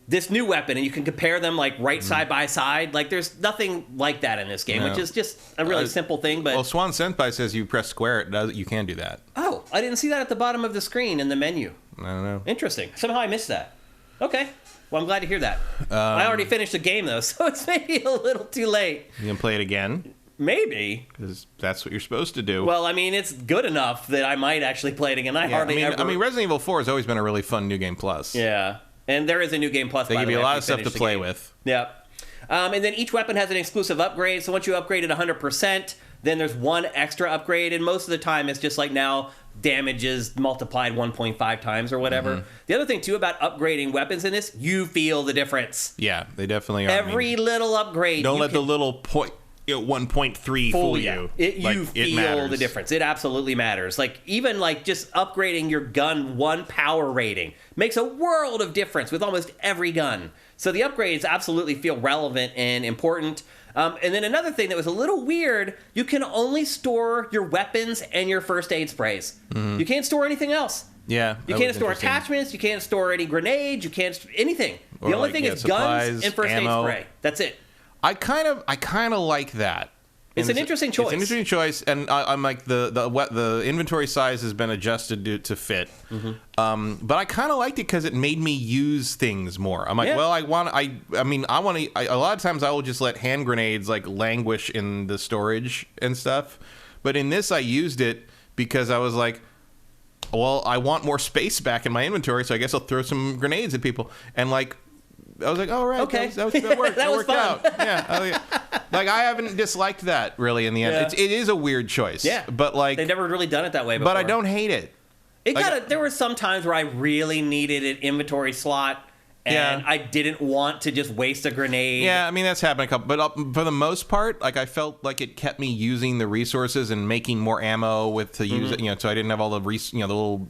[SPEAKER 1] this new weapon, and you can compare them like side by side. Like there's nothing like that in this game, which is just a really simple thing. But
[SPEAKER 2] Swan Senpai says you press square, you can do that.
[SPEAKER 1] Oh, I didn't see that at the bottom of the screen in the menu.
[SPEAKER 2] I don't know.
[SPEAKER 1] Interesting. Somehow I missed that. Okay. Well, I'm glad to hear that. I already finished the game though, so it's maybe a little too late.
[SPEAKER 2] You can play it again?
[SPEAKER 1] Maybe.
[SPEAKER 2] Because that's what you're supposed to do.
[SPEAKER 1] Well, I mean, it's good enough that I might actually play it again. I mean,
[SPEAKER 2] Resident Evil 4 has always been a really fun New Game Plus.
[SPEAKER 1] Yeah. And there is a New Game Plus,
[SPEAKER 2] They give you a lot of stuff to play with.
[SPEAKER 1] Yep. And then each weapon has an exclusive upgrade. So once you upgrade it 100%, then there's one extra upgrade. And most of the time, it's just like now damage is multiplied 1.5 times or whatever. The other thing, too, about upgrading weapons in this, you feel the difference.
[SPEAKER 2] Yeah, they definitely are.
[SPEAKER 1] Every little upgrade.
[SPEAKER 2] Don't let the little point... 1.3 fool you.
[SPEAKER 1] You feel the difference. It absolutely matters. Like even like just upgrading your gun one power rating makes a world of difference with almost every gun. So the upgrades absolutely feel relevant and important. And then another thing that was a little weird, you can only store your weapons and your first aid sprays. You can't store anything else.
[SPEAKER 2] Yeah.
[SPEAKER 1] You can't store attachments. You can't store any grenades. You can't anything. The only thing is guns and first
[SPEAKER 2] ammo.
[SPEAKER 1] aid spray. That's it.
[SPEAKER 2] I kind of like that.
[SPEAKER 1] It's an interesting choice.
[SPEAKER 2] It's an interesting choice, and I'm like the inventory size has been adjusted to fit. But I kind of liked it because it made me use things more. I'm like, well, I want to. A lot of times I will just let hand grenades like languish in the storage and stuff. But in this, I used it because I was like, well, I want more space back in my inventory, so I guess I'll throw some grenades at people. And like, I was like, oh, right.
[SPEAKER 1] Okay.
[SPEAKER 2] That worked.
[SPEAKER 1] That was
[SPEAKER 2] worked
[SPEAKER 1] fun.
[SPEAKER 2] out. Yeah. Like, I haven't disliked that, really, in the end.
[SPEAKER 1] Yeah.
[SPEAKER 2] It is a weird choice.
[SPEAKER 1] Yeah.
[SPEAKER 2] But, like...
[SPEAKER 1] They've never really done it that way before.
[SPEAKER 2] But I don't hate it.
[SPEAKER 1] There were some times where I really needed an inventory slot, and I didn't want to just waste a grenade.
[SPEAKER 2] Yeah, I mean, that's happened a couple... But for the most part, like, I felt like it kept me using the resources and making more ammo to use it, so I didn't have all the little...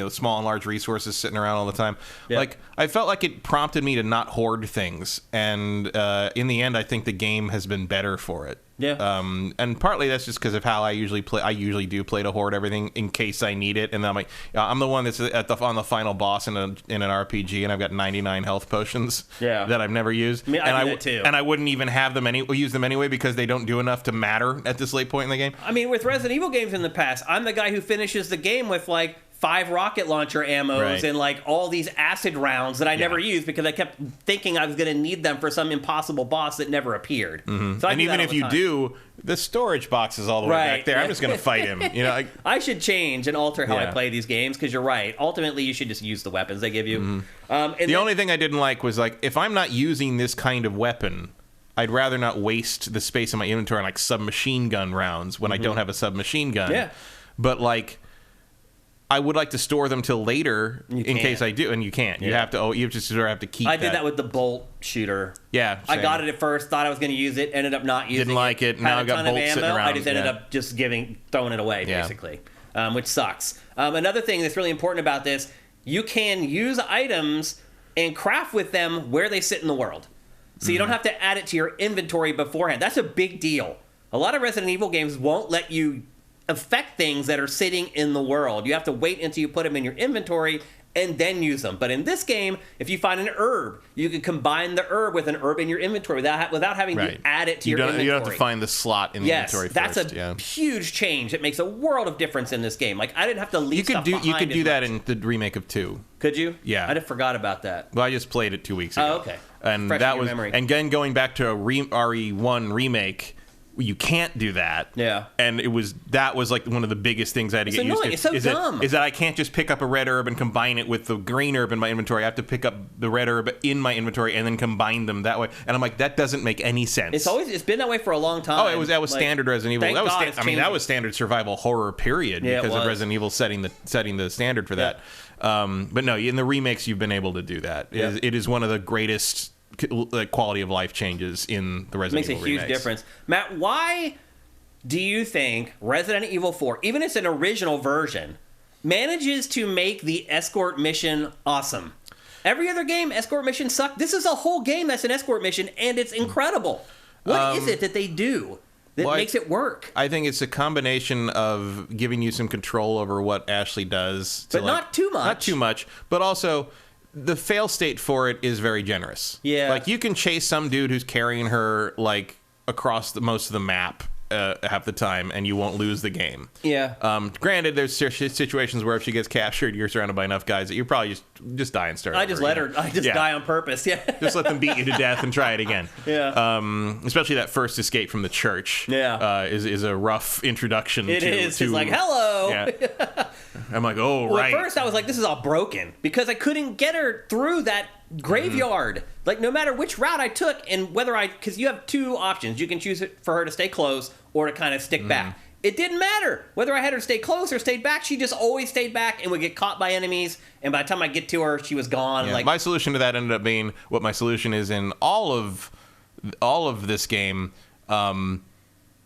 [SPEAKER 2] small and large resources sitting around all the time. Yeah. Like, I felt like it prompted me to not hoard things. And in the end, I think the game has been better for it.
[SPEAKER 1] Yeah.
[SPEAKER 2] And partly that's just because of how I usually play. I usually do play to hoard everything in case I need it. And then I'm like, I'm the one that's on the final boss in an RPG, and I've got 99 health potions that I've never used.
[SPEAKER 1] I do that too.
[SPEAKER 2] And I wouldn't even have them use them anyway because they don't do enough to matter at this late point in the game.
[SPEAKER 1] I mean, with Resident Evil games in the past, I'm the guy who finishes the game with like 5 rocket launcher ammos and like all these acid rounds that I never used because I kept thinking I was going to need them for some impossible boss that never appeared. So
[SPEAKER 2] and even if you do, the storage box is all the way back there. I'm just going to fight him.
[SPEAKER 1] I should change and alter how I play these games because you're right. Ultimately, you should just use the weapons they give you. The
[SPEAKER 2] only thing I didn't like was like if I'm not using this kind of weapon, I'd rather not waste the space in my inventory on like submachine gun rounds when I don't have a submachine gun.
[SPEAKER 1] Yeah.
[SPEAKER 2] But like, I would like to store them till later in case I do, and you can't. You have to. You just sort of have to keep.
[SPEAKER 1] I did that with the bolt shooter.
[SPEAKER 2] Yeah,
[SPEAKER 1] I got it at first, thought I was going to use it, ended up not using it.
[SPEAKER 2] Didn't like it. Now I got bolts sitting around.
[SPEAKER 1] I just ended up just throwing it away basically, which sucks. Another thing that's really important about this, you can use items and craft with them where they sit in the world, so you don't have to add it to your inventory beforehand. That's a big deal. A lot of Resident Evil games won't let you affect things that are sitting in the world. You have to wait until you put them in your inventory and then use them. But in this game, if you find an herb, you can combine the herb with an herb in your inventory without having to add it to your inventory.
[SPEAKER 2] You don't have to find the slot in the inventory first.
[SPEAKER 1] That's a huge change. It makes a world of difference in this game. Like, I didn't have to leave stuff behind.
[SPEAKER 2] You could do that in the remake of 2.
[SPEAKER 1] Could you?
[SPEAKER 2] Yeah.
[SPEAKER 1] I just forgot about that.
[SPEAKER 2] Well, I just played it 2 weeks ago.
[SPEAKER 1] Oh, okay.
[SPEAKER 2] And
[SPEAKER 1] Fresh
[SPEAKER 2] that
[SPEAKER 1] in your
[SPEAKER 2] was
[SPEAKER 1] memory.
[SPEAKER 2] And again, going back to a RE1 remake, you can't do that.
[SPEAKER 1] Yeah.
[SPEAKER 2] And that was like one of the biggest things I had to get used to.
[SPEAKER 1] It's so dumb.
[SPEAKER 2] Is that I can't just pick up a red herb and combine it with the green herb in my inventory. I have to pick up the red herb in my inventory and then combine them that way. And I'm like, that doesn't make any sense.
[SPEAKER 1] It's been that way for a long time.
[SPEAKER 2] Oh, that was standard Resident Evil. That was standard survival horror period because of Resident Evil setting the standard for that. But no, in the remakes you've been able to do that. It is one of the greatest quality of life changes in the Resident Evil remakes.
[SPEAKER 1] Makes a huge difference. Matt, why do you think Resident Evil 4, even if it's an original version, manages to make the escort mission awesome? Every other game, escort missions suck. This is a whole game that's an escort mission, and it's incredible. What is it that they do that makes it work?
[SPEAKER 2] I think it's a combination of giving you some control over what Ashley does.
[SPEAKER 1] But not too much.
[SPEAKER 2] Not too much, but also the fail state for it is very generous.
[SPEAKER 1] Yeah.
[SPEAKER 2] Like, you can chase some dude who's carrying her, like, across most of the map half the time, and you won't lose the game.
[SPEAKER 1] Yeah.
[SPEAKER 2] Granted, there's situations where if she gets captured, you're surrounded by enough guys that you probably just die and start
[SPEAKER 1] I
[SPEAKER 2] over,
[SPEAKER 1] just let her. I just die on purpose. Yeah.
[SPEAKER 2] Just let them beat you to death and try it again.
[SPEAKER 1] Yeah.
[SPEAKER 2] Especially that first escape from the church.
[SPEAKER 1] Yeah.
[SPEAKER 2] Is a rough introduction.
[SPEAKER 1] It is. It's like, hello.
[SPEAKER 2] Yeah. I'm like, oh,
[SPEAKER 1] well,
[SPEAKER 2] right.
[SPEAKER 1] At first, I was like, this is all broken because I couldn't get her through that graveyard. Like, no matter which route I took, and because you have two options. You can choose for her to stay close or to kind of stick back. It didn't matter whether I had her stay close or stayed back. She just always stayed back and would get caught by enemies. And by the time I get to her, she was gone.
[SPEAKER 2] Yeah,
[SPEAKER 1] like,
[SPEAKER 2] my solution to that ended up being what my solution is in all of this game.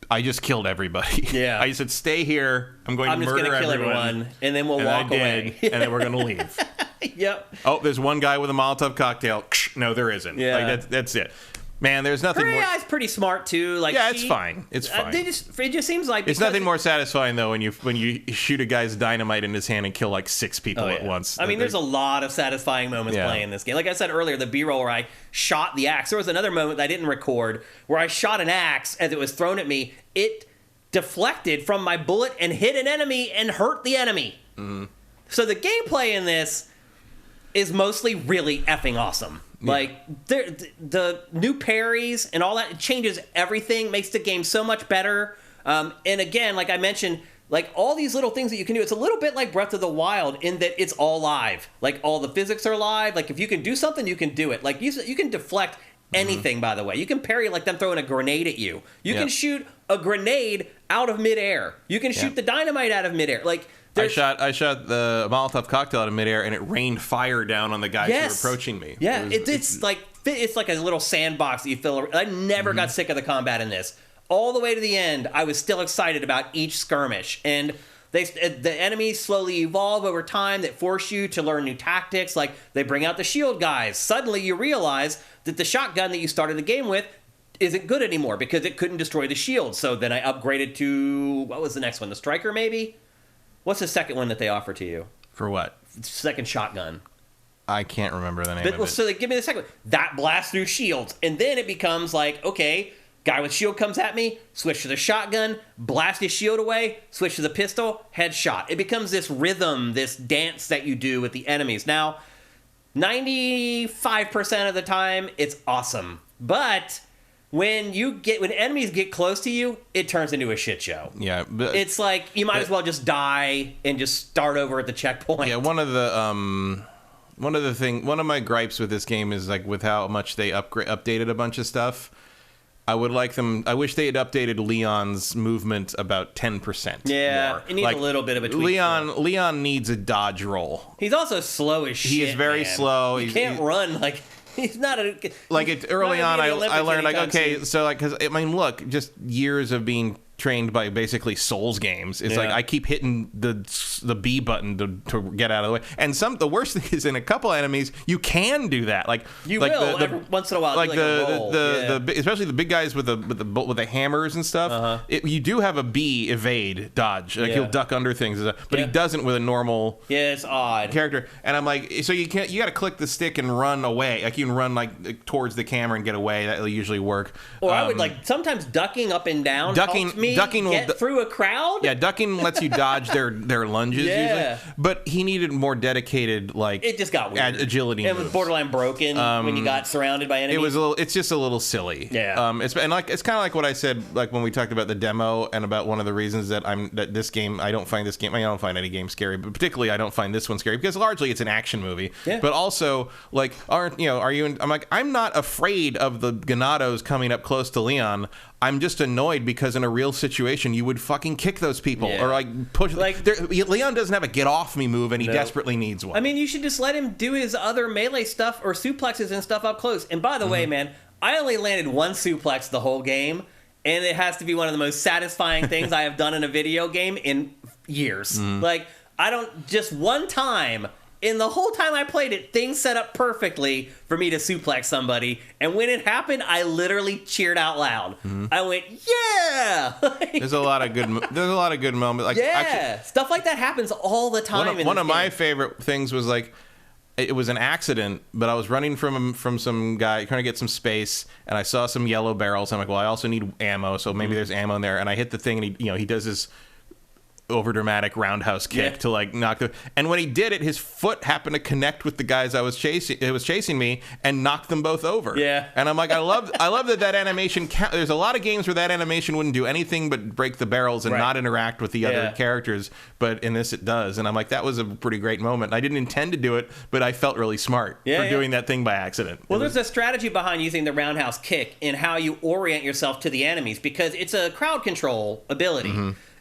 [SPEAKER 2] I just killed everybody.
[SPEAKER 1] Yeah.
[SPEAKER 2] I said, stay here. I'm just
[SPEAKER 1] going to kill everyone, and then we'll walk away.
[SPEAKER 2] And then we're going to leave.
[SPEAKER 1] Yep.
[SPEAKER 2] Oh, there's one guy with a Molotov cocktail. No, there isn't.
[SPEAKER 1] Yeah.
[SPEAKER 2] Like, that's it. Man, there's nothing
[SPEAKER 1] her
[SPEAKER 2] more.
[SPEAKER 1] AI's pretty smart too. Like,
[SPEAKER 2] yeah, it's fine. It's fine.
[SPEAKER 1] It just seems like
[SPEAKER 2] it's nothing more satisfying though when you shoot a guy's dynamite in his hand and kill like 6 people at once.
[SPEAKER 1] I mean, there's a lot of satisfying moments playing this game. Like I said earlier, the B-roll where I shot the axe. There was another moment that I didn't record where I shot an axe as it was thrown at me. It deflected from my bullet and hit an enemy and hurt the enemy. So the gameplay in this is mostly really effing awesome. Yeah. Like, the new parries and all that, it changes everything, makes the game so much better. And again, like I mentioned, like all these little things that you can do, it's a little bit like Breath of the Wild in that it's all live. Like, all the physics are live. Like, if you can do something, you can do it. Like, you can deflect anything, by the way. You can parry like them throwing a grenade at you. You can shoot a grenade out of midair. You can shoot the dynamite out of midair. Like, I shot
[SPEAKER 2] the Molotov cocktail out of midair, and it rained fire down on the guys who were approaching me.
[SPEAKER 1] Yeah, it's like a little sandbox that you fill. I never got sick of the combat in this. All the way to the end, I was still excited about each skirmish. And the enemies slowly evolve over time that force you to learn new tactics. Like, they bring out the shield guys. Suddenly you realize that the shotgun that you started the game with isn't good anymore because it couldn't destroy the shield. So then I upgraded to, what was the next one? The striker, maybe? What's the second one that they offer to you?
[SPEAKER 2] For what?
[SPEAKER 1] Second shotgun.
[SPEAKER 2] I can't remember the name of it.
[SPEAKER 1] So they give me the second one. That blasts through shields. And then it becomes like, okay, guy with shield comes at me, switch to the shotgun, blast his shield away, switch to the pistol, headshot. It becomes this rhythm, this dance that you do with the enemies. Now, 95% of the time, it's awesome. But when enemies get close to you, it turns into a shit show.
[SPEAKER 2] Yeah, but
[SPEAKER 1] it's like you might as well just die and just start over at the checkpoint.
[SPEAKER 2] Yeah, one of my gripes with this game is like with how much they updated a bunch of stuff. I wish they had updated Leon's movement about 10%.
[SPEAKER 1] Yeah,
[SPEAKER 2] more.
[SPEAKER 1] It needs a little bit of a tweak.
[SPEAKER 2] Leon needs a dodge roll.
[SPEAKER 1] He's also slow as shit.
[SPEAKER 2] He is very slow.
[SPEAKER 1] He can't run like. He's not a...
[SPEAKER 2] Like, early on, I learned, like, okay, so, like, because, I mean, look, just years of being trained by basically Souls games. It's like I keep hitting the B button to get out of the way. And the worst thing is in a couple enemies, you can do that. Like,
[SPEAKER 1] every once in a while,
[SPEAKER 2] like especially the big guys with the hammers and stuff. You do have a B evade dodge. Like, he'll duck under things, but he doesn't with a normal.
[SPEAKER 1] Yeah, it's odd
[SPEAKER 2] character. And I'm like, so you got to click the stick and run away. Like, you can run like towards the camera and get away. That'll usually work.
[SPEAKER 1] Or I would sometimes ducking up and down.
[SPEAKER 2] Ducking
[SPEAKER 1] me get through a crowd?
[SPEAKER 2] Yeah, ducking lets you dodge their lunges
[SPEAKER 1] Yeah.
[SPEAKER 2] usually. But he needed more dedicated, like,
[SPEAKER 1] It just got weird.
[SPEAKER 2] Agility
[SPEAKER 1] It
[SPEAKER 2] moves.
[SPEAKER 1] was borderline broken when you got surrounded by enemies.
[SPEAKER 2] It's just a little silly.
[SPEAKER 1] Yeah.
[SPEAKER 2] It's kind of like what I said, like when we talked about the demo and about one of the reasons that I don't find any game scary, but particularly I don't find this one scary because largely it's an action movie.
[SPEAKER 1] Yeah.
[SPEAKER 2] But also, like, I'm not afraid of the Ganados coming up close to Leon. I'm just annoyed because in a real situation you would fucking kick those people or like push. Like Leon doesn't have a get off me move and he desperately needs one.
[SPEAKER 1] I mean, you should just let him do his other melee stuff or suplexes and stuff up close. And by the way, man, I only landed one suplex the whole game, and it has to be one of the most satisfying things I have done in a video game in years. Like, I don't just one time. In the whole time I played it, things set up perfectly for me to suplex somebody, and when it happened, I literally cheered out loud. I went, "Yeah!"
[SPEAKER 2] There's a lot of good moments. Like,
[SPEAKER 1] actually, stuff like that happens all the time.
[SPEAKER 2] One of my favorite things was like, it was an accident, but I was running from some guy trying to get some space, and I saw some yellow barrels. I'm like, well, I also need ammo, so maybe there's ammo in there. And I hit the thing, and he does this overdramatic roundhouse kick to like knock the, and when he did it, his foot happened to connect with the guys I was chasing. It was chasing me and knocked them both over. Yeah, and I'm like, I love that animation. There's a lot of games where that animation wouldn't do anything but break the barrels and not interact with the other characters, but in this it does. And I'm like, that was a pretty great moment. I didn't intend to do it, but I felt really smart for doing that thing by accident.
[SPEAKER 1] Well, there's a strategy behind using the roundhouse kick in how you orient yourself to the enemies because it's a crowd control ability.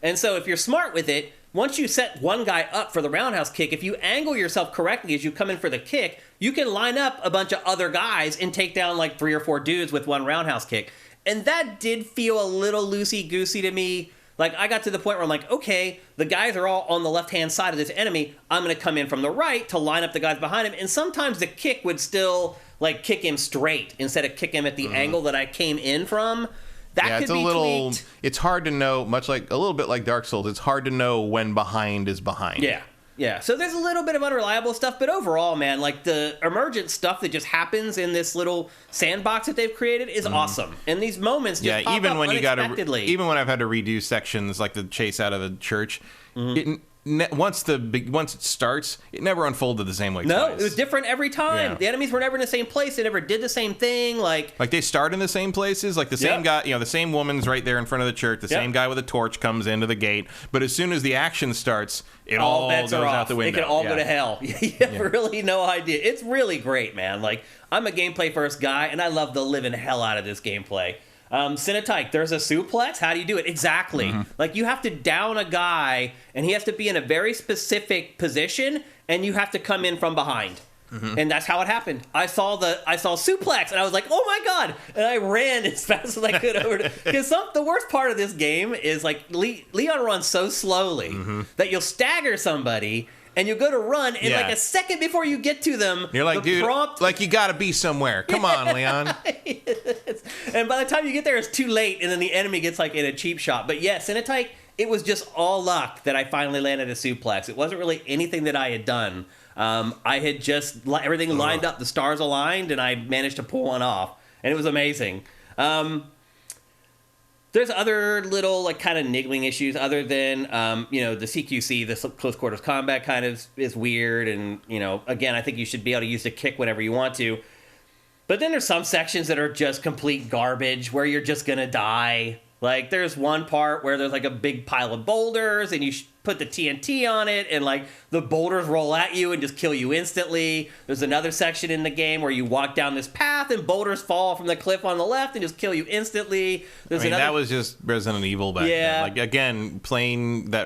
[SPEAKER 1] And so if you're smart with it, once you set one guy up for the roundhouse kick, if you angle yourself correctly as you come in for the kick, you can line up a bunch of other guys and take down like 3 or 4 dudes with one roundhouse kick. And that did feel a little loosey-goosey to me. Like, I got to the point where I'm like, okay, the guys are all on the left-hand side of this enemy. I'm going to come in from the right to line up the guys behind him. And sometimes the kick would still, like, kick him straight instead of kick him at the angle that I came in from. That could be tweaked.
[SPEAKER 2] It's hard to know, a little bit like Dark Souls, it's hard to know when behind is behind.
[SPEAKER 1] Yeah. So there's a little bit of unreliable stuff, but overall, man, like the emergent stuff that just happens in this little sandbox that they've created is awesome. And these moments just pop
[SPEAKER 2] even
[SPEAKER 1] up
[SPEAKER 2] when
[SPEAKER 1] unexpectedly.
[SPEAKER 2] Even when I've had to redo sections like the chase out of the church, once it starts, it never unfolded the same way.
[SPEAKER 1] No,
[SPEAKER 2] twice.
[SPEAKER 1] it was different every time. Yeah. The enemies were never in the same place. They never did the same thing. Like
[SPEAKER 2] they start in the same places. Like the same guy, the same woman's right there in front of the church. The same guy with a torch comes into the gate. But as soon as the action starts, it all
[SPEAKER 1] bets
[SPEAKER 2] goes
[SPEAKER 1] are
[SPEAKER 2] out the window.
[SPEAKER 1] It can all go to hell. You have really no idea. It's really great, man. Like, I'm a gameplay first guy, and I love the living hell out of this gameplay. Cinetike, there's a suplex. How do you do it? Exactly. Like, you have to down a guy, and he has to be in a very specific position, and you have to come in from behind. And that's how it happened. I saw suplex, and I was like, oh my god! And I ran as fast as I could over to, because the worst part of this game is like Leon runs so slowly that you'll stagger somebody. And you go to run, and like a second before you get to them,
[SPEAKER 2] you're like, dude, like you got to be somewhere. Come on, Leon.
[SPEAKER 1] And by the time you get there, it's too late, and then the enemy gets like in a cheap shot. But yeah, Cinetike, it was just all luck that I finally landed a suplex. It wasn't really anything that I had done. I had just everything lined up, the stars aligned, and I managed to pull one off, and it was amazing. There's other little like kind of niggling issues other than the CQC, the close quarters combat kind of is weird, and again, I think you should be able to use the kick whenever you want to. But then there's some sections that are just complete garbage where you're just gonna die. Like, there's one part where there's like a big pile of boulders, and you put the TNT on it, and like the boulders roll at you and just kill you instantly. There's another section in the game where you walk down this path and boulders fall from the cliff on the left and just kill you instantly.
[SPEAKER 2] That was just Resident Evil back then. Like, again, playing the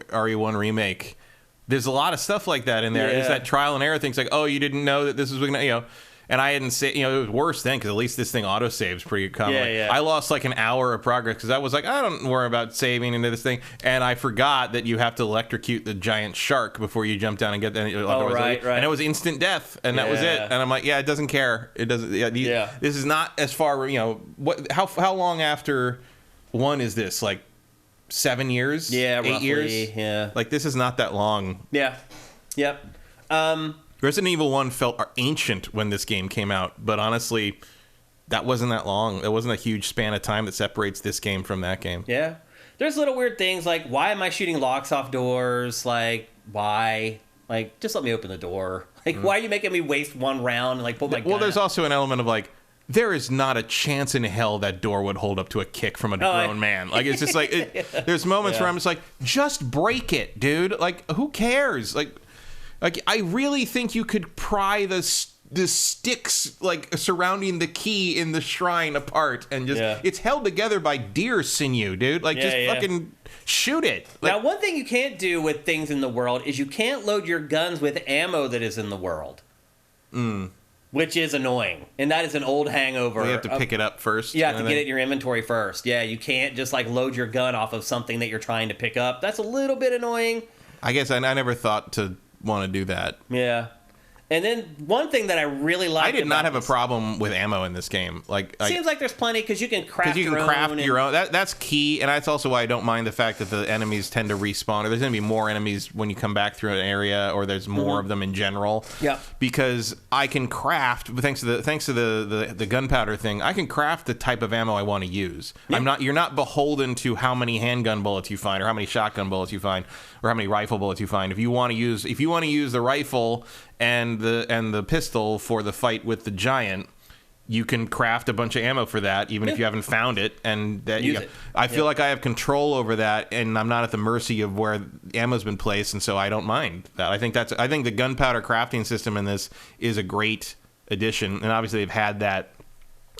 [SPEAKER 2] RE1 remake, there's a lot of stuff like that in there. It's that trial and error thing. It's like, oh, you didn't know that this was gonna, and I hadn't it was worse then because at least this thing auto-saves pretty commonly. I lost like an hour of progress because I was like, I don't worry about saving into this thing. And I forgot that you have to electrocute the giant shark before you jump down and get that.
[SPEAKER 1] Right.
[SPEAKER 2] And it was instant death, and that was it. And I'm like, it doesn't care. It doesn't. This is not as far, how long after one is this? Like 7 years? 8
[SPEAKER 1] roughly,
[SPEAKER 2] years?
[SPEAKER 1] Yeah.
[SPEAKER 2] Like, this is not that long.
[SPEAKER 1] Yeah. Yep.
[SPEAKER 2] Resident Evil 1 felt ancient when this game came out, but honestly, that wasn't that long. It wasn't a huge span of time that separates this game from that game.
[SPEAKER 1] Yeah. there's little weird things like, why am I shooting locks off doors? Like, why? Like, just let me open the door. Like, why are you making me waste one round and, like, put my gun
[SPEAKER 2] there's
[SPEAKER 1] out?
[SPEAKER 2] also an element of, like, there is not a chance in hell that door would hold up to a kick from a grown man. Like, it's just like, there's moments where I'm just like, just break it, dude. Like, who cares? Like I really think you could pry the sticks, like, surrounding the key in the shrine apart and just, it's held together by deer sinew, dude. Like, fucking shoot it. Like,
[SPEAKER 1] now, one thing you can't do with things in the world is you can't load your guns with ammo that is in the world. Which is annoying. And that is an old hangover.
[SPEAKER 2] You have to pick it up first.
[SPEAKER 1] You have to get it in your inventory first. Yeah, you can't just, like, load your gun off of something that you're trying to pick up. That's a little bit annoying.
[SPEAKER 2] I guess I never thought to want to do that.
[SPEAKER 1] Yeah. And then one thing that I really like,
[SPEAKER 2] I did not have a problem with ammo in this game. Like,
[SPEAKER 1] seems like there's plenty because you can craft your own.
[SPEAKER 2] That's key, and that's also why I don't mind the fact that the enemies tend to respawn, or there's going to be more enemies when you come back through an area, or there's more of them in general.
[SPEAKER 1] Yeah.
[SPEAKER 2] Because I can craft, thanks to the gunpowder thing, I can craft the type of ammo I want to use.
[SPEAKER 1] Yeah.
[SPEAKER 2] You're not beholden to how many handgun bullets you find, or how many shotgun bullets you find, or how many rifle bullets you find. If you want to use the rifle and the pistol for the fight with the giant, you can craft a bunch of ammo for that, even if you haven't found it. And that I feel like I have control over that, and I'm not at the mercy of where ammo's been placed, and so I don't mind that. I think the gunpowder crafting system in this is a great addition, and obviously they've had that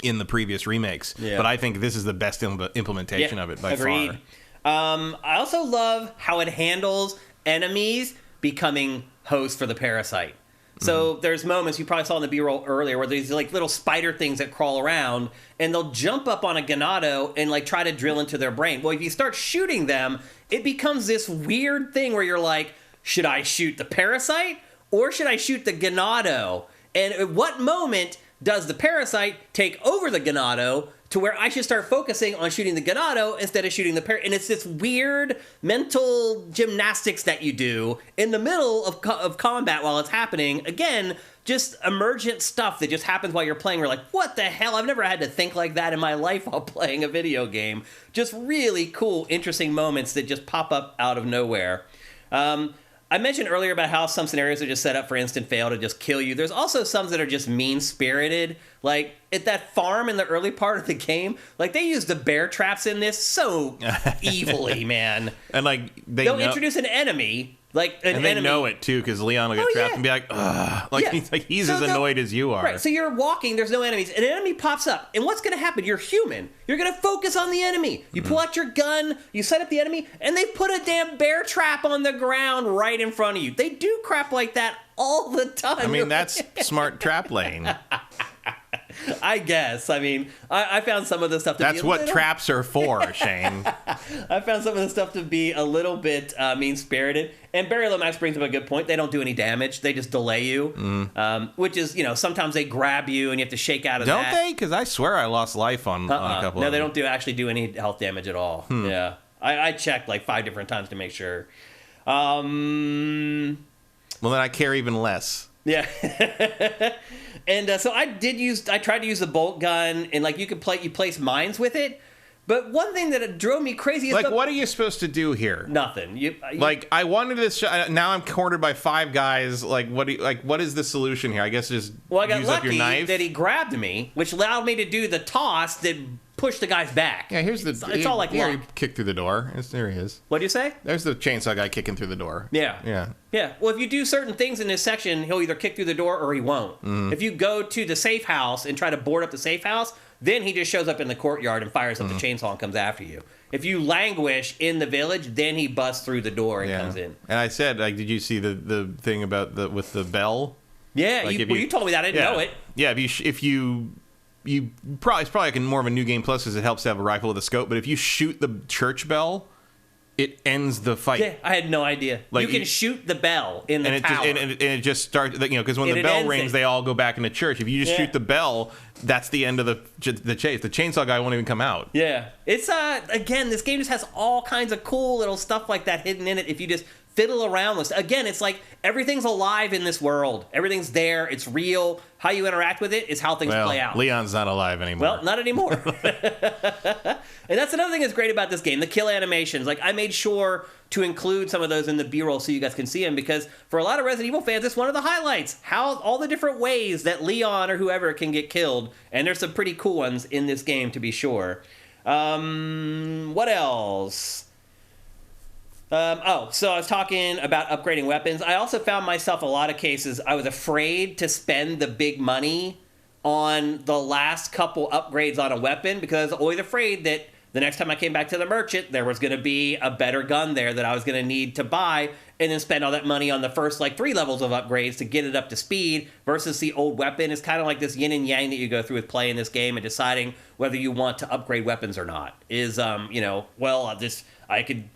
[SPEAKER 2] in the previous remakes. Yeah. But I think this is the best implementation of it by
[SPEAKER 1] far. I also love how it handles enemies becoming hosts for the parasite. So there's moments, you probably saw in the B-roll earlier, where there's like little spider things that crawl around, and they'll jump up on a ganado and like try to drill into their brain. Well, if you start shooting them, it becomes this weird thing where you're like, should I shoot the parasite or should I shoot the ganado? And at what moment does the parasite take over the ganado to where I should start focusing on shooting the ganado instead of shooting the parasite? And it's this weird mental gymnastics that you do in the middle of combat while it's happening. Again, just emergent stuff that just happens while you're playing. We're like, what the hell? I've never had to think like that in my life while playing a video game. Just really cool, interesting moments that just pop up out of nowhere. I mentioned earlier about how some scenarios are just set up for instant fail to just kill you. There's also some that are just mean-spirited. Like, at that farm in the early part of the game, like, they use the bear traps in this so evilly, man.
[SPEAKER 2] And, like,
[SPEAKER 1] they'll introduce an enemy, like, an enemy.
[SPEAKER 2] And they know it, too, because Leon will get trapped and be like, ugh. Like, he's as annoyed as you are.
[SPEAKER 1] Right, so you're walking, there's no enemies, and an enemy pops up. And what's going to happen? You're human. You're going to focus on the enemy. You pull out your gun, you set up the enemy, and they put a damn bear trap on the ground right in front of you. They do crap like that all the time.
[SPEAKER 2] I mean, that's smart trap laying.
[SPEAKER 1] I guess. I mean, I found some of the stuff to
[SPEAKER 2] That's what traps are for, Shane.
[SPEAKER 1] I found some of the stuff to be a little bit mean-spirited. And Barry Lomax brings up a good point. They don't do any damage. They just delay you, which is, sometimes they grab you and you have to shake out of
[SPEAKER 2] that.
[SPEAKER 1] Don't
[SPEAKER 2] they? Because I swear I lost life on a couple
[SPEAKER 1] No,
[SPEAKER 2] of them.
[SPEAKER 1] they don't actually do any health damage at all. Yeah. I checked like 5 different times to make sure.
[SPEAKER 2] Well, then I care even less.
[SPEAKER 1] Yeah. And so I tried to use the bolt gun, and like you place mines with it. But one thing that drove me crazy is
[SPEAKER 2] what are you supposed to do here?
[SPEAKER 1] Nothing.
[SPEAKER 2] I wanted this. Now I'm cornered by 5 guys. Like what is the solution here? I guess just
[SPEAKER 1] I got
[SPEAKER 2] use up your knife.
[SPEAKER 1] That he grabbed me, which allowed me to do the toss that pushed the guy's back.
[SPEAKER 2] Yeah, here's
[SPEAKER 1] it's all like
[SPEAKER 2] he kicked through the door. There he is.
[SPEAKER 1] What do you say?
[SPEAKER 2] There's the chainsaw guy kicking through the door.
[SPEAKER 1] Yeah. Well, if you do certain things in this section, he'll either kick through the door or he won't. If you go to the safe house and try to board up the safe house, then he just shows up in the courtyard and fires up the chainsaw and comes after you. If you languish in the village, then he busts through the door and comes in.
[SPEAKER 2] And I said, like, did you see the thing about with the bell?
[SPEAKER 1] Yeah, you told me that. I didn't know it.
[SPEAKER 2] Yeah, if you it's probably like more of a new game plus because it helps to have a rifle with a scope. But if you shoot the church bell, it ends the fight.
[SPEAKER 1] Yeah, I had no idea. Like, you can shoot the bell in the tower.
[SPEAKER 2] And it just starts, because when the bell rings, they all go back into church. If you just shoot the bell, that's the end of the chase. The chainsaw guy won't even come out.
[SPEAKER 1] Yeah. It's, again, this game just has all kinds of cool little stuff like that hidden in it if you just fiddle around with. Again, it's like everything's alive in this world. Everything's there. It's real. How you interact with it is how things play out.
[SPEAKER 2] Leon's not alive anymore.
[SPEAKER 1] Well, not anymore. And that's another thing that's great about this game, the kill animations. Like, I made sure to include some of those in the B-roll so you guys can see them, because for a lot of Resident Evil fans, it's one of the highlights. How all the different ways that Leon or whoever can get killed. And there's some pretty cool ones in this game, to be sure. What else? So I was talking about upgrading weapons. I also found myself a lot of cases, I was afraid to spend the big money on the last couple upgrades on a weapon, because I was always afraid that the next time I came back to the merchant, there was going to be a better gun there that I was going to need to buy, and then spend all that money on the first, 3 levels of upgrades to get it up to speed, versus the old weapon. It's kind of like this yin and yang that you go through with playing this game and deciding whether you want to upgrade weapons or not. I could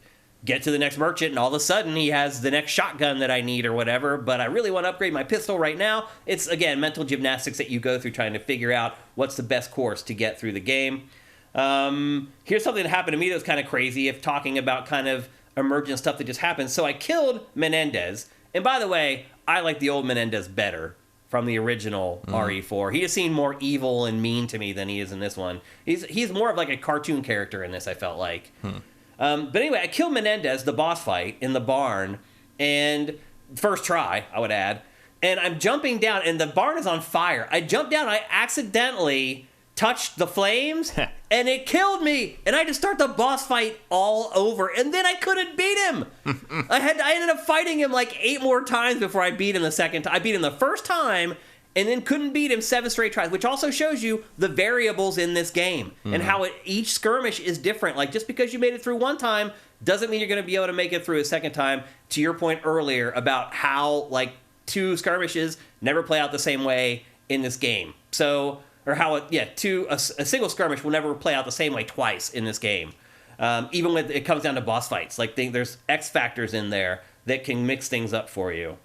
[SPEAKER 1] get to the next merchant, and all of a sudden he has the next shotgun that I need or whatever, but I really want to upgrade my pistol right now. It's, again, mental gymnastics that you go through trying to figure out what's the best course to get through the game. Here's something that happened to me that was kind of crazy, if talking about kind of emergent stuff that just happened. So I killed Menendez, and by the way, I like the old Menendez better from the original RE4. He just seemed more evil and mean to me than he is in this one. He's more of like a cartoon character in this, I felt like. But anyway, I killed Menendez, the boss fight, in the barn, and first try, I would add, and I'm jumping down, and the barn is on fire. I jumped down, I accidentally touched the flames, and it killed me, and I had to start the boss fight all over, and then I couldn't beat him. I ended up fighting him 8 more times before I beat him the second time. I beat him the first time, and then couldn't beat him 7 straight tries, which also shows you the variables in this game and how each skirmish is different. Just because you made it through one time doesn't mean you're going to be able to make it through a second time, to your point earlier about how, 2 skirmishes never play out the same way in this game. So, or how, a single skirmish will never play out the same way twice in this game. Even when it comes down to boss fights. There's X factors in there that can mix things up for you.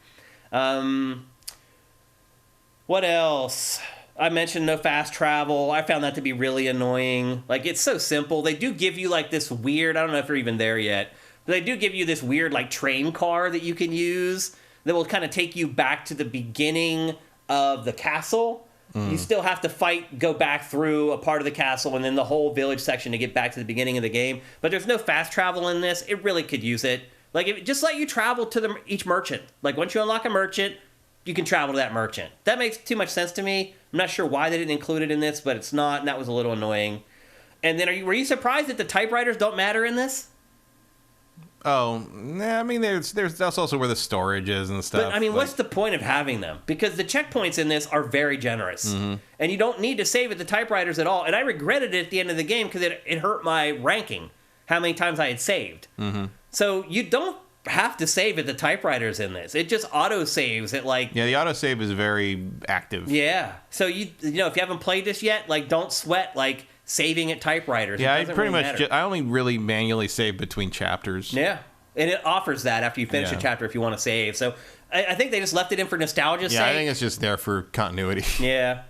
[SPEAKER 1] What else? I mentioned no fast travel. I found that to be really annoying. It's so simple. They do give you, this weird, I don't know if you're even there yet, but they do give you this weird, train car that you can use that will kind of take you back to the beginning of the castle. You still have to go back through a part of the castle and then the whole village section to get back to the beginning of the game. But there's no fast travel in this. It really could use it. Just let you travel to each merchant. Once you unlock a merchant, you can travel to that merchant. That makes too much sense to me. I'm not sure why they didn't include it in this, but it's not, and that was a little annoying. And then, were you surprised that the typewriters don't matter in this?
[SPEAKER 2] Oh, yeah, I mean, that's also where the storage is and stuff.
[SPEAKER 1] But, what's the point of having them? Because the checkpoints in this are very generous. And you don't need to save at the typewriters at all. And I regretted it at the end of the game because it hurt my ranking, how many times I had saved. So you don't have to save at the typewriters in this. It just auto-saves at
[SPEAKER 2] Yeah, the autosave is very active.
[SPEAKER 1] Yeah. So, if you haven't played this yet, don't sweat, saving at typewriters.
[SPEAKER 2] Yeah, I pretty much I only really manually save between chapters.
[SPEAKER 1] Yeah, and it offers that after you finish a chapter if you want to save. So I think they just left it in for nostalgia's sake.
[SPEAKER 2] Yeah, I think it's just there for continuity.
[SPEAKER 1] Yeah.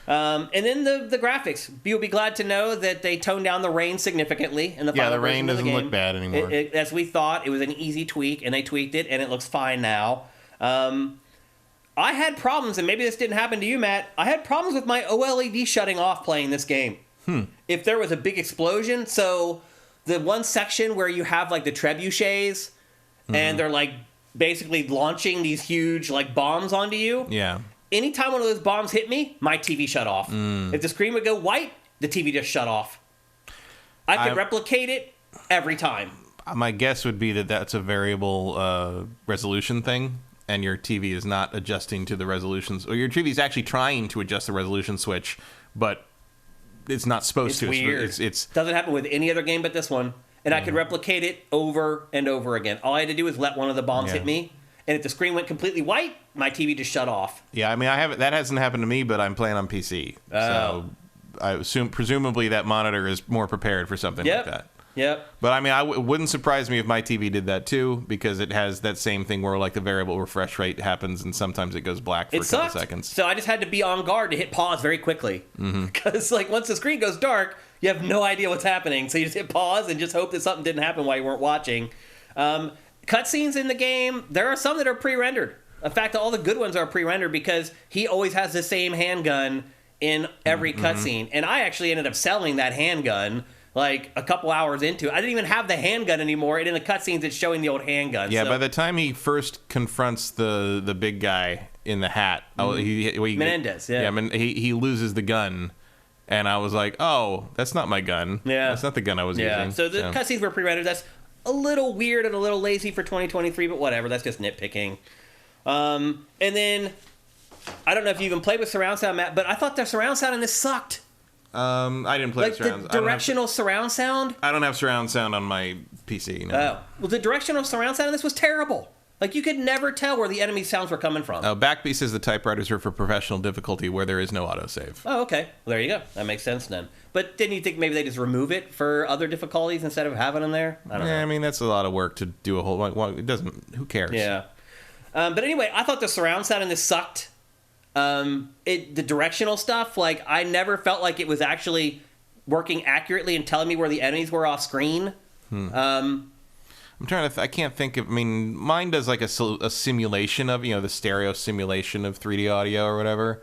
[SPEAKER 1] And then the graphics. You'll be glad to know that they toned down the rain significantly in the final
[SPEAKER 2] the rain
[SPEAKER 1] version of the
[SPEAKER 2] doesn't
[SPEAKER 1] game.
[SPEAKER 2] look bad anymore.
[SPEAKER 1] As we thought, it was an easy tweak, and they tweaked it, and it looks fine now. I had problems, and maybe this didn't happen to you, Matt. I had problems with my OLED shutting off playing this game. If there was a big explosion, so the one section where you have the trebuchets, and they're basically launching these huge bombs onto you.
[SPEAKER 2] Yeah.
[SPEAKER 1] Anytime one of those bombs hit me, my TV shut off. If the screen would go white, the TV just shut off. I could replicate it every time.
[SPEAKER 2] My guess would be that that's a variable resolution thing, and your TV is not adjusting to the resolutions, or your TV is actually trying to adjust the resolution switch, but it's not supposed to.
[SPEAKER 1] It's weird.
[SPEAKER 2] It's
[SPEAKER 1] doesn't happen with any other game but this one, and I could replicate it over and over again. All I had to do was let one of the bombs hit me, and if the screen went completely white, my TV just shut off.
[SPEAKER 2] Yeah, I mean, that hasn't happened to me, but I'm playing on PC, so I assume presumably that monitor is more prepared for something like that.
[SPEAKER 1] Yep.
[SPEAKER 2] But I mean, it wouldn't surprise me if my TV did that too, because it has that same thing where the variable refresh rate happens, and sometimes it goes black for a couple seconds.
[SPEAKER 1] So I just had to be on guard to hit pause very quickly, because once the screen goes dark, you have no idea what's happening. So you just hit pause and just hope that something didn't happen while you weren't watching. cutscenes in the game, there are some that are pre-rendered. In fact, all the good ones are pre-rendered because he always has the same handgun in every cutscene. And I actually ended up selling that handgun like a couple hours into it. I didn't even have the handgun anymore, and in the cutscenes it's showing the old handgun.
[SPEAKER 2] Yeah,
[SPEAKER 1] so,
[SPEAKER 2] by the time he first confronts the big guy in the hat,
[SPEAKER 1] Menendez, yeah.
[SPEAKER 2] He loses the gun, and I was like, oh, that's not my gun.
[SPEAKER 1] Yeah.
[SPEAKER 2] That's not the gun I was using.
[SPEAKER 1] So the cutscenes were pre-rendered. That's a little weird and a little lazy for 2023, but whatever. That's just nitpicking. And then, I don't know if you even played with surround sound, Matt, but I thought the surround sound in this sucked.
[SPEAKER 2] I didn't play
[SPEAKER 1] like
[SPEAKER 2] surround.
[SPEAKER 1] The directional surround sound?
[SPEAKER 2] I don't have surround sound on my PC. No.
[SPEAKER 1] Oh. Well, the directional surround sound in this was terrible. Like, you could never tell where the enemy sounds were coming from.
[SPEAKER 2] Backbeat says the typewriters are for professional difficulty where there is no autosave.
[SPEAKER 1] Oh, okay. Well, there you go. That makes sense then. But didn't you think maybe they just remove it for other difficulties instead of having them there? I don't know.
[SPEAKER 2] I mean, that's a lot of work to do a whole... Well, it doesn't... Who cares?
[SPEAKER 1] Yeah. But anyway, I thought the surround sound in this sucked. The directional stuff, like, I never felt like it was actually working accurately and telling me where the enemies were off screen.
[SPEAKER 2] I'm trying to... I can't think of... I mean, mine does like a simulation of, the stereo simulation of 3D audio or whatever.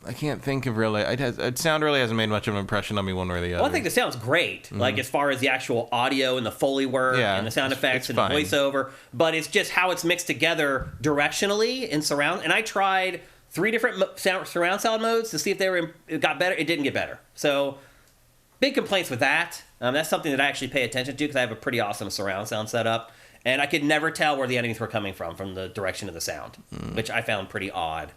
[SPEAKER 2] I can't think of really... Sound really hasn't made much of an impression on me one way or the other.
[SPEAKER 1] Well, I think the sound's great, like as far as the actual audio and the Foley work and the sound effects and the voiceover, but it's just how it's mixed together directionally in surround. And I tried 3 different surround sound modes to see if it got better. It didn't get better. So, big complaints with that. That's something that I actually pay attention to because I have a pretty awesome surround sound setup, and I could never tell where the enemies were coming from the direction of the sound, which I found pretty odd.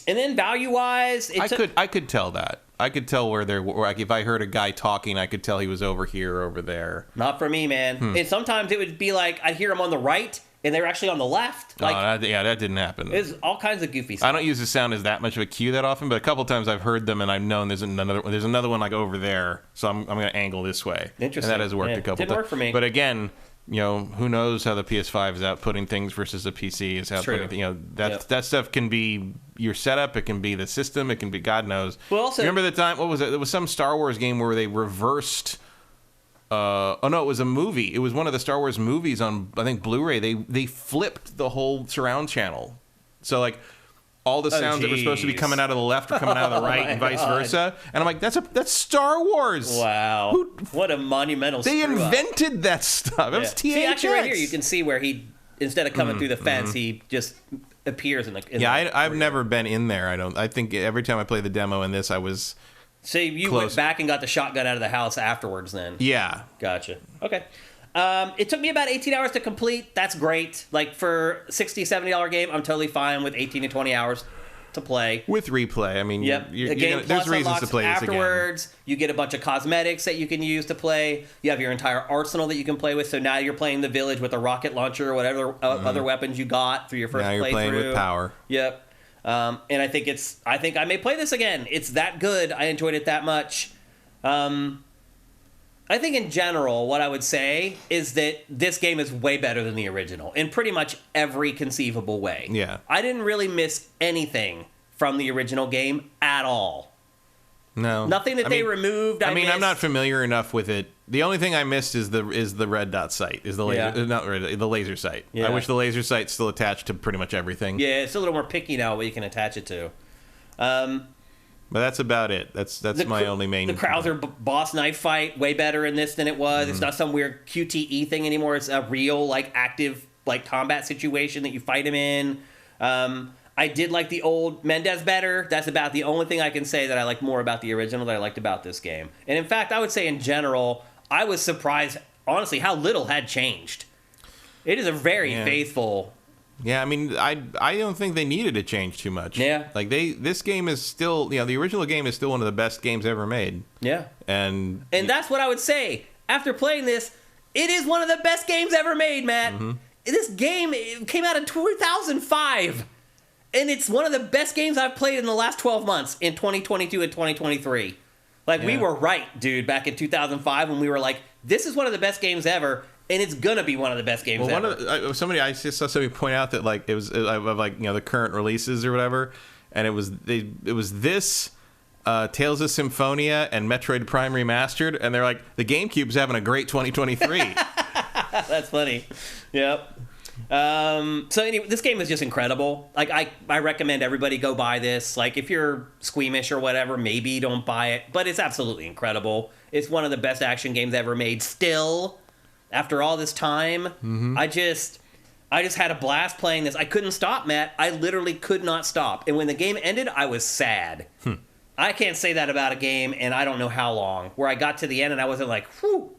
[SPEAKER 1] And then value-wise,
[SPEAKER 2] I could tell that. I could tell where they're... Like if I heard a guy talking, I could tell he was over here or over there.
[SPEAKER 1] Not for me, man. And sometimes it would be like I'd hear him on the right, and they're actually on the left. Like,
[SPEAKER 2] that didn't happen.
[SPEAKER 1] There's all kinds of goofy stuff.
[SPEAKER 2] I don't use the sound as that much of a cue that often, but a couple times I've heard them, and I've known there's another one like over there, so I'm going to angle this way.
[SPEAKER 1] Interesting.
[SPEAKER 2] And that has worked a couple times.
[SPEAKER 1] Didn't work for me.
[SPEAKER 2] But again... who knows how the PS5 is outputting things versus the PC is outputting things. That stuff can be your setup, it can be the system, it can be God knows.
[SPEAKER 1] Well, also,
[SPEAKER 2] remember the time, what was it? There was some Star Wars game where they reversed it was a movie. It was one of the Star Wars movies on, I think, Blu-ray. They flipped the whole surround channel. So like all the sounds that were supposed to be coming out of the left are coming out of the right and vice versa. And I'm like, that's Star Wars.
[SPEAKER 1] Wow. What a monumental
[SPEAKER 2] They invented that stuff. That was THX.
[SPEAKER 1] See, actually right here, you can see where he, instead of coming through the fence, he just appears in the...
[SPEAKER 2] I've never been in there. I think every time I play the demo in this, I was...
[SPEAKER 1] So you went back and got the shotgun out of the house afterwards then?
[SPEAKER 2] Yeah.
[SPEAKER 1] Gotcha. Okay. It took me about 18 hours to complete. That's great. Like, for a $60, $70 game, I'm totally fine with 18 to 20 hours to play.
[SPEAKER 2] With replay. I mean,
[SPEAKER 1] the game
[SPEAKER 2] there's reasons to play
[SPEAKER 1] afterwards.
[SPEAKER 2] This again.
[SPEAKER 1] You get a bunch of cosmetics that you can use to play. You have your entire arsenal that you can play with. So now you're playing the village with a rocket launcher or whatever other weapons you got through your first playthrough.
[SPEAKER 2] Now you're playing with power.
[SPEAKER 1] Yep. And I think I may play this again. It's that good. I enjoyed it that much. I think in general, what I would say is that this game is way better than the original in pretty much every conceivable way.
[SPEAKER 2] Yeah.
[SPEAKER 1] I didn't really miss anything from the original game at all.
[SPEAKER 2] No.
[SPEAKER 1] Nothing that they removed.
[SPEAKER 2] I'm not familiar enough with it. The only thing I missed is the red dot sight, is the laser, the laser sight. Yeah. I wish the laser sight's still attached to pretty much everything.
[SPEAKER 1] Yeah, it's a little more picky now what you can attach it to.
[SPEAKER 2] But that's about it. That's my only main...
[SPEAKER 1] The Krauser boss knife fight, way better in this than it was. It's not some weird QTE thing anymore. It's a real, active, combat situation that you fight him in. I did like the old Mendez better. That's about the only thing I can say that I like more about the original that I liked about this game. And in fact, I would say in general, I was surprised, honestly, how little had changed. It is a very faithful...
[SPEAKER 2] Yeah, I mean, I don't think they needed to change too much.
[SPEAKER 1] Yeah.
[SPEAKER 2] This game is still, the original game is still one of the best games ever made.
[SPEAKER 1] Yeah.
[SPEAKER 2] And
[SPEAKER 1] that's what I would say. After playing this, it is one of the best games ever made, Matt. This game came out in 2005. And it's one of the best games I've played in the last 12 months in 2022 and 2023. We were right, dude, back in 2005 when we were like, this is one of the best games ever. And it's gonna be one of the best games ever.
[SPEAKER 2] I saw somebody point out that it was the current releases or whatever, and it was this, Tales of Symphonia and Metroid Prime Remastered, and they're like, the GameCube's having a great 2023.
[SPEAKER 1] That's funny. Yep. So anyway, this game is just incredible. Like I recommend everybody go buy this. Like if you're squeamish or whatever, maybe don't buy it. But it's absolutely incredible. It's one of the best action games ever made. Still, after all this time, I just had a blast playing this. I couldn't stop, Matt. I literally could not stop. And when the game ended, I was sad. I can't say that about a game, and I don't know how long. Where I got to the end and I wasn't like, whew.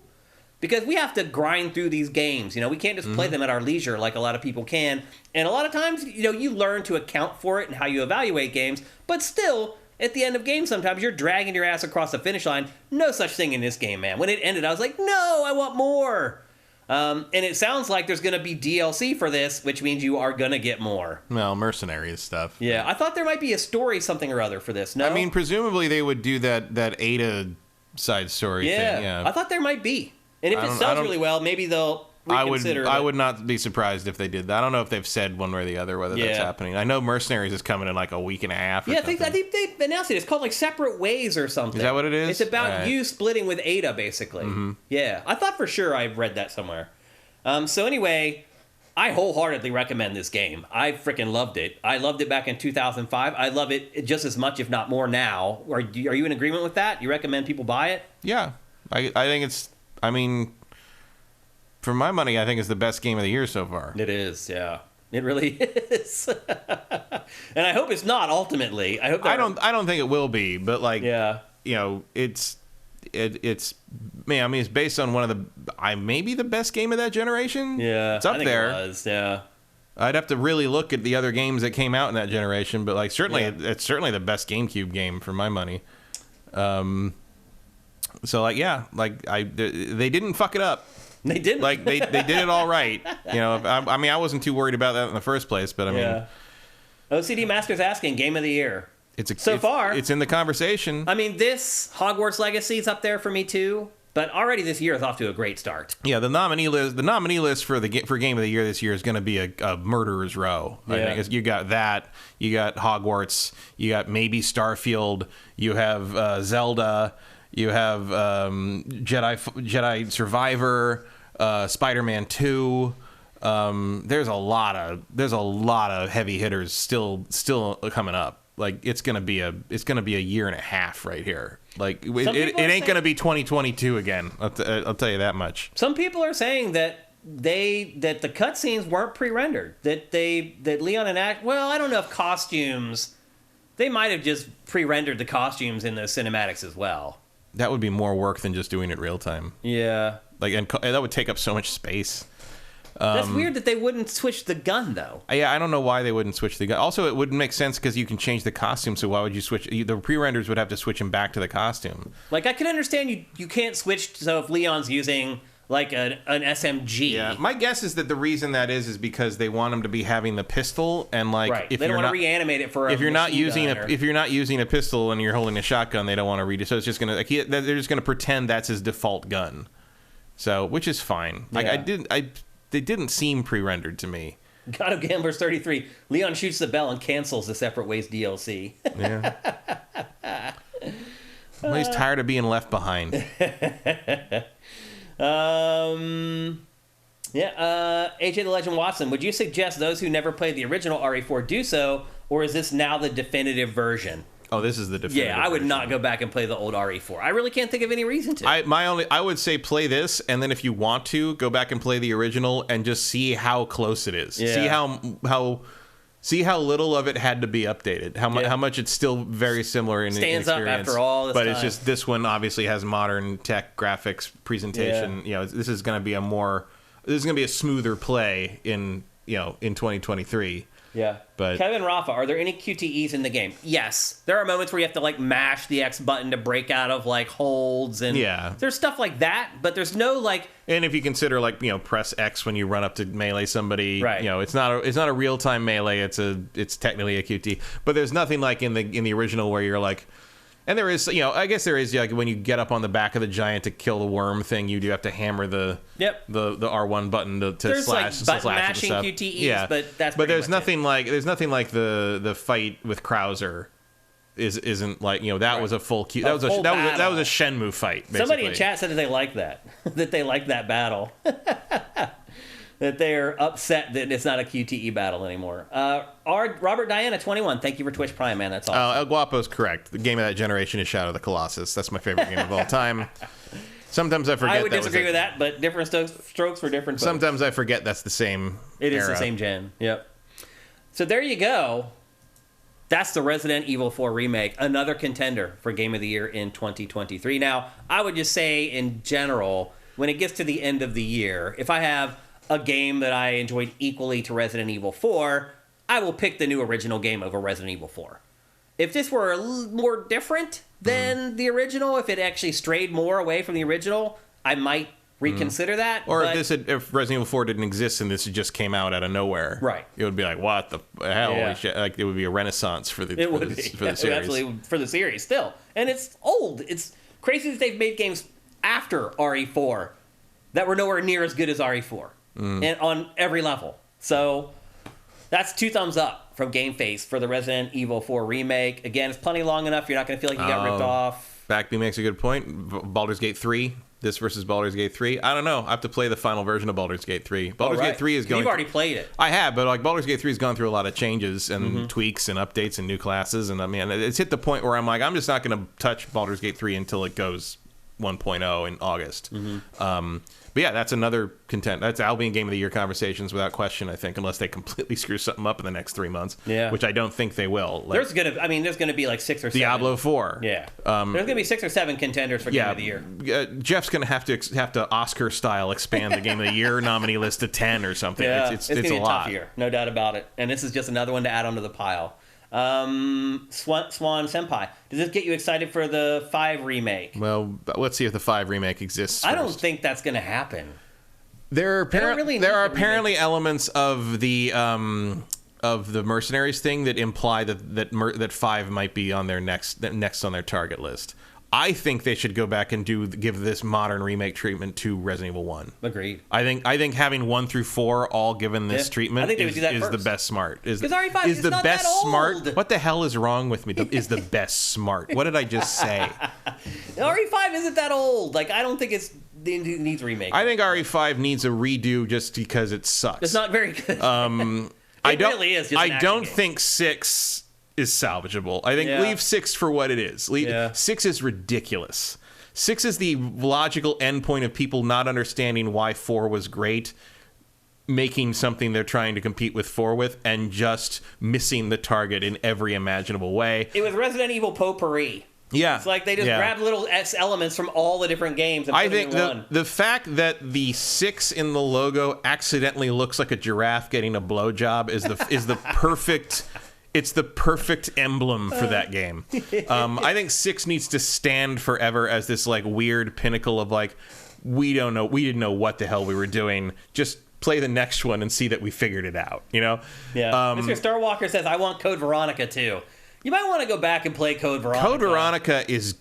[SPEAKER 1] Because we have to grind through these games. You know, we can't just play them at our leisure like a lot of people can. And a lot of times, you know, you learn to account for it and how you evaluate games. But still, at the end of games, sometimes you're dragging your ass across the finish line. No such thing in this game, man. When it ended, I was like, no, I want more. And it sounds like there's going to be DLC for this, which means you are going to get more.
[SPEAKER 2] Well, mercenaries stuff.
[SPEAKER 1] Yeah, I thought there might be a story, something or other for this. No?
[SPEAKER 2] I mean, presumably they would do that Ada side story thing. Yeah,
[SPEAKER 1] I thought there might be. And if it sells really well, maybe they'll reconsider.
[SPEAKER 2] I would not be surprised if they did that. I don't know if they've said one way or the other whether that's happening. I know Mercenaries is coming in like a week and a half.
[SPEAKER 1] I think they announced it. It's called like Separate Ways or something.
[SPEAKER 2] Is that what it is?
[SPEAKER 1] It's about you splitting with Ada, basically. Yeah, I thought for sure I read that somewhere. So anyway, I wholeheartedly recommend this game. I freaking loved it. I loved it back in 2005. I love it just as much, if not more now. Are you in agreement with that? You recommend people buy it?
[SPEAKER 2] Yeah, I think it's. I mean, for my money, I think it's the best game of the year so far.
[SPEAKER 1] It is, yeah. It really is. And I hope it's not ultimately. I
[SPEAKER 2] don't think it will be, but like, you know, it's man, I mean, it's based on one of the maybe the best game of that generation.
[SPEAKER 1] Yeah,
[SPEAKER 2] it's up there.
[SPEAKER 1] It was, yeah.
[SPEAKER 2] I'd have to really look at the other games that came out in that generation, but like it's certainly the best GameCube game for my money. So like they didn't fuck it up.
[SPEAKER 1] They didn't.
[SPEAKER 2] Like they did it all right. You know, I mean, I wasn't too worried about that in the first place, but I mean,
[SPEAKER 1] OCD Master's asking Game of the Year. Far
[SPEAKER 2] it's in the conversation.
[SPEAKER 1] I mean, this Hogwarts Legacy is up there for me too. But already this year is off to a great start.
[SPEAKER 2] Yeah, the nominee list for Game of the Year this year is going to be a murderer's row. I think you got that, you got Hogwarts, you got maybe Starfield, you have Zelda, you have Jedi Survivor, Spider-Man 2. There's a lot of heavy hitters still coming up. Like it's gonna be a year and a half right here. Like it ain't gonna be 2022 again. I'll tell you that much.
[SPEAKER 1] Some people are saying that the cutscenes weren't pre-rendered. That Leon and I don't know if costumes. They might have just pre-rendered the costumes in those cinematics as well.
[SPEAKER 2] That would be more work than just doing it real time.
[SPEAKER 1] Yeah.
[SPEAKER 2] Like and that would take up so much space.
[SPEAKER 1] That's weird that they wouldn't switch the gun, though.
[SPEAKER 2] Yeah, I don't know why they wouldn't switch the gun. Also, it wouldn't make sense because you can change the costume, so why would you switch? The pre-renders would have to switch him back to the costume.
[SPEAKER 1] Like, I can understand you can't switch, so if Leon's using, like, an SMG.
[SPEAKER 2] Yeah, my guess is that the reason that is because they want him to be having the pistol, and, like,
[SPEAKER 1] right. If they don't want to reanimate it for
[SPEAKER 2] if you're not using if you're not using a pistol and you're holding a shotgun, they don't want to read it, so it's just gonna they're just gonna pretend that's his default gun. So, which is fine.
[SPEAKER 1] Yeah.
[SPEAKER 2] They didn't seem pre-rendered to me.
[SPEAKER 1] God of Gamblers 33. Leon shoots the bell and cancels the Separate Ways DLC.
[SPEAKER 2] Yeah. Well, he's tired of being left behind.
[SPEAKER 1] AJ the Legend Watson, would you suggest those who never played the original RE4 do so, or is this now the definitive version?
[SPEAKER 2] Oh, this is the definitive
[SPEAKER 1] I would
[SPEAKER 2] version.
[SPEAKER 1] not go back and play the old RE4. I really can't think of any reason to.
[SPEAKER 2] I would say play this, and then if you want to, go back and play the original and just see how close it is.
[SPEAKER 1] Yeah.
[SPEAKER 2] See how little of it had to be updated. How much it's still very similar in
[SPEAKER 1] Stands
[SPEAKER 2] experience.
[SPEAKER 1] Up after all this
[SPEAKER 2] but
[SPEAKER 1] time.
[SPEAKER 2] It's just this one obviously has modern tech graphics presentation.
[SPEAKER 1] Yeah.
[SPEAKER 2] This is going to be a smoother play in 2023.
[SPEAKER 1] Yeah.
[SPEAKER 2] But
[SPEAKER 1] Kevin Rafa, are there any QTEs in the game? Yes. There are moments where you have to like mash the X button to break out of like holds and there's stuff like that, but there's no like.
[SPEAKER 2] And if you consider like, press X when you run up to melee somebody,
[SPEAKER 1] right.
[SPEAKER 2] It's not a real-time melee, it's technically a QT. But there's nothing like in the original where you're like. And there is, I guess there is, like, when you get up on the back of the giant to kill the worm thing, you do have to hammer the R1 button to
[SPEAKER 1] there's
[SPEAKER 2] slash.
[SPEAKER 1] There's like button mashing QTEs, but that's.
[SPEAKER 2] But there's nothing like the fight with Krauser isn't like that was a full Q. That was a Shenmue fight. Basically.
[SPEAKER 1] Somebody in chat said that they like that, that they like that battle. that they're upset that it's not a QTE battle anymore. Robert Diana 21, thank you for Twitch Prime, man. That's awesome.
[SPEAKER 2] El Guapo's correct. The game of that generation is Shadow of the Colossus. That's my favorite game of all time. Sometimes I forget.
[SPEAKER 1] I would disagree with that, but different strokes for different folks.
[SPEAKER 2] Sometimes I forget that's the same.
[SPEAKER 1] It is
[SPEAKER 2] era.
[SPEAKER 1] the same gen. Yep. So there you go. That's the Resident Evil 4 remake, another contender for Game of the Year in 2023. Now, I would just say in general, when it gets to the end of the year, if I have a game that I enjoyed equally to Resident Evil 4, I will pick the new original game over Resident Evil 4. If this were a little more different than the original, if it actually strayed more away from the original, I might reconsider that.
[SPEAKER 2] Or if Resident Evil 4 didn't exist and this just came out of nowhere,
[SPEAKER 1] right?
[SPEAKER 2] It would be like, what the hell? Yeah. Like, it would be a renaissance for the series.
[SPEAKER 1] Absolutely, for the series still. And it's old. It's crazy that they've made games after RE4 that were nowhere near as good as RE4 and on every level. So that's 2 thumbs up from GameFace for the Resident Evil 4 remake. Again, it's plenty long enough. You're not going to feel like you got ripped off.
[SPEAKER 2] Backby makes a good point. Baldur's Gate 3. This versus Baldur's Gate 3. I don't know. I have to play the final version of Baldur's Gate 3. Baldur's Gate 3 is going...
[SPEAKER 1] You've already played it.
[SPEAKER 2] I have, but like Baldur's Gate 3 has gone through a lot of changes and tweaks and updates and new classes. And I mean, it's hit the point where I'm like, I'm just not going to touch Baldur's Gate 3 until it goes 1.0 in August. But yeah, that's another content. That'll be in Game of the Year conversations without question, I think, unless they completely screw something up in the next 3 months. Yeah. Which I don't think they will.
[SPEAKER 1] Like, there's gonna be like 6 or 7.
[SPEAKER 2] Diablo 4.
[SPEAKER 1] Yeah. There's gonna be 6 or 7 contenders for Game of the Year.
[SPEAKER 2] Jeff's gonna have to Oscar style expand the Game of the Year nominee list to 10 or something.
[SPEAKER 1] Yeah,
[SPEAKER 2] it's
[SPEAKER 1] gonna be
[SPEAKER 2] a lot.
[SPEAKER 1] Tough year, no doubt about it. And this is just another one to add onto the pile. Swan Senpai, does this get you excited for the 5 remake?
[SPEAKER 2] Well, let's see if the 5 remake exists first.
[SPEAKER 1] I don't think that's going to happen.
[SPEAKER 2] There are apparently elements of the Mercenaries thing that imply that 5 might be on their next on their target list. I think they should go back and give this modern remake treatment to Resident Evil 1.
[SPEAKER 1] Agreed.
[SPEAKER 2] I think having 1 through 4 all given this treatment is the best smart.
[SPEAKER 1] Because RE5 is not
[SPEAKER 2] best
[SPEAKER 1] that old.
[SPEAKER 2] Smart. What the hell is wrong with me? Is the best smart. What did I just say?
[SPEAKER 1] RE5 isn't that old. Like, I don't think it needs remake.
[SPEAKER 2] I think RE5 needs a redo just because it sucks.
[SPEAKER 1] It's not very good.
[SPEAKER 2] It
[SPEAKER 1] really is just an
[SPEAKER 2] I don't
[SPEAKER 1] game.
[SPEAKER 2] think 6 is salvageable. I think leave 6 for what it is. 6 is ridiculous. 6 is the logical endpoint of people not understanding why 4 was great, making something they're trying to compete with 4 with, and just missing the target in every imaginable way.
[SPEAKER 1] It was Resident Evil potpourri.
[SPEAKER 2] Yeah.
[SPEAKER 1] It's like they just grabbed little elements from all the different games and put them in one.
[SPEAKER 2] The fact that the 6 in the logo accidentally looks like a giraffe getting a blowjob is the perfect... It's the perfect emblem for that game. I think 6 needs to stand forever as this like weird pinnacle of like, we didn't know what the hell we were doing. Just play the next one and see that we figured it out, you know?
[SPEAKER 1] Yeah. Mr. Starwalker says, I want Code Veronica too. You might want to go back and play Code Veronica.
[SPEAKER 2] Code Veronica is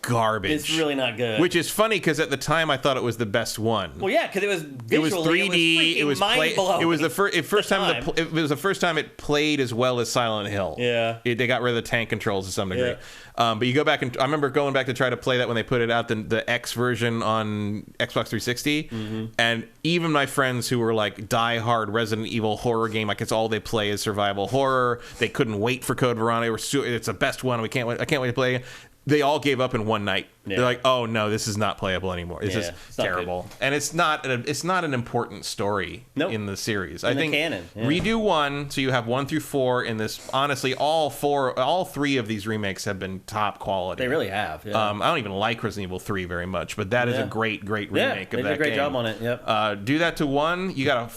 [SPEAKER 2] garbage.
[SPEAKER 1] It's really not good.
[SPEAKER 2] Which is funny because at the time I thought it was the best one.
[SPEAKER 1] Well, yeah, because it was visually,
[SPEAKER 2] 3D.
[SPEAKER 1] It was mind-blowing.
[SPEAKER 2] It was the first time. It was the first time it played as well as Silent Hill.
[SPEAKER 1] Yeah,
[SPEAKER 2] they got rid of the tank controls to some degree. Yeah. But you go back and I remember going back to try to play that when they put it out, the X version on Xbox 360, and even my friends who were like die-hard Resident Evil horror game, like it's all they play is survival horror. They couldn't wait for Code Veronica. It's the best one. I can't wait to play it. They all gave up in one night. Yeah. They're like, "Oh no, this is not playable anymore. It's just terrible." And it's not an important story in the series. I think
[SPEAKER 1] canon. Yeah.
[SPEAKER 2] Redo 1, so you have 1 through 4 in this. Honestly, all 3 of these remakes have been top quality.
[SPEAKER 1] They really have. Yeah.
[SPEAKER 2] I don't even like Resident Evil 3 very much, but that is a great remake of that game.
[SPEAKER 1] They did a great job on it. Yep.
[SPEAKER 2] Do that to 1, you got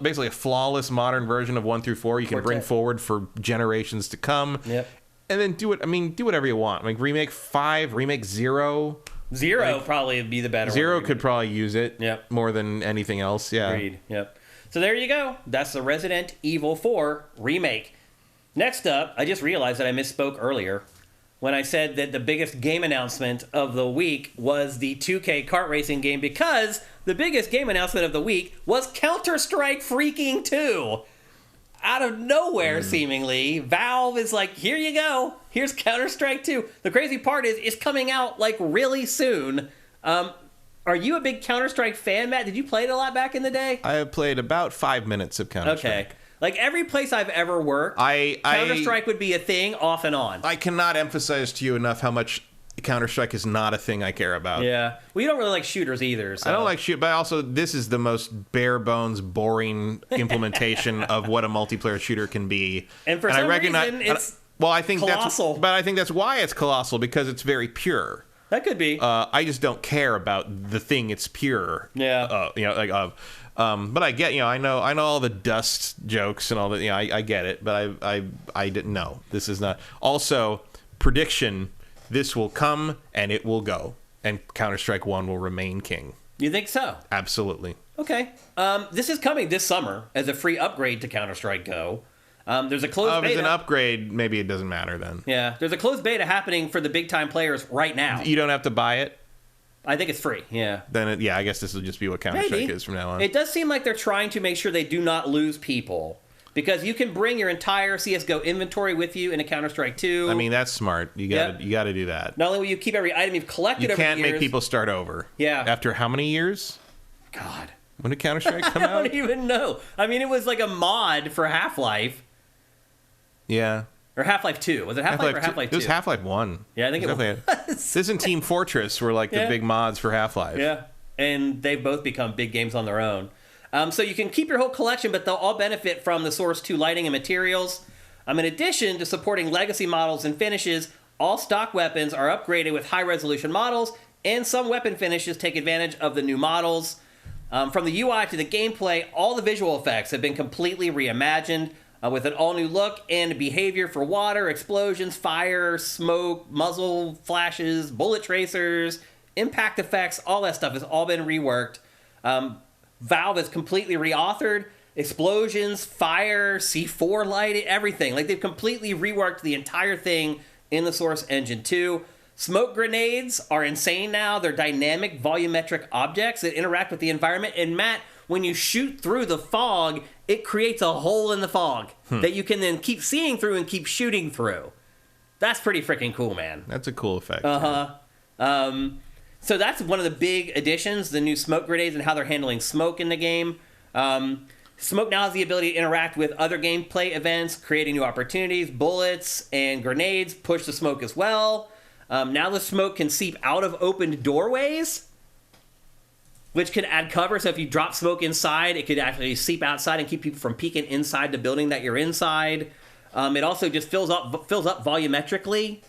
[SPEAKER 2] basically a flawless modern version of 1 through 4. You can bring forward for generations to come.
[SPEAKER 1] Yep.
[SPEAKER 2] And then do whatever you want. Like remake 5, remake 0.
[SPEAKER 1] 0 probably would be the better
[SPEAKER 2] 0
[SPEAKER 1] one.
[SPEAKER 2] could probably use it more than anything else. Yeah.
[SPEAKER 1] Agreed. Yep. So there you go. That's the Resident Evil 4 remake. Next up, I just realized that I misspoke earlier when I said that the biggest game announcement of the week was the 2K kart racing game, because the biggest game announcement of the week was Counter-Strike freaking 2. Out of nowhere, seemingly, Valve is like, here you go. Here's Counter-Strike 2. The crazy part is, it's coming out, like, really soon. Are you a big Counter-Strike fan, Matt? Did you play it a lot back in the day?
[SPEAKER 2] I have played about 5 minutes of Counter-Strike.
[SPEAKER 1] Okay. Like every place I've ever worked, Counter-Strike would be a thing off and on.
[SPEAKER 2] I cannot emphasize to you enough how much Counter-Strike is not a thing I care about.
[SPEAKER 1] Yeah. Well, you don't really like shooters either. So.
[SPEAKER 2] I don't like shoot, but also this is the most bare bones, boring implementation of what a multiplayer shooter can be.
[SPEAKER 1] And for some reason, it's
[SPEAKER 2] I think
[SPEAKER 1] colossal.
[SPEAKER 2] I think that's why it's colossal, because it's very pure.
[SPEAKER 1] That could be.
[SPEAKER 2] I just don't care about the thing it's pure.
[SPEAKER 1] Yeah.
[SPEAKER 2] But I get, I know all the dust jokes and all that. I get it, but I didn't know. This is not. Also, prediction: this will come and it will go, and Counter-Strike 1 will remain king.
[SPEAKER 1] You think so?
[SPEAKER 2] Absolutely.
[SPEAKER 1] Okay. This is coming this summer as a free upgrade to Counter-Strike Go. There's a closed beta.
[SPEAKER 2] If it's an upgrade, maybe it doesn't matter then.
[SPEAKER 1] Yeah. There's a closed beta happening for the big-time players right now.
[SPEAKER 2] You don't have to buy it?
[SPEAKER 1] I think it's free, yeah.
[SPEAKER 2] Then, I guess this will just be what Counter-Strike is from now on.
[SPEAKER 1] It does seem like they're trying to make sure they do not lose people. Because you can bring your entire CSGO inventory with you in a Counter-Strike 2.
[SPEAKER 2] I mean, that's smart. You got to do that.
[SPEAKER 1] Not only will you keep every item you've collected over the years.
[SPEAKER 2] You can't make people start over.
[SPEAKER 1] Yeah.
[SPEAKER 2] After how many years?
[SPEAKER 1] God.
[SPEAKER 2] When did Counter-Strike come out?
[SPEAKER 1] I don't even know. I mean, it was like a mod for Half-Life.
[SPEAKER 2] Yeah.
[SPEAKER 1] Or Half-Life 2. Was it Half-Life or Half-Life 2?
[SPEAKER 2] It was Half-Life 1.
[SPEAKER 1] Yeah, I think it was.
[SPEAKER 2] This and Team Fortress were like the big mods for Half-Life.
[SPEAKER 1] Yeah. And they've both become big games on their own. So you can keep your whole collection, but they'll all benefit from the Source 2 lighting and materials. In addition to supporting legacy models and finishes, all stock weapons are upgraded with high-resolution models, and some weapon finishes take advantage of the new models. From the UI to the gameplay, all the visual effects have been completely reimagined with an all-new look and behavior for water, explosions, fire, smoke, muzzle flashes, bullet tracers, impact effects. All that stuff has all been reworked. Valve has completely reauthored explosions, fire, C4 lighting, everything. Like, they've completely reworked the entire thing in the Source Engine 2. Smoke grenades are insane now. They're dynamic, volumetric objects that interact with the environment. And Matt, when you shoot through the fog, it creates a hole in the fog that you can then keep seeing through and keep shooting through. That's pretty freaking cool, man.
[SPEAKER 2] That's a cool effect.
[SPEAKER 1] So that's one of the big additions, the new smoke grenades and how they're handling smoke in the game. Smoke now has the ability to interact with other gameplay events, creating new opportunities. Bullets and grenades push the smoke as well. Now the smoke can seep out of opened doorways, which can add cover. So if you drop smoke inside, it could actually seep outside and keep people from peeking inside the building that you're inside. It also just fills up volumetrically.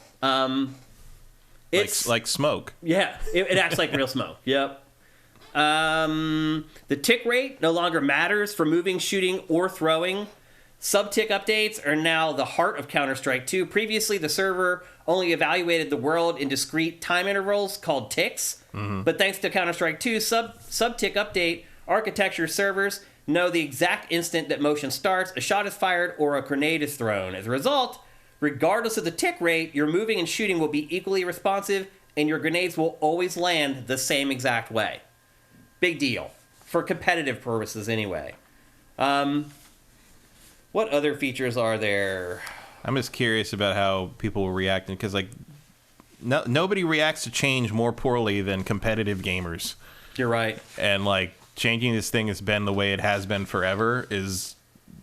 [SPEAKER 2] It's like smoke.
[SPEAKER 1] Yeah, it acts like real smoke. Yep. The tick rate no longer matters for moving, shooting, or throwing. Sub-tick updates are now the heart of Counter-Strike 2. Previously, the server only evaluated the world in discrete time intervals called ticks. But thanks to Counter-Strike 2 sub-tick update, architecture servers know the exact instant that motion starts, a shot is fired, or a grenade is thrown. As a result, regardless of the tick rate, your moving and shooting will be equally responsive, and your grenades will always land the same exact way. Big deal. For competitive purposes, anyway. What other features are there?
[SPEAKER 2] I'm just curious about how people will react, because nobody reacts to change more poorly than competitive gamers.
[SPEAKER 1] You're right.
[SPEAKER 2] And changing this thing has been the way it has been forever is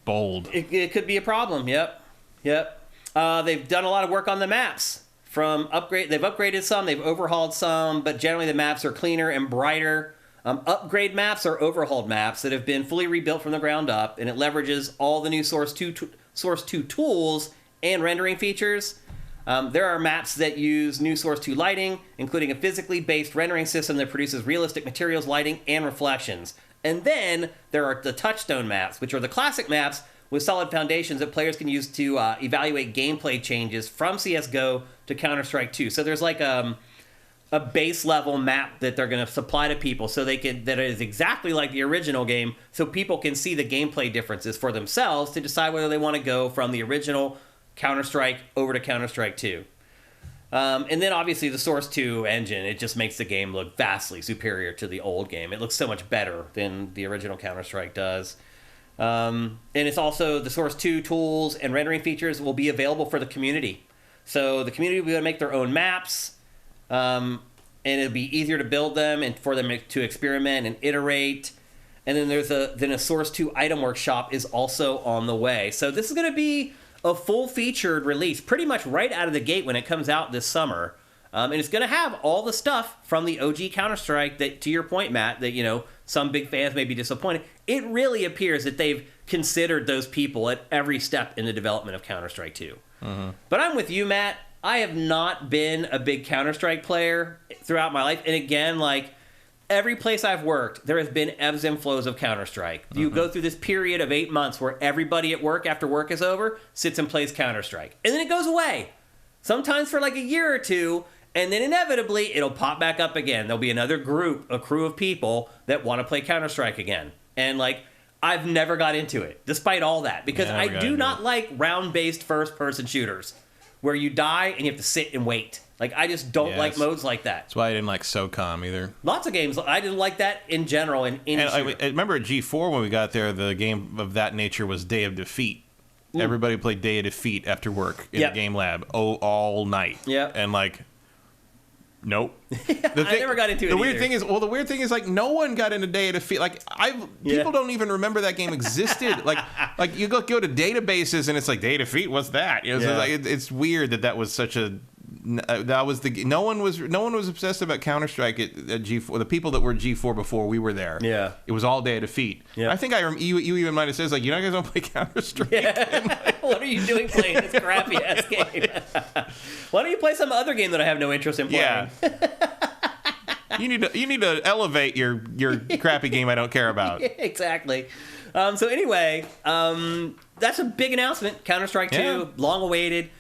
[SPEAKER 2] bold.
[SPEAKER 1] It could be a problem. Yep. They've done a lot of work on the maps. They've upgraded some, they've overhauled some, but generally the maps are cleaner and brighter. Upgrade maps are overhauled maps that have been fully rebuilt from the ground up, and it leverages all the new Source 2 tools and rendering features. There are maps that use new Source 2 lighting, including a physically based rendering system that produces realistic materials, lighting, and reflections. And then there are the touchstone maps, which are the classic maps with solid foundations that players can use to evaluate gameplay changes from CSGO to Counter-Strike 2. So there's a base level map that they're going to supply to people that is exactly like the original game, so people can see the gameplay differences for themselves to decide whether they want to go from the original Counter-Strike over to Counter-Strike 2. And then obviously the Source 2 engine, it just makes the game look vastly superior to the old game. It looks so much better than the original Counter-Strike does. And it's also the Source 2 tools and rendering features will be available for the community. So the community will be able to make their own maps. and it'll be easier to build them and for them to experiment and iterate. And then there's a Source 2 item workshop is also on the way. So this is going to be a full-featured release pretty much right out of the gate when it comes out this summer. And it's going to have all the stuff from the OG Counter-Strike that, to your point, Matt, that, you know, some big fans may be disappointed. It really appears that they've considered those people at every step in the development of Counter-Strike 2. Mm-hmm. But I'm with you, Matt. I have not been a big Counter-Strike player throughout my life. And again, like, every place I've worked, there has been ebbs and flows of Counter-Strike. You go through this period of 8 months where everybody at work, after work is over, sits and plays Counter-Strike. And then it goes away. Sometimes for like a year or two, and then inevitably it'll pop back up again. There'll be another group, a crew of people that want to play Counter-Strike again. And like, I've never got into it, despite all that, because I do not like round-based first-person shooters where you die and you have to sit and wait. Like, I just don't like modes like that.
[SPEAKER 2] That's why I didn't like SOCOM either.
[SPEAKER 1] Lots of games. I didn't like that in general. I
[SPEAKER 2] remember at G4 when we got there, the game of that nature was Day of Defeat. Everybody played Day of Defeat after work in the game lab all night.
[SPEAKER 1] Yeah.
[SPEAKER 2] And like, nope.
[SPEAKER 1] I never got into it.
[SPEAKER 2] The weird thing is, like, no one got into Day of Defeat. Like, people don't even remember that game existed. like you go to databases and it's like, Day of Defeat, what's that? You know, so it's weird that was such a. That was no one was obsessed about Counter-Strike at G4. The people that were G4 before we were there, it was all Day of Defeat. I think you even might have said, like, you know, guys don't play Counter-Strike.
[SPEAKER 1] What are you doing playing this crappy ass game? Why don't you play some other game that I have no interest in playing?
[SPEAKER 2] You need to elevate your crappy game I don't care about.
[SPEAKER 1] Exactly. So anyway, that's a big announcement. Counter-Strike 2, long awaited.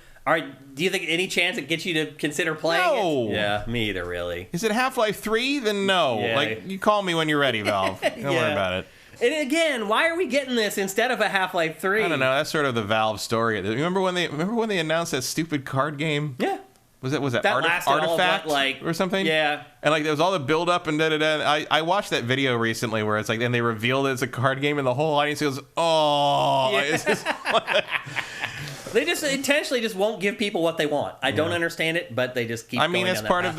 [SPEAKER 1] Do you think any chance it gets you to consider playing it? Yeah, me either, really.
[SPEAKER 2] Is it Half-Life 3? Then no. Yeah. Like, you call me when you're ready, Valve. Don't worry about it.
[SPEAKER 1] And again, why are we getting this instead of a Half-Life 3?
[SPEAKER 2] I don't know. That's sort of the Valve story. Remember when they announced that stupid card game?
[SPEAKER 1] Yeah.
[SPEAKER 2] Was that Artifact or something?
[SPEAKER 1] Yeah.
[SPEAKER 2] And like there was all the build up and da-da-da. I watched that video recently where it's like, then they revealed it's a card game and the whole audience goes, oh. Yeah. It's just
[SPEAKER 1] They just intentionally just won't give people what they want. I don't understand it, but they just keep.
[SPEAKER 2] I mean, it's part of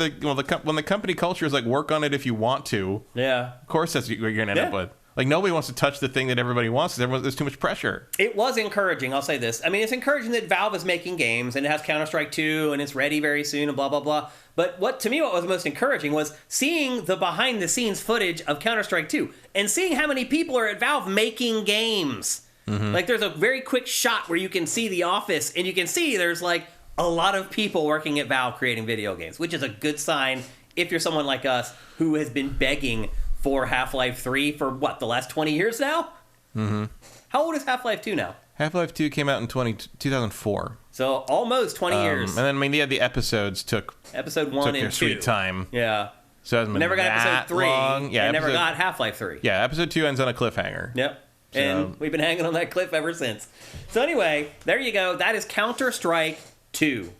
[SPEAKER 2] when the company culture is like, work on it if you want to.
[SPEAKER 1] Yeah.
[SPEAKER 2] Of course, that's what you're gonna end up with. Like, nobody wants to touch the thing that everybody wants. There's too much pressure.
[SPEAKER 1] It was encouraging. I'll say this. I mean, it's encouraging that Valve is making games and it has Counter-Strike 2 and it's ready very soon and blah blah blah. But what was most encouraging was seeing the behind-the-scenes footage of Counter-Strike 2 and seeing how many people are at Valve making games. Mm-hmm. Like, there's a very quick shot where you can see the office, and you can see there's, like, a lot of people working at Valve creating video games, which is a good sign if you're someone like us who has been begging for Half-Life 3 for, the last 20 years now? Mm-hmm. How old is Half-Life 2 now?
[SPEAKER 2] Half-Life 2 came out in 2004.
[SPEAKER 1] So, almost 20 years.
[SPEAKER 2] And then, the episodes took...
[SPEAKER 1] Episode 1 and 2.
[SPEAKER 2] Their sweet time.
[SPEAKER 1] Yeah.
[SPEAKER 2] So it hasn't been
[SPEAKER 1] never got
[SPEAKER 2] that
[SPEAKER 1] episode 3,
[SPEAKER 2] long. Yeah,
[SPEAKER 1] and never got Half-Life 3.
[SPEAKER 2] Yeah, episode 2 ends on a cliffhanger.
[SPEAKER 1] Yep. And we've been hanging on that cliff ever since. So anyway, there you go. That is Counter-Strike 2.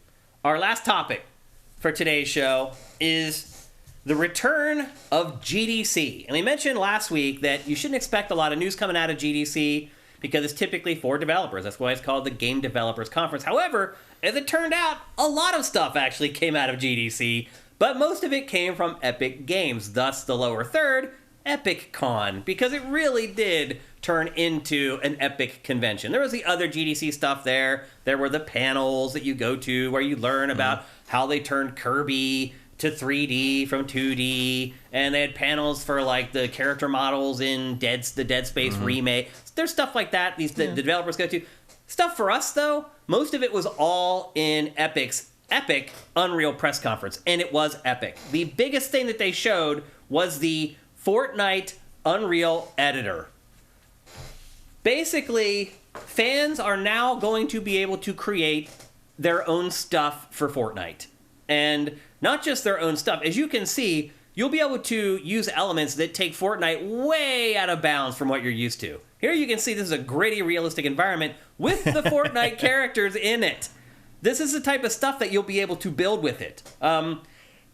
[SPEAKER 1] Our last topic for today's show is the return of GDC. And we mentioned last week that you shouldn't expect a lot of news coming out of GDC because it's typically for developers. That's why it's called the Game Developers Conference. However, as it turned out, a lot of stuff actually came out of GDC, but most of it came from Epic Games, thus the lower third, EpicCon, because it really did turn into an Epic convention. There was the other GDC stuff there. There were the panels that you go to where you learn about how they turned Kirby to 3D from 2D, and they had panels for like the character models in the Dead Space remake. There's stuff like that the developers go to. Stuff for us, though, most of it was all in Epic's Epic Unreal press conference, and it was epic. The biggest thing that they showed was the Fortnite Unreal Editor. Basically, fans are now going to be able to create their own stuff for Fortnite. And not just their own stuff. As you can see, you'll be able to use elements that take Fortnite way out of bounds from what you're used to. Here you can see this is a gritty, realistic environment with the Fortnite characters in it. This is the type of stuff that you'll be able to build with it.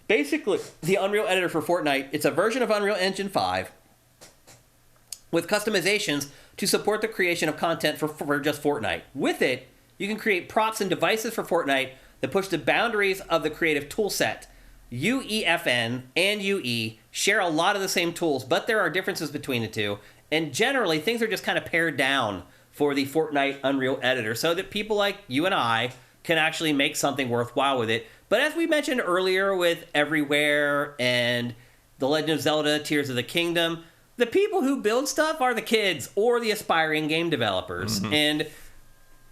[SPEAKER 1] Basically, the Unreal Editor for Fortnite, it's a version of Unreal Engine 5 with customizations to support the creation of content for just Fortnite. With it, you can create props and devices for Fortnite that push the boundaries of the creative toolset. UEFN and UE share a lot of the same tools, but there are differences between the two. And generally, things are just kind of pared down for the Fortnite Unreal editor so that people like you and I can actually make something worthwhile with it. But as we mentioned earlier with Everywhere and The Legend of Zelda, Tears of the Kingdom, the people who build stuff are the kids or the aspiring game developers. Mm-hmm. And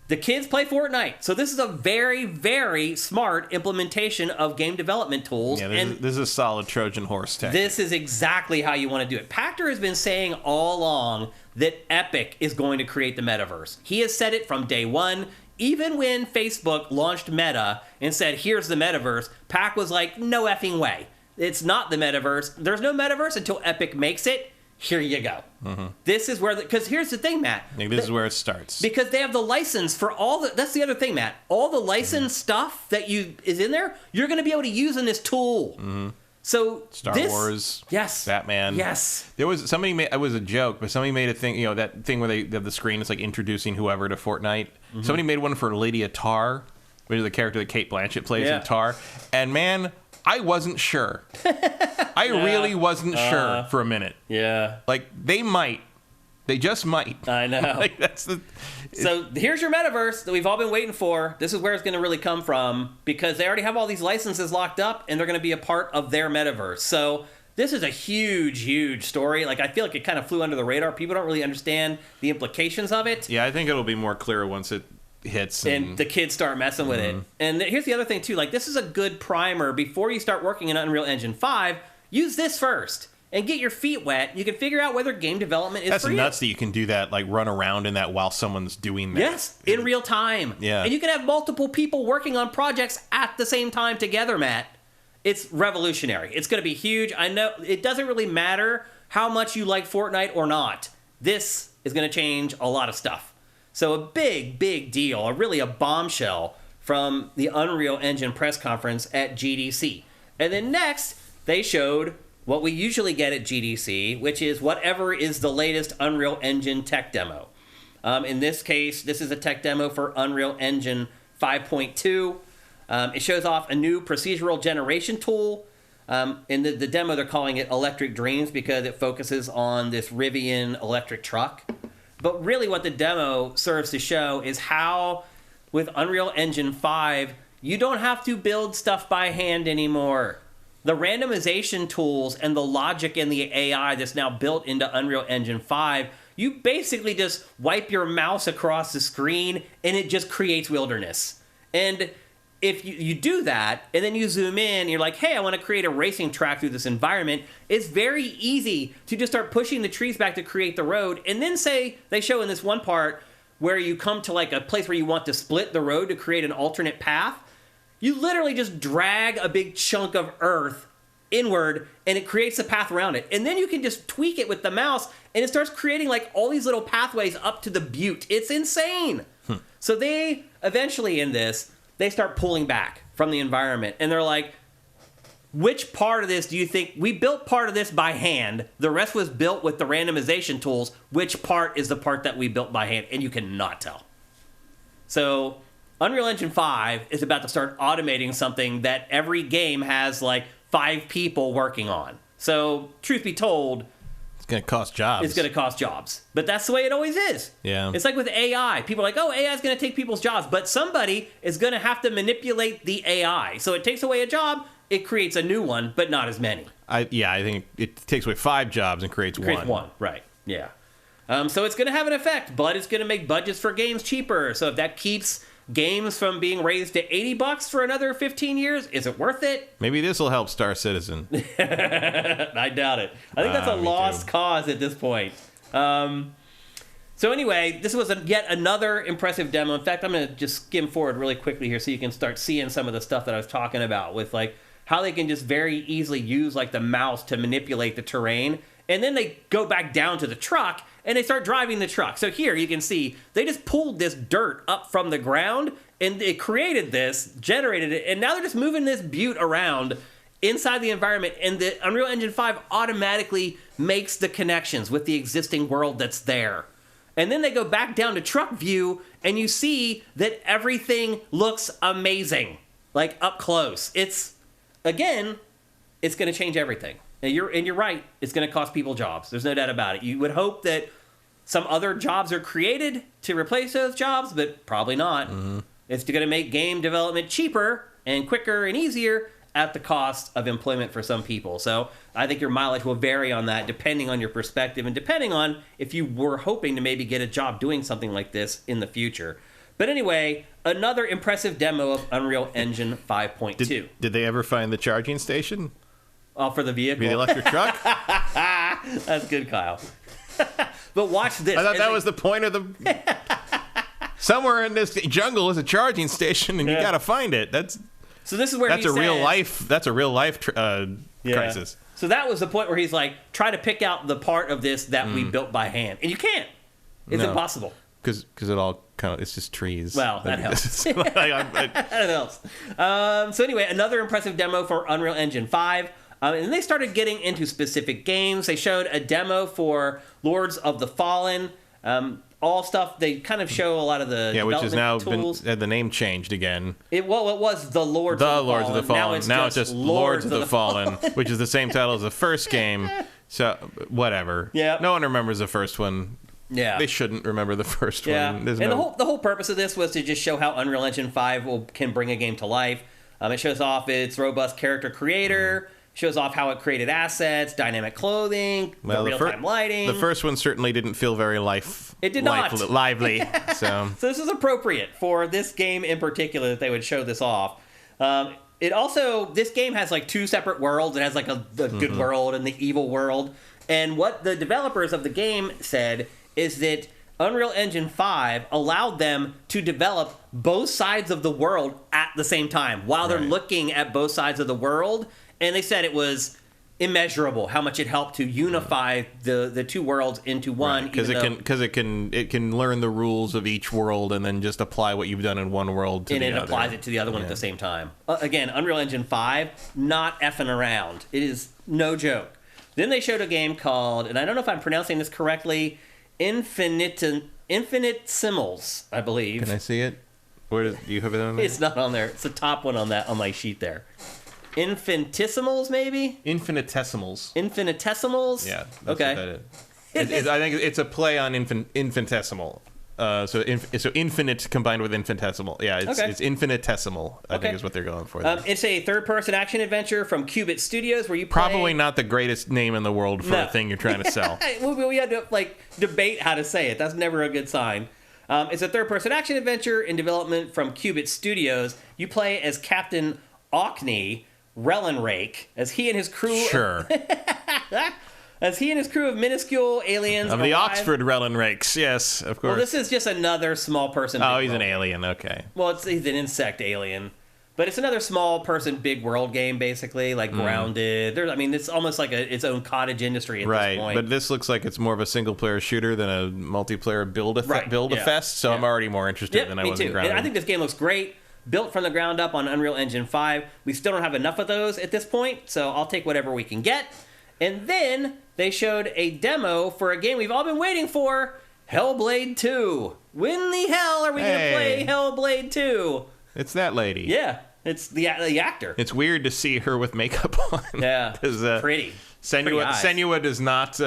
[SPEAKER 1] the kids play Fortnite. So this is a very, very smart implementation of game development tools.
[SPEAKER 2] Yeah, this is a solid Trojan horse tech.
[SPEAKER 1] This is exactly how you want to do it. Pachter has been saying all along that Epic is going to create the metaverse. He has said it from day one. Even when Facebook launched Meta and said, here's the metaverse, Pac was like, no effing way. It's not the metaverse. There's no metaverse until Epic makes it. Here you go. Mm-hmm. This is where, because here's the thing, Matt.
[SPEAKER 2] This is where it starts.
[SPEAKER 1] Because they have the license for all the, that's the other thing, Matt. All the licensed stuff that is in there, you're going to be able to use in this tool. Mm-hmm. So
[SPEAKER 2] Star Wars,
[SPEAKER 1] yes,
[SPEAKER 2] Batman,
[SPEAKER 1] yes.
[SPEAKER 2] There was somebody made, it was a joke, but somebody made a thing. That thing where they have the screen is like introducing whoever to Fortnite. Mm-hmm. Somebody made one for Lydia Tarr, which is the character that Cate Blanchett plays in Tar. And man, I wasn't sure. I really wasn't sure for a minute.
[SPEAKER 1] Yeah,
[SPEAKER 2] like they just might.
[SPEAKER 1] I know.
[SPEAKER 2] Like that's the.
[SPEAKER 1] So here's your metaverse that we've all been waiting for. This is where it's going to really come from because they already have all these licenses locked up and they're going to be a part of their metaverse. So this is a huge, huge story. Like I feel like it kind of flew under the radar. People don't really understand the implications of it.
[SPEAKER 2] Yeah, I think it'll be more clear once it hits.
[SPEAKER 1] And the kids start messing with it. And here's the other thing too. Like this is a good primer before you start working in Unreal Engine 5. Use this first. And get your feet wet. You can figure out whether game development is for you.
[SPEAKER 2] That's nuts that you can do that, like run around in that while someone's doing that.
[SPEAKER 1] Yes, in real time.
[SPEAKER 2] Yeah.
[SPEAKER 1] And you can have multiple people working on projects at the same time together, Matt. It's revolutionary. It's going to be huge. I know it doesn't really matter how much you like Fortnite or not. This is going to change a lot of stuff. So a big, big deal, really a bombshell from the Unreal Engine press conference at GDC. And then next, they showed what we usually get at GDC, which is whatever is the latest Unreal Engine tech demo. In this case, this is a tech demo for Unreal Engine 5.2. It shows off a new procedural generation tool. In the demo, they're calling it Electric Dreams because it focuses on this Rivian electric truck. But really what the demo serves to show is how, with Unreal Engine 5, you don't have to build stuff by hand anymore. The randomization tools and the logic and the AI that's now built into Unreal Engine 5, you basically just wipe your mouse across the screen and it just creates wilderness. And if you do that and then you zoom in, you're like, hey, I want to create a racing track through this environment, it's very easy to just start pushing the trees back to create the road. And then say, they show in this one part where you come to like a place where you want to split the road to create an alternate path. You literally just drag a big chunk of earth inward and it creates a path around it. And then you can just tweak it with the mouse and it starts creating like all these little pathways up to the butte. It's insane. So they eventually in this, they start pulling back from the environment and they're like, which part of this do you think we built part of this by hand? The rest was built with the randomization tools. Which part is the part that we built by hand? And you cannot tell. So Unreal Engine 5 is about to start automating something that every game has like 5 people working on. So, truth be told,
[SPEAKER 2] it's going to cost jobs.
[SPEAKER 1] It's going to cost jobs. But that's the way it always is.
[SPEAKER 2] Yeah.
[SPEAKER 1] It's like with AI. People are like, oh, AI is going to take people's jobs. But somebody is going to have to manipulate the AI. So it takes away a job, it creates a new one, but not as many.
[SPEAKER 2] I think it takes away 5 jobs and creates one.
[SPEAKER 1] Creates one, right. Yeah. So it's going to have an effect, but it's going to make budgets for games cheaper. So if that keeps games from being raised to $80 for another 15 years, is it worth it?
[SPEAKER 2] Maybe this will help Star Citizen.
[SPEAKER 1] I doubt it. I think that's a lost cause at this point. So anyway, this was yet another impressive demo. In fact, I'm going to just skim forward really quickly here so you can start seeing some of the stuff that I was talking about with like how they can just very easily use like the mouse to manipulate the terrain. And then they go back down to the truck and they start driving the truck. So here you can see they just pulled this dirt up from the ground and it created this, generated it, and now they're just moving this butte around inside the environment, and the Unreal Engine 5 automatically makes the connections with the existing world that's there. And then they go back down to truck view and you see that everything looks amazing, like up close. It's, again, it's going to change everything. And you're right. It's going to cost people jobs. There's no doubt about it. You would hope that some other jobs are created to replace those jobs, but probably not. Mm-hmm. It's going to make game development cheaper and quicker and easier at the cost of employment for some people. So I think your mileage will vary on that depending on your perspective and depending on if you were hoping to maybe get a job doing something like this in the future. But anyway, another impressive demo of Unreal Engine 5.2.
[SPEAKER 2] Did they ever find the charging station?
[SPEAKER 1] Oh, for the vehicle?
[SPEAKER 2] The electric truck?
[SPEAKER 1] That's good, Kyle. But watch this.
[SPEAKER 2] I thought that was the point of the... Somewhere in this jungle is a charging station, and you got to find it.
[SPEAKER 1] So this is where
[SPEAKER 2] that's a real life crisis.
[SPEAKER 1] So that was the point where he's like, try to pick out the part of this that we built by hand, and you can't. It's impossible.
[SPEAKER 2] Because it all it's just trees.
[SPEAKER 1] Well, that helps. That helps. So anyway, another impressive demo for Unreal Engine 5. And they started getting into specific games. They showed a demo for Lords of the Fallen. All stuff, they kind of show a lot of the
[SPEAKER 2] which has now
[SPEAKER 1] tools.
[SPEAKER 2] been the name changed again.
[SPEAKER 1] It was the Lords of the Fallen.
[SPEAKER 2] Now it's just Lords of the Fallen, which is the same title as the first game. So whatever.
[SPEAKER 1] Yeah.
[SPEAKER 2] No one remembers the first one.
[SPEAKER 1] Yeah.
[SPEAKER 2] They shouldn't remember the first one.
[SPEAKER 1] And the whole purpose of this was to just show how Unreal Engine 5 can bring a game to life. It shows off its robust character creator. Shows off how it created assets, dynamic clothing, real-time lighting.
[SPEAKER 2] The first one certainly didn't feel very lively. So
[SPEAKER 1] this is appropriate for this game in particular that they would show this off. This game has like two separate worlds. It has like a good world and the evil world. And what the developers of the game said is that Unreal Engine 5 allowed them to develop both sides of the world at the same time while they're looking at both sides of the world. And they said it was immeasurable how much it helped to unify the two worlds into one.
[SPEAKER 2] Because it can learn the rules of each world and then just apply what you've done in one world to the other. And it
[SPEAKER 1] applies it to the other one at the same time. Again, Unreal Engine 5, not effing around. It is no joke. Then they showed a game called, and I don't know if I'm pronouncing this correctly, Infinitesimals, I believe.
[SPEAKER 2] Can I see it? Do you have it on there?
[SPEAKER 1] It's not on there. It's the top one on my sheet there. Infinitesimals, maybe?
[SPEAKER 2] Infinitesimals.
[SPEAKER 1] Infinitesimals?
[SPEAKER 2] Yeah. That's what that is. I think it's a play on infinitesimal. So infinite combined with infinitesimal. Yeah, it's infinitesimal, I think is what they're going for.
[SPEAKER 1] It's a third-person action adventure from Qubit Studios where you play...
[SPEAKER 2] Probably not the greatest name in the world for a thing you're trying to sell.
[SPEAKER 1] We had to debate how to say it. That's never a good sign. It's a third-person action adventure in development from Qubit Studios. You play as Captain Orkney Rellenrake as he and his crew...
[SPEAKER 2] Sure.
[SPEAKER 1] As he and his crew of minuscule aliens
[SPEAKER 2] of the Oxford Rellenrakes, yes, of course.
[SPEAKER 1] Well, this is just another small person.
[SPEAKER 2] Oh, he's an alien, okay.
[SPEAKER 1] Well, he's an insect alien. But it's another small person, big world game, basically, like Grounded. It's almost like its own cottage industry at this point.
[SPEAKER 2] Right, but this looks like it's more of a single-player shooter than a multiplayer build-a-fest, so I'm already more interested than I was in Grounded.
[SPEAKER 1] And I think this game looks great. Built from the ground up on Unreal Engine 5. We still don't have enough of those at this point, so I'll take whatever we can get. And then they showed a demo for a game we've all been waiting for, Hellblade 2. When the hell are we going to play Hellblade 2?
[SPEAKER 2] It's that lady.
[SPEAKER 1] Yeah, it's the actor.
[SPEAKER 2] It's weird to see her with makeup on.
[SPEAKER 1] Yeah, pretty.
[SPEAKER 2] Senua does not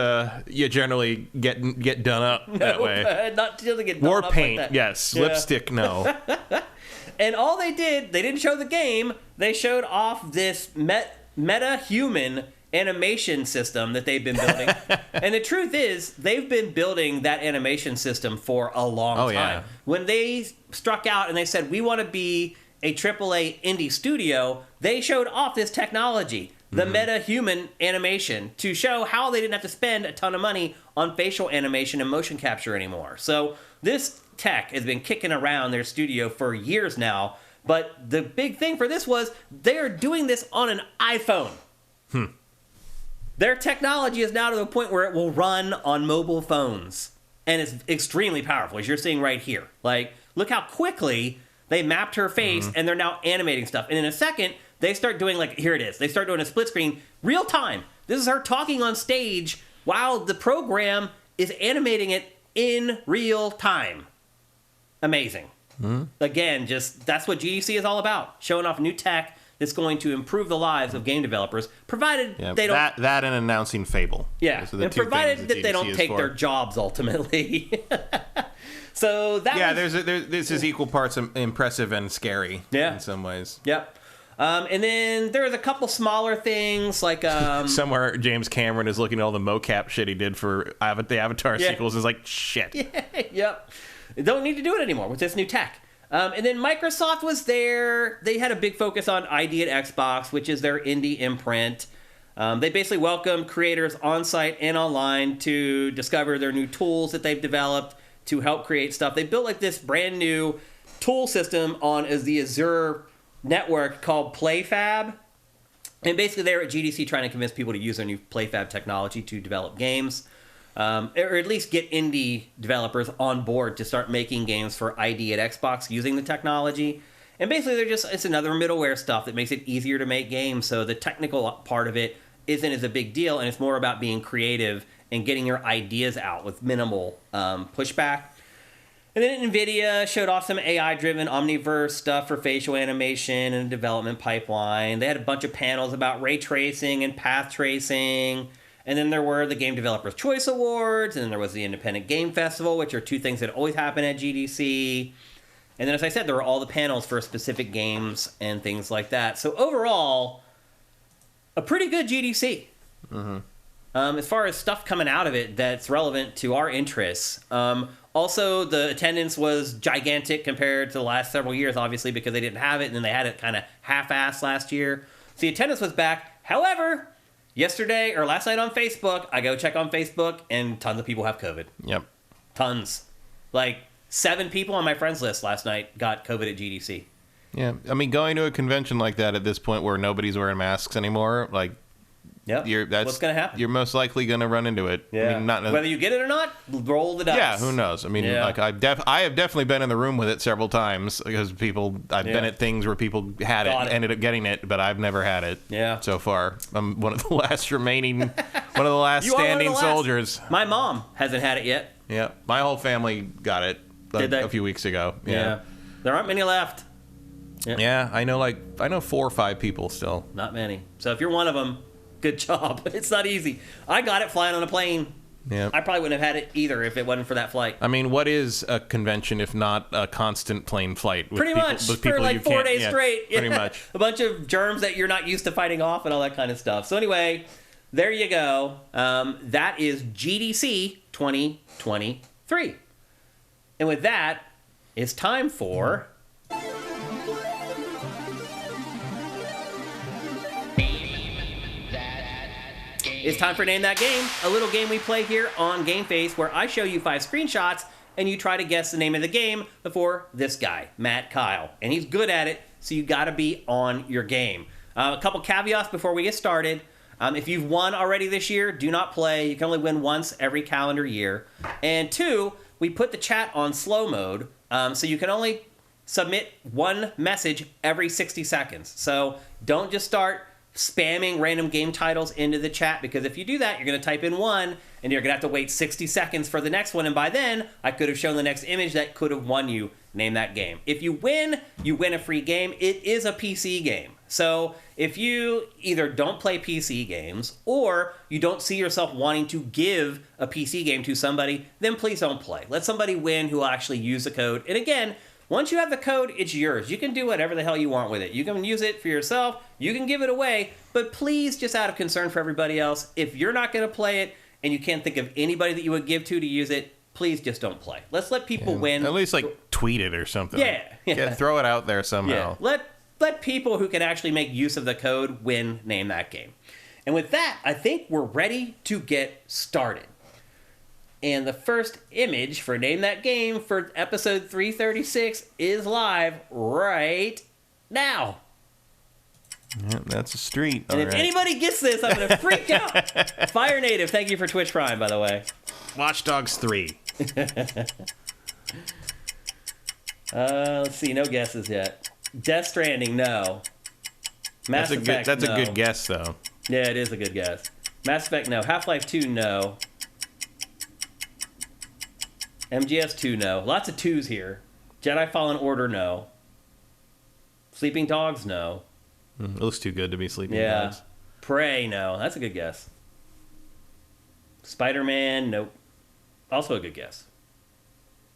[SPEAKER 2] you generally get done up that way.
[SPEAKER 1] Not to get done
[SPEAKER 2] War
[SPEAKER 1] up
[SPEAKER 2] paint,
[SPEAKER 1] like that.
[SPEAKER 2] yes. Yeah. Lipstick, no.
[SPEAKER 1] And all they didn't show the game. They showed off this meta-human animation system that they've been building. And the truth is, they've been building that animation system for a long time. Yeah. When they struck out and they said, we want to be a AAA indie studio, they showed off this technology, the meta-human animation, to show how they didn't have to spend a ton of money on facial animation and motion capture anymore. So this tech has been kicking around their studio for years now, but the big thing for this was they're doing this on an iPhone. Their technology is now to the point where it will run on mobile phones, and it's extremely powerful, as you're seeing right here. Like, look how quickly they mapped her face, and they're now animating stuff. And in a second, they start doing, here it is. They start doing a split screen, real time. This is her talking on stage while the program is animating it in real time. Amazing. Again, that's what GDC is all about. Showing off new tech that's going to improve the lives of game developers, provided they don't...
[SPEAKER 2] That and announcing Fable.
[SPEAKER 1] Yeah, and provided that they don't take their jobs, ultimately. So that
[SPEAKER 2] this is equal parts impressive and scary in some ways.
[SPEAKER 1] Yep. And then there was a couple smaller things, like...
[SPEAKER 2] somewhere James Cameron is looking at all the mocap shit he did for the Avatar sequels and is like, shit.
[SPEAKER 1] Yep. Don't need to do it anymore with this new tech. And then Microsoft was there. They had a big focus on ID at Xbox, which is their indie imprint. They basically welcomed creators on-site and online to discover their new tools that they've developed to help create stuff. They built like this brand new tool system on the Azure network called PlayFab. And basically they were at GDC trying to convince people to use their new PlayFab technology to develop games. Or at least get indie developers on board to start making games for ID at Xbox using the technology. And basically it's another middleware stuff that makes it easier to make games. So the technical part of it isn't as a big deal, and it's more about being creative and getting your ideas out with minimal pushback. And then NVIDIA showed off some AI-driven Omniverse stuff for facial animation and development pipeline. They had a bunch of panels about ray tracing and path tracing. And then there were the Game Developers' Choice Awards, and then there was the Independent Game Festival, which are two things that always happen at GDC. And then, as I said, there were all the panels for specific games and things like that. So overall, a pretty good GDC. Mm-hmm. As far as stuff coming out of it that's relevant to our interests. Also, the attendance was gigantic compared to the last several years, obviously, because they didn't have it, and then they had it kind of half-assed last year. So the attendance was back. However, yesterday or last night on Facebook, I go check on Facebook, and tons of people have COVID.
[SPEAKER 2] Yep.
[SPEAKER 1] Tons. Like 7 people on my friends list last night got COVID at GDC.
[SPEAKER 2] Yeah. I mean, going to a convention like that at this point where nobody's wearing masks anymore, like...
[SPEAKER 1] Yep. What's going to happen?
[SPEAKER 2] You're most likely going to run into it.
[SPEAKER 1] Yeah.
[SPEAKER 2] I mean,
[SPEAKER 1] whether you get it or not, roll the dice.
[SPEAKER 2] Yeah, who knows? I mean, like I have definitely been in the room with it several times because I've been at things where people had it, ended up getting it, but I've never had it.
[SPEAKER 1] Yeah.
[SPEAKER 2] So far, I'm one of the last remaining, one of the last standing soldiers.
[SPEAKER 1] My mom hasn't had it yet.
[SPEAKER 2] Yeah, my whole family got it a few weeks ago. Yeah.
[SPEAKER 1] There aren't many left.
[SPEAKER 2] Yeah, I know 4 or 5 people still.
[SPEAKER 1] Not many. So if you're one of them, good job. It's not easy. I got it flying on a plane.
[SPEAKER 2] Yeah.
[SPEAKER 1] I probably wouldn't have had it either if it wasn't for that flight.
[SPEAKER 2] I mean, what is a convention if not a constant plane flight?
[SPEAKER 1] Pretty much. For like 4 days straight.
[SPEAKER 2] Pretty much.
[SPEAKER 1] A bunch of germs that you're not used to fighting off and all that kind of stuff. So anyway, there you go. That is GDC 2023. And with that, it's time for... It's time for Name That Game, a little game we play here on GameFace where I show you 5 screenshots and you try to guess the name of the game before this guy, Matt Kyle. And he's good at it, so you gotta be on your game. A couple caveats before we get started. If you've won already this year, do not play. You can only win once every calendar year. And 2, we put the chat on slow mode, so you can only submit one message every 60 seconds. So don't just start spamming random game titles into the chat, because if you do that, you're going to type in one and you're going to have to wait 60 seconds for the next one, and by then I could have shown the next image that could have won you Name That Game. If you win a free game. It is a PC game, so if you either don't play PC games or you don't see yourself wanting to give a PC game to somebody, then please don't play. Let somebody win who will actually use the code. And again, once you have the code, it's yours. You can do whatever the hell you want with it. You can use it for yourself. You can give it away. But please, just out of concern for everybody else, if you're not going to play it and you can't think of anybody that you would give to use it, please just don't play. Let's let people win.
[SPEAKER 2] At least, tweet it or something.
[SPEAKER 1] Yeah.
[SPEAKER 2] Throw it out there somehow.
[SPEAKER 1] Yeah. Let people who can actually make use of the code win Name That Game. And with that, I think we're ready to get started. And the first image for Name That Game for episode 336 is live right now.
[SPEAKER 2] Yeah, that's a street.
[SPEAKER 1] And if anybody gets this, I'm going to freak out. Fire Native, thank you for Twitch Prime, by the way.
[SPEAKER 2] Watch Dogs 3.
[SPEAKER 1] Let's see, no guesses yet. Death Stranding, no. Mass Effect,
[SPEAKER 2] that's
[SPEAKER 1] no.
[SPEAKER 2] a good guess, though.
[SPEAKER 1] Yeah, it is a good guess. Mass Effect, no. Half-Life 2, no. MGS 2, no. Lots of 2s here. Jedi Fallen Order, no. Sleeping Dogs, no.
[SPEAKER 2] It looks too good to be Sleeping
[SPEAKER 1] Yeah.
[SPEAKER 2] Dogs.
[SPEAKER 1] Prey, no. That's a good guess. Spider-Man, nope. Also a good guess.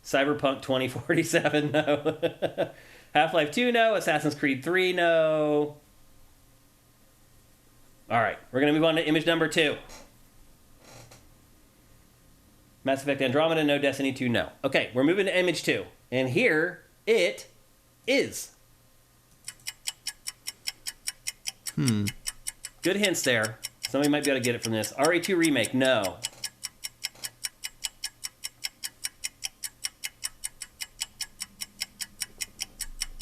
[SPEAKER 1] Cyberpunk 2047, no. Half-Life 2, no. Assassin's Creed 3, no. All right, we're going to move on to image number 2. Mass Effect Andromeda, no. Destiny 2, no. Okay, we're moving to image 2. And here it is. Good hints there. Somebody might be able to get it from this. RE2 Remake, no.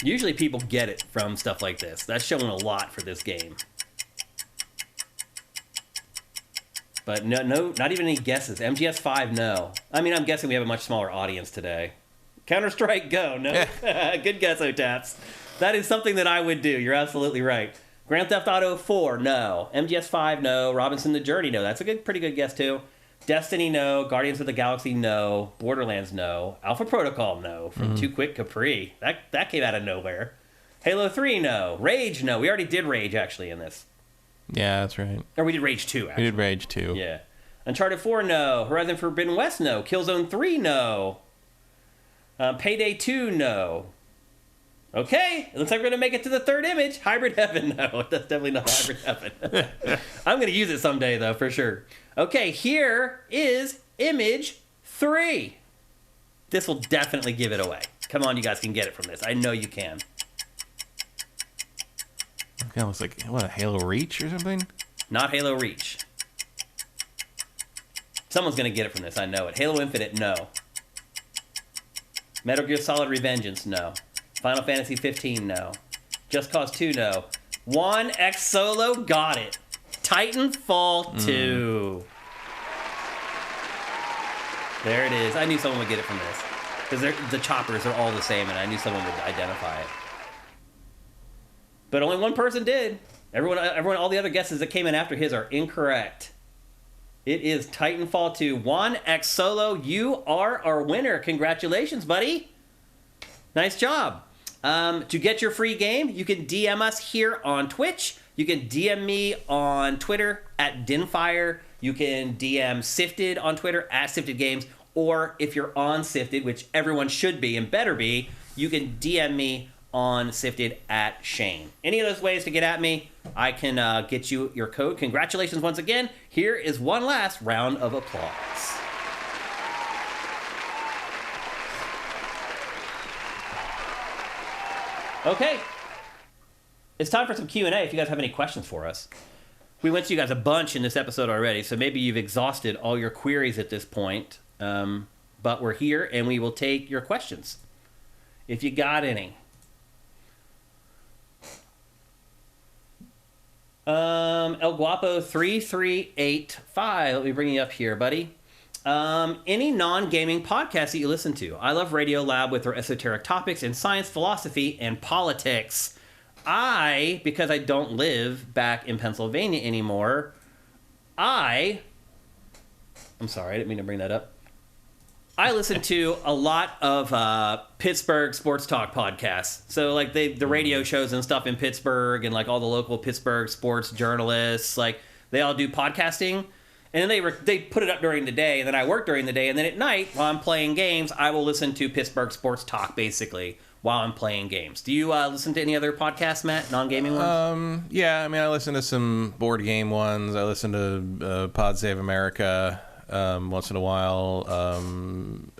[SPEAKER 1] Usually people get it from stuff like this. That's showing a lot for this game. But no, not even any guesses. MGS 5, no. I mean, I'm guessing we have a much smaller audience today. Counter-Strike, go. No. Good guess, Otaps. That is something that I would do. You're absolutely right. Grand Theft Auto 4, no. MGS 5, no. Robinson the Journey, no. That's a pretty good guess, too. Destiny, no. Guardians of the Galaxy, no. Borderlands, no. Alpha Protocol, no. From Too Quick Capri. That came out of nowhere. Halo 3, no. Rage, no. We already did Rage, actually, in this.
[SPEAKER 2] Yeah, that's right.
[SPEAKER 1] Or we did Rage 2, actually.
[SPEAKER 2] We did Rage 2.
[SPEAKER 1] Yeah. Uncharted 4, no. Horizon Forbidden West, no. Killzone 3, no. Payday 2, no. Okay, it looks like we're going to make it to the third image. Hybrid Heaven, no. That's definitely not Hybrid Heaven. I'm going to use it someday, though, for sure. Okay, here is image 3. This will definitely give it away. Come on, you guys can get it from this. I know you can.
[SPEAKER 2] It looks like, what, a Halo Reach or something?
[SPEAKER 1] Not Halo Reach. Someone's going to get it from this, I know it. Halo Infinite, no. Metal Gear Solid Revengeance, no. Final Fantasy 15, no. Just Cause 2, no. 1X Solo, got it. Titanfall 2. There it is. I knew someone would get it from this. Because the choppers are all the same, and I knew someone would identify it. But only one person did. Everyone, all the other guesses that came in after his are incorrect. It is Titanfall 2. 1X Solo, you are our winner. Congratulations, buddy. Nice job. To get your free game, you can DM us here on Twitch. You can DM me on Twitter at Dinfire. You can DM Sifted on Twitter at Sifted Games. Or if you're on Sifted, which everyone should be and better be, you can DM me on Sifted at Shane. Any of those ways to get at me, I can get you your code. Congratulations once again. Here is one last round of applause. Okay. It's time for some Q&A if you guys have any questions for us. We went to you guys a bunch in this episode already, so maybe you've exhausted all your queries at this point. But we're here, and we will take your questions, if you got any. El Guapo 3385. Let me bring you up here, buddy. Any non-gaming podcasts that you listen to? I love Radio Lab with their esoteric topics in science, philosophy, and politics. Because I don't live back in Pennsylvania anymore, I'm sorry, I didn't mean to bring that up. I listen to a lot of Pittsburgh sports talk podcasts. So like the radio shows and stuff in Pittsburgh, and like all the local Pittsburgh sports journalists, like they all do podcasting. And then they put it up during the day, and then I work during the day, and then at night while I'm playing games, I will listen to Pittsburgh sports talk basically while I'm playing games. Do you listen to any other podcasts, Matt? Non-gaming ones?
[SPEAKER 2] Yeah, I mean, I listen to some board game ones. I listen to Pod Save America once in a while.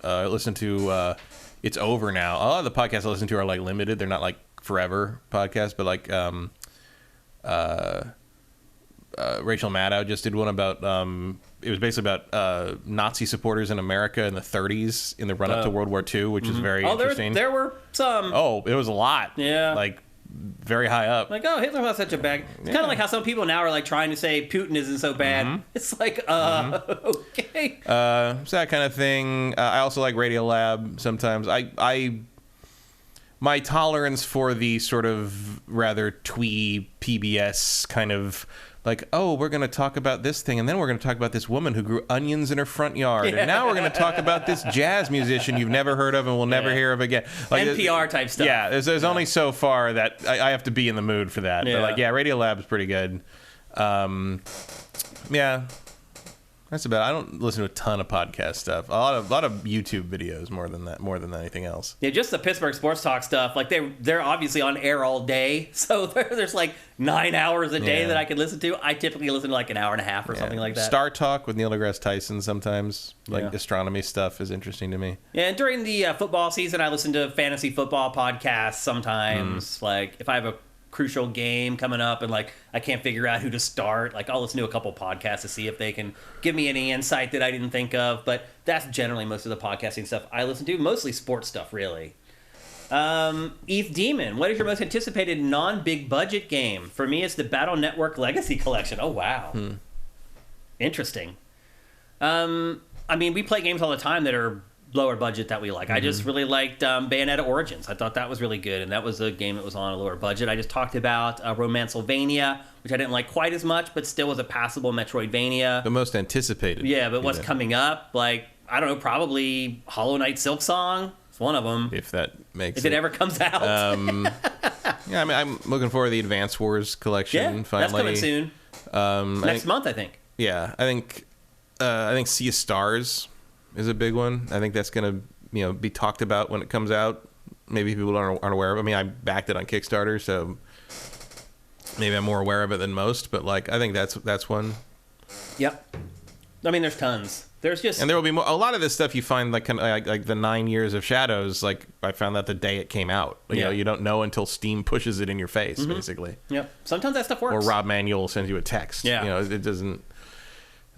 [SPEAKER 2] I listen to It's Over Now. A lot of the podcasts I listen to are like limited. They're not like forever podcasts, but like Rachel Maddow just did one about it was basically about Nazi supporters in America in the 30s in the run up to World War II, which is very interesting.
[SPEAKER 1] There were some.
[SPEAKER 2] Oh, it was a lot.
[SPEAKER 1] Yeah.
[SPEAKER 2] Like very high up.
[SPEAKER 1] Like, oh, Hitler was such a bad. It's kind of like how some people now are like trying to say Putin isn't so bad. It's like, okay.
[SPEAKER 2] So that kind of thing. I also like Radio Lab sometimes. my tolerance for the sort of rather twee PBS kind of like, oh, we're going to talk about this thing, and then we're going to talk about this woman who grew onions in her front yard, and now we're going to talk about this jazz musician you've never heard of and will never hear of again. Like,
[SPEAKER 1] NPR type stuff.
[SPEAKER 2] Yeah, there's only so far that I have to be in the mood for that.
[SPEAKER 1] Yeah.
[SPEAKER 2] But like, yeah, Radiolab's pretty good. Yeah. That's about it. I don't listen to a ton of podcast stuff. A lot of YouTube videos more than anything else.
[SPEAKER 1] Yeah, just the Pittsburgh Sports Talk stuff. Like they're obviously on air all day, so there's like 9 hours a day that I could listen to. I typically listen to like an hour and a half or something like that.
[SPEAKER 2] Star Talk with Neil deGrasse Tyson sometimes, like astronomy stuff is interesting to me.
[SPEAKER 1] Yeah, and during the football season, I listen to fantasy football podcasts sometimes. Like if I have a crucial game coming up and like I can't figure out who to start, like I'll listen to a couple podcasts to see if they can give me any insight that I didn't think of. But that's generally most of the podcasting stuff I listen to, mostly sports stuff, really. ETH Demon, what is your most anticipated non-big budget game? For me, it's the Battle Network Legacy Collection. Oh wow, interesting. I mean, we play games all the time that are lower budget that we like. I just really liked Bayonetta Origins. I thought that was really good, and that was a game that was on a lower budget. I just talked about Romancevania, which I didn't like quite as much, but still was a passable Metroidvania.
[SPEAKER 2] The most anticipated.
[SPEAKER 1] Yeah, but what's coming up? Like, I don't know, probably Hollow Knight Silksong. It's one of them.
[SPEAKER 2] If that makes
[SPEAKER 1] If it ever comes out.
[SPEAKER 2] Yeah, I mean, I'm looking forward to the Advance Wars collection. Finally,
[SPEAKER 1] that's coming soon. Next month, I think.
[SPEAKER 2] Yeah, I think Sea of Stars is a big one. I think that's going to be talked about when it comes out. Maybe people aren't aware of it. I mean, I backed it on Kickstarter, so maybe I'm more aware of it than most. But like, I think that's one.
[SPEAKER 1] Yep. I mean, there's tons. There's just
[SPEAKER 2] and there will be more, a lot of this stuff you find like like the 9 Years of Shadows. Like I found that the day it came out. You know, you don't know until Steam pushes it in your face, basically.
[SPEAKER 1] Yep. Sometimes that stuff works.
[SPEAKER 2] Or Rob Manuel sends you a text.
[SPEAKER 1] Yeah.
[SPEAKER 2] It doesn't.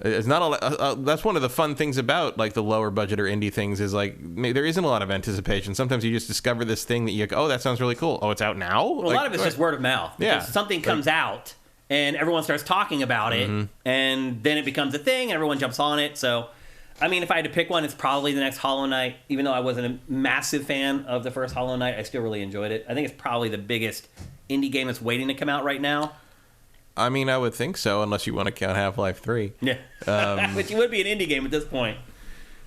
[SPEAKER 2] It's not that's one of the fun things about like the lower budget or indie things is like there isn't a lot of anticipation. Sometimes you just discover this thing that you go, oh, that sounds really cool. Oh, it's out now?
[SPEAKER 1] Well, a lot of it's just word of mouth.
[SPEAKER 2] Yeah.
[SPEAKER 1] Something comes out and everyone starts talking about it and then it becomes a thing and everyone jumps on it. So, I mean, if I had to pick one, it's probably the next Hollow Knight. Even though I wasn't a massive fan of the first Hollow Knight, I still really enjoyed it. I think it's probably the biggest indie game that's waiting to come out right now.
[SPEAKER 2] I mean, I would think so, unless you want to count Half-Life 3.
[SPEAKER 1] Yeah. Which would be an indie game at this point.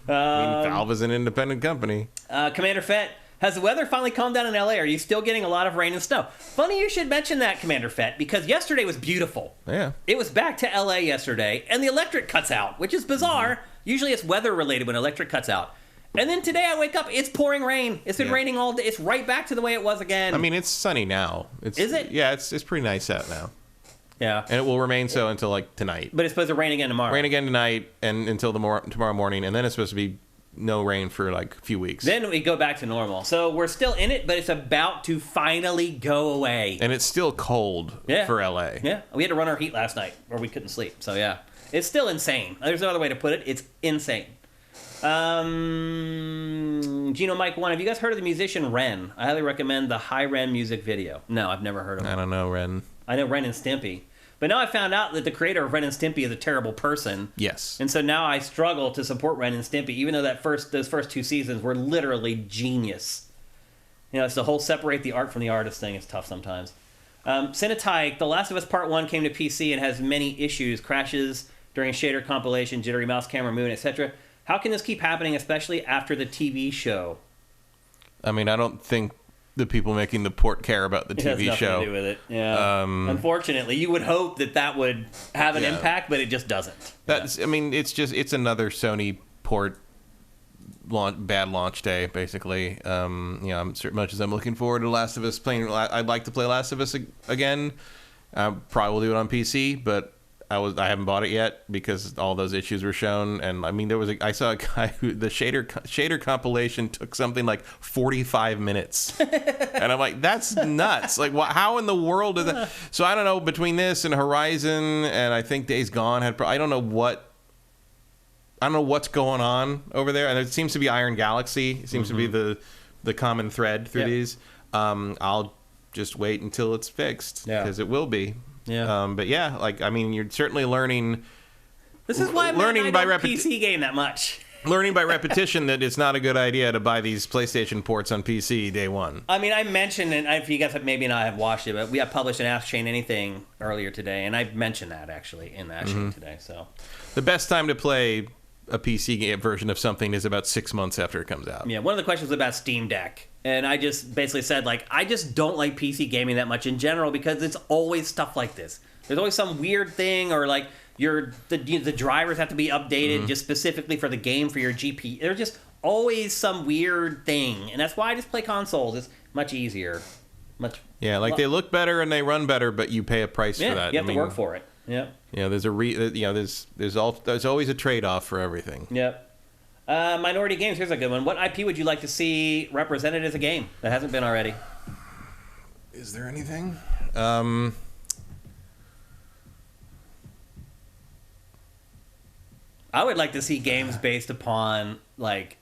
[SPEAKER 2] I mean, Valve is an independent company.
[SPEAKER 1] Commander Fett, has the weather finally calmed down in LA? Are you still getting a lot of rain and snow? Funny you should mention that, Commander Fett, because yesterday was beautiful.
[SPEAKER 2] Yeah.
[SPEAKER 1] It was back to LA yesterday, and the electric cuts out, which is bizarre. Usually it's weather-related when electric cuts out. And then today I wake up, it's pouring rain. It's been raining all day. It's right back to the way it was again.
[SPEAKER 2] I mean, it's sunny now.
[SPEAKER 1] Is it?
[SPEAKER 2] Yeah, it's pretty nice out now.
[SPEAKER 1] Yeah.
[SPEAKER 2] And it will remain so until like tonight.
[SPEAKER 1] But it's supposed to rain again tomorrow.
[SPEAKER 2] Rain again tonight and until tomorrow morning, and then it's supposed to be no rain for like a few weeks.
[SPEAKER 1] Then we go back to normal. So we're still in it, but it's about to finally go away.
[SPEAKER 2] And it's still cold for LA.
[SPEAKER 1] Yeah. We had to run our heat last night or we couldn't sleep. So yeah. It's still insane. There's no other way to put it. It's insane. Gino Mike 1, have you guys heard of the musician Ren? I highly recommend the High Ren music video. No, I've never heard of him.
[SPEAKER 2] I don't know, Ren.
[SPEAKER 1] I know Ren and Stimpy. But now I found out that the creator of Ren and Stimpy is a terrible person.
[SPEAKER 2] Yes.
[SPEAKER 1] And so now I struggle to support Ren and Stimpy, even though those first 2 seasons were literally genius. You know, it's the whole separate the art from the artist thing is tough sometimes. Cinetyke, The Last of Us Part 1 came to PC and has many issues, crashes during shader compilation, jittery mouse camera movement, etc. How can this keep happening, especially after the TV show?
[SPEAKER 2] I mean, I don't think the people making the port care about the TV show.
[SPEAKER 1] It has nothing to do with it. Yeah. Unfortunately, you would hope that would have an impact, but it just doesn't.
[SPEAKER 2] I mean, it's another Sony port bad launch day, basically. Much as I'm looking forward to Last of Us playing, I'd like to play Last of Us again. I probably will do it on PC, but I haven't bought it yet because all those issues were shown, and I mean I saw a guy who the shader compilation took something like 45 minutes, and I'm like, that's nuts. Like, how in the world is that? So I don't know, between this and Horizon, and I think Days Gone I don't know what's going on over there, and it seems to be Iron Galaxy. It seems to be the common thread through these. I'll just wait until it's fixed because it will be. Yeah. But yeah, like, I mean, you're certainly learning.
[SPEAKER 1] This is why I'm not a PC game that much.
[SPEAKER 2] Learning by repetition that it's not a good idea to buy these PlayStation ports on PC day one.
[SPEAKER 1] I mean, I mentioned, and if you guys have maybe not have watched it, but we have published an Ask Shane Anything earlier today, and I mentioned that actually in Ask Shane today. So
[SPEAKER 2] the best time to play a PC game version of something is about 6 months after it comes out.
[SPEAKER 1] Yeah, one of the questions was about Steam Deck, and I just basically said, like, I just don't like PC gaming that much in general because it's always stuff like this. There's always some weird thing, or like the drivers have to be updated just specifically for the game for your GPU. There's just always some weird thing, and that's why I just play consoles. It's much easier.
[SPEAKER 2] They look better and they run better, but you pay a price for that.
[SPEAKER 1] You have to work for it. Yeah.
[SPEAKER 2] There's there's always a trade-off for everything.
[SPEAKER 1] Yep. Minority Games, here's a good one. What IP would you like to see represented as a game that hasn't been already?
[SPEAKER 2] Is there anything?
[SPEAKER 1] I would like to see games based upon, like,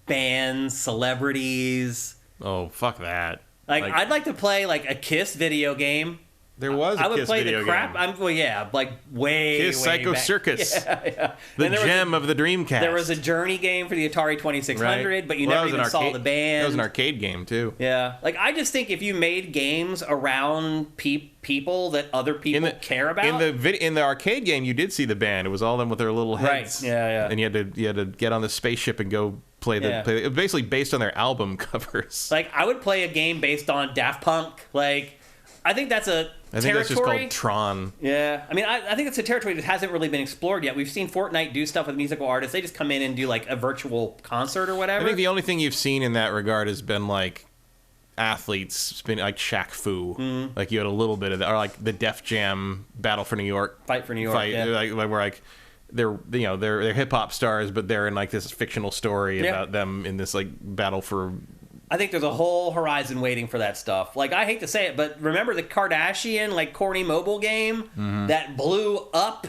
[SPEAKER 1] bands, celebrities.
[SPEAKER 2] Oh, fuck that.
[SPEAKER 1] Like I'd like to play, like, a Kiss video game.
[SPEAKER 2] There was a
[SPEAKER 1] I would
[SPEAKER 2] Kiss
[SPEAKER 1] play
[SPEAKER 2] video
[SPEAKER 1] the crap.
[SPEAKER 2] game.
[SPEAKER 1] Like way
[SPEAKER 2] Kiss
[SPEAKER 1] way
[SPEAKER 2] Psycho
[SPEAKER 1] back.
[SPEAKER 2] Circus.
[SPEAKER 1] Yeah.
[SPEAKER 2] The gem of the Dreamcast.
[SPEAKER 1] There was a Journey game for the Atari 2600,
[SPEAKER 2] right.
[SPEAKER 1] But you never even saw the band.
[SPEAKER 2] That was an arcade game too.
[SPEAKER 1] Yeah, like I just think if you made games around people that other people care about.
[SPEAKER 2] In the arcade game, you did see the band. It was all them with their little heads.
[SPEAKER 1] Right. Yeah.
[SPEAKER 2] And you had to get on the spaceship and go play it was basically based on their album covers.
[SPEAKER 1] Like I would play a game based on Daft Punk. Like I think that's a
[SPEAKER 2] I think that's just called Tron.
[SPEAKER 1] Yeah. I mean, I think it's a territory that hasn't really been explored yet. We've seen Fortnite do stuff with musical artists. They just come in and do, like, a virtual concert or whatever.
[SPEAKER 2] I think the only thing you've seen in that regard has been, like, athletes spinning, like Shaq Fu. Like, you had a little bit of that. Or, like, the Def Jam Battle for New York.
[SPEAKER 1] Fight for New York, yeah.
[SPEAKER 2] Like, where, like, they're hip-hop stars, but they're in, like, this fictional story about them in this, like, battle for...
[SPEAKER 1] I think there's a whole horizon waiting for that stuff. Like, I hate to say it, but remember the Kardashian, like, corny mobile game that blew up?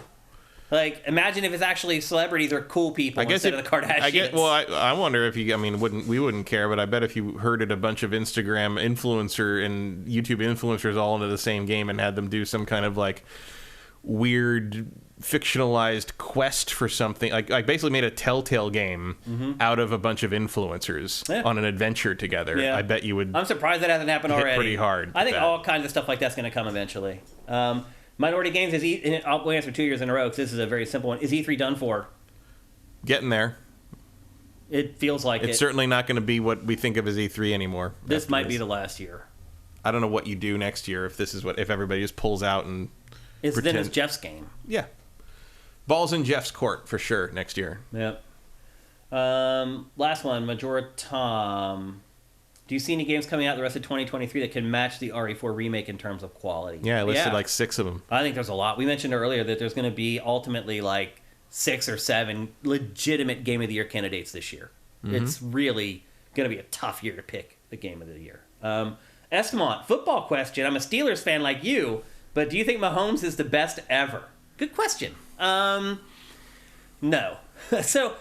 [SPEAKER 1] Like, imagine if it's actually celebrities or cool people instead of the Kardashians.
[SPEAKER 2] I wonder if we wouldn't care, but I bet if you herded a bunch of Instagram influencer and YouTube influencers all into the same game and had them do some kind of, like, weird fictionalized quest for something, like basically made a Telltale game out of a bunch of influencers on an adventure together. I bet you would.
[SPEAKER 1] I'm surprised that hasn't happened already.
[SPEAKER 2] Pretty hard.
[SPEAKER 1] I think all kinds of stuff like that's going to come eventually. Minority Games is I'll answer 2 years in a row because this is a very simple one. Is E3 done for?
[SPEAKER 2] Getting there.
[SPEAKER 1] It feels like
[SPEAKER 2] it's certainly not going to be what we think of as E3 anymore.
[SPEAKER 1] This might be the last year.
[SPEAKER 2] I don't know what you do next year if everybody just pulls out and
[SPEAKER 1] then it's Jeff's game.
[SPEAKER 2] Yeah. Ball's in Jeff's court for sure next year.
[SPEAKER 1] Yep. Last one, Majora Tom. Do you see any games coming out the rest of 2023 that can match the RE4 remake in terms of quality?
[SPEAKER 2] Yeah, I listed like 6 of them.
[SPEAKER 1] I think there's a lot. We mentioned earlier that there's going to be ultimately like 6 or 7 legitimate Game of the Year candidates this year. It's really going to be a tough year to pick the Game of the Year. Estamont, football question. I'm a Steelers fan like you, but do you think Mahomes is the best ever? Good question. No. So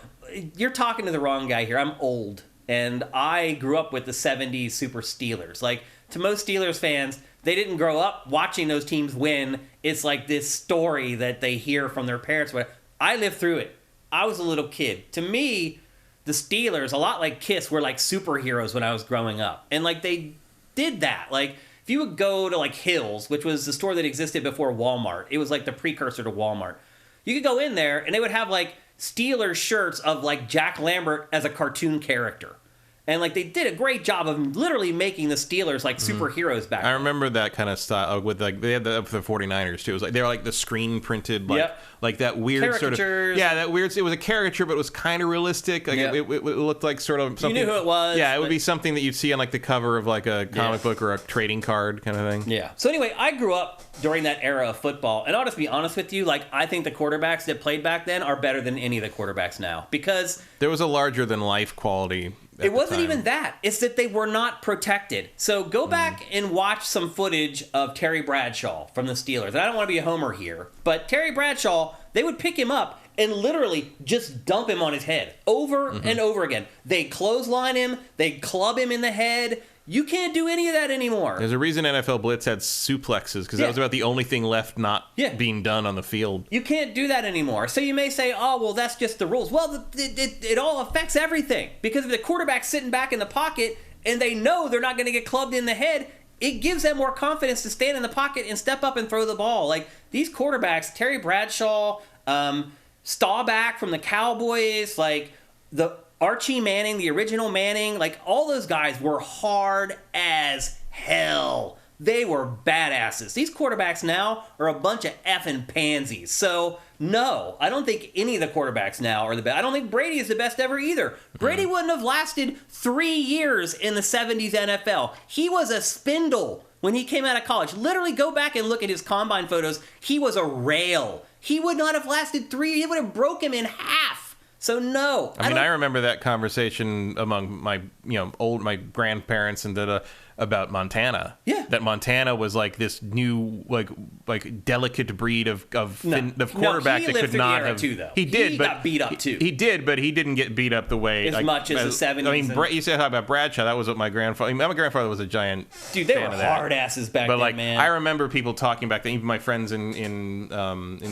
[SPEAKER 1] you're talking to the wrong guy here. I'm old, and I grew up with the 70s Super Steelers. Like, to most Steelers fans, they didn't grow up watching those teams win. It's like this story that they hear from their parents. I lived through it. I was a little kid. To me, the Steelers, a lot like Kiss, were like superheroes when I was growing up. And, like, they did that. Like, if you would go to, like, Hills, which was the store that existed before Walmart, it was like the precursor to Walmart. You could go in there, and they would have, like, Steelers shirts of, like, Jack Lambert as a cartoon character. And, like, they did a great job of literally making the Steelers, like, superheroes back then.
[SPEAKER 2] I remember that kind of style with, like, they had the 49ers, too. It was like, they were, like, the screen-printed, like, like that weird sort of... Yeah, that weird... It was a caricature, but it was kind of realistic. Like, it looked like sort of something...
[SPEAKER 1] You knew who it was.
[SPEAKER 2] Yeah, it would be something that you'd see on, like, the cover of, like, a comic book or a trading card kind of thing.
[SPEAKER 1] Yeah. So, anyway, I grew up during that era of football. And I'll just be honest with you, like, I think the quarterbacks that played back then are better than any of the quarterbacks now. Because...
[SPEAKER 2] There was a larger-than-life quality...
[SPEAKER 1] It wasn't even that. It's that they were not protected. So go back and watch some footage of Terry Bradshaw from the Steelers. And I don't want to be a homer here, but Terry Bradshaw, they would pick him up and literally just dump him on his head over and over again. They'd clothesline him. They'd club him in the head. You can't do any of that anymore.
[SPEAKER 2] There's a reason NFL Blitz had suplexes, because that was about the only thing left not being done on the field.
[SPEAKER 1] You can't do that anymore. So you may say, oh, well, that's just the rules. Well, it all affects everything. Because if the quarterback's sitting back in the pocket and they know they're not going to get clubbed in the head, it gives them more confidence to stand in the pocket and step up and throw the ball. Like, these quarterbacks, Terry Bradshaw, Staubach from the Cowboys, like the Archie Manning, the original Manning, like all those guys were hard as hell. They were badasses. These quarterbacks now are a bunch of effing pansies. So, no, I don't think any of the quarterbacks now are the best. I don't think Brady is the best ever either. Brady wouldn't have lasted 3 years in the 70s NFL. He was a spindle when he came out of college. Literally, go back and look at his combine photos. He was a rail. He would not have lasted 3 years. He would have broke him in half. So no.
[SPEAKER 2] I remember that conversation among my my grandparents and about Montana.
[SPEAKER 1] Yeah.
[SPEAKER 2] That Montana was like this new like delicate breed of quarterback that could not have.
[SPEAKER 1] Too, though.
[SPEAKER 2] He did, but
[SPEAKER 1] got beat up too.
[SPEAKER 2] He did, but he didn't get beat up the way
[SPEAKER 1] as much as the 70s.
[SPEAKER 2] I mean, you said about Bradshaw. That was what my grandfather. My grandfather was a giant.
[SPEAKER 1] Dude, they were hard asses back then,
[SPEAKER 2] like,
[SPEAKER 1] man.
[SPEAKER 2] I remember people talking back then. Even my friends in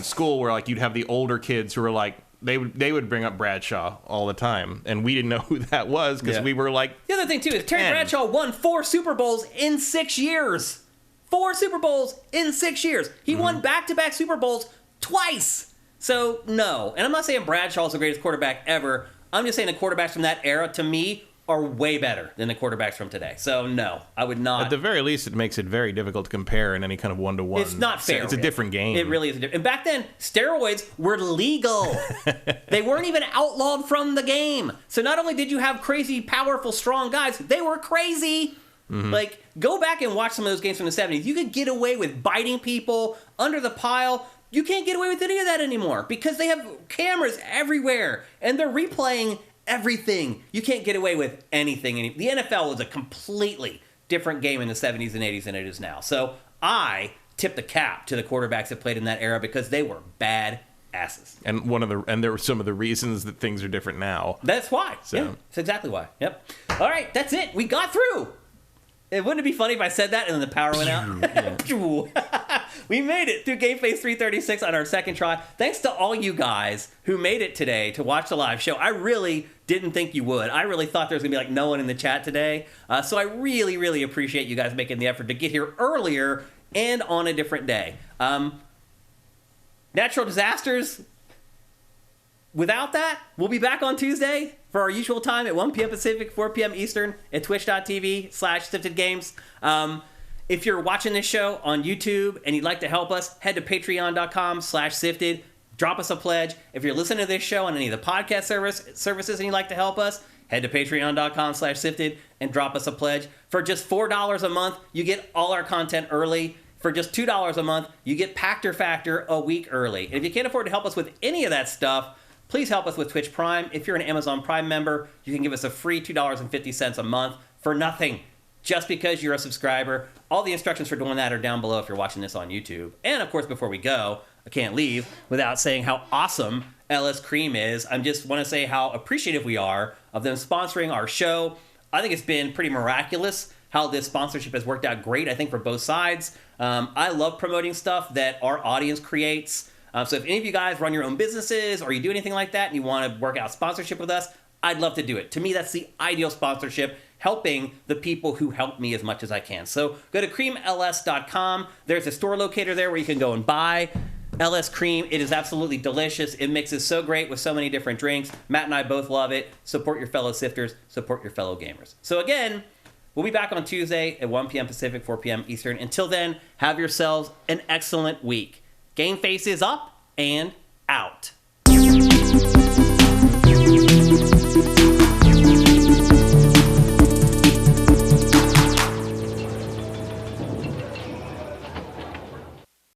[SPEAKER 2] school, where like you'd have the older kids who were like. They would bring up Bradshaw all the time, and we didn't know who that was because we were like.
[SPEAKER 1] The other thing too is Terry Bradshaw won 4 Super Bowls in 6 years. 4 Super Bowls in 6 years. He won back-to-back Super Bowls twice. So no, and I'm not saying Bradshaw's the greatest quarterback ever. I'm just saying the quarterbacks from that era, to me, are way better than the quarterbacks from today. So no, I would not.
[SPEAKER 2] At the very least, it makes it very difficult to compare in any kind of one-to-one.
[SPEAKER 1] It's not fair.
[SPEAKER 2] It's a different game.
[SPEAKER 1] It really is a different. And back then, steroids were legal. They weren't even outlawed from the game. So not only did you have crazy, powerful, strong guys, they were crazy. Like, go back and watch some of those games from the 70s. You could get away with biting people under the pile. You can't get away with any of that anymore because they have cameras everywhere and they're replaying everything. You can't get away with anything. The NFL was a completely different game in the 70s and 80s than it is now. So I tip the cap to the quarterbacks that played in that era because they were bad asses.
[SPEAKER 2] And there were some of the reasons that things are different now.
[SPEAKER 1] That's why. So. Yeah, that's exactly why. Yep. All right, that's it. We got through. Wouldn't it be funny if I said that and then the power went out? We made it through GameFace 336 on our second try. Thanks to all you guys who made it today to watch the live show. I really didn't think you would. I really thought there was going to be like no one in the chat today. So I really, really appreciate you guys making the effort to get here earlier and on a different day. Natural disasters. Without that, we'll be back on Tuesday for our usual time at 1 p.m. Pacific, 4 p.m. Eastern at twitch.tv/SiftedGames. If you're watching this show on YouTube and you'd like to help us, head to patreon.com/sifted. Drop us a pledge. If you're listening to this show on any of the podcast services and you'd like to help us, head to patreon.com/sifted and drop us a pledge. For just $4 a month, you get all our content early. For just $2 a month, you get Pactor Factor a week early. And if you can't afford to help us with any of that stuff, please help us with Twitch Prime. If you're an Amazon Prime member, you can give us a free $2.50 a month for nothing, just because you're a subscriber. All the instructions for doing that are down below if you're watching this on YouTube. And, of course, before we go, I can't leave without saying how awesome LS Cream is. I just want to say how appreciative we are of them sponsoring our show. I think it's been pretty miraculous how this sponsorship has worked out great, I think, for both sides. I love promoting stuff that our audience creates. So if any of you guys run your own businesses or you do anything like that and you want to work out sponsorship with us, I'd love to do it. To me, that's the ideal sponsorship, helping the people who help me as much as I can. So go to creamls.com. There's a store locator there where you can go and buy LS Cream. It is absolutely delicious. It mixes so great with so many different drinks. Matt and I both love it. Support your fellow sifters. Support your fellow gamers. So again, we'll be back on Tuesday at 1 p.m. Pacific, 4 p.m. Eastern. Until then, have yourselves an excellent week. GameFace is up and out.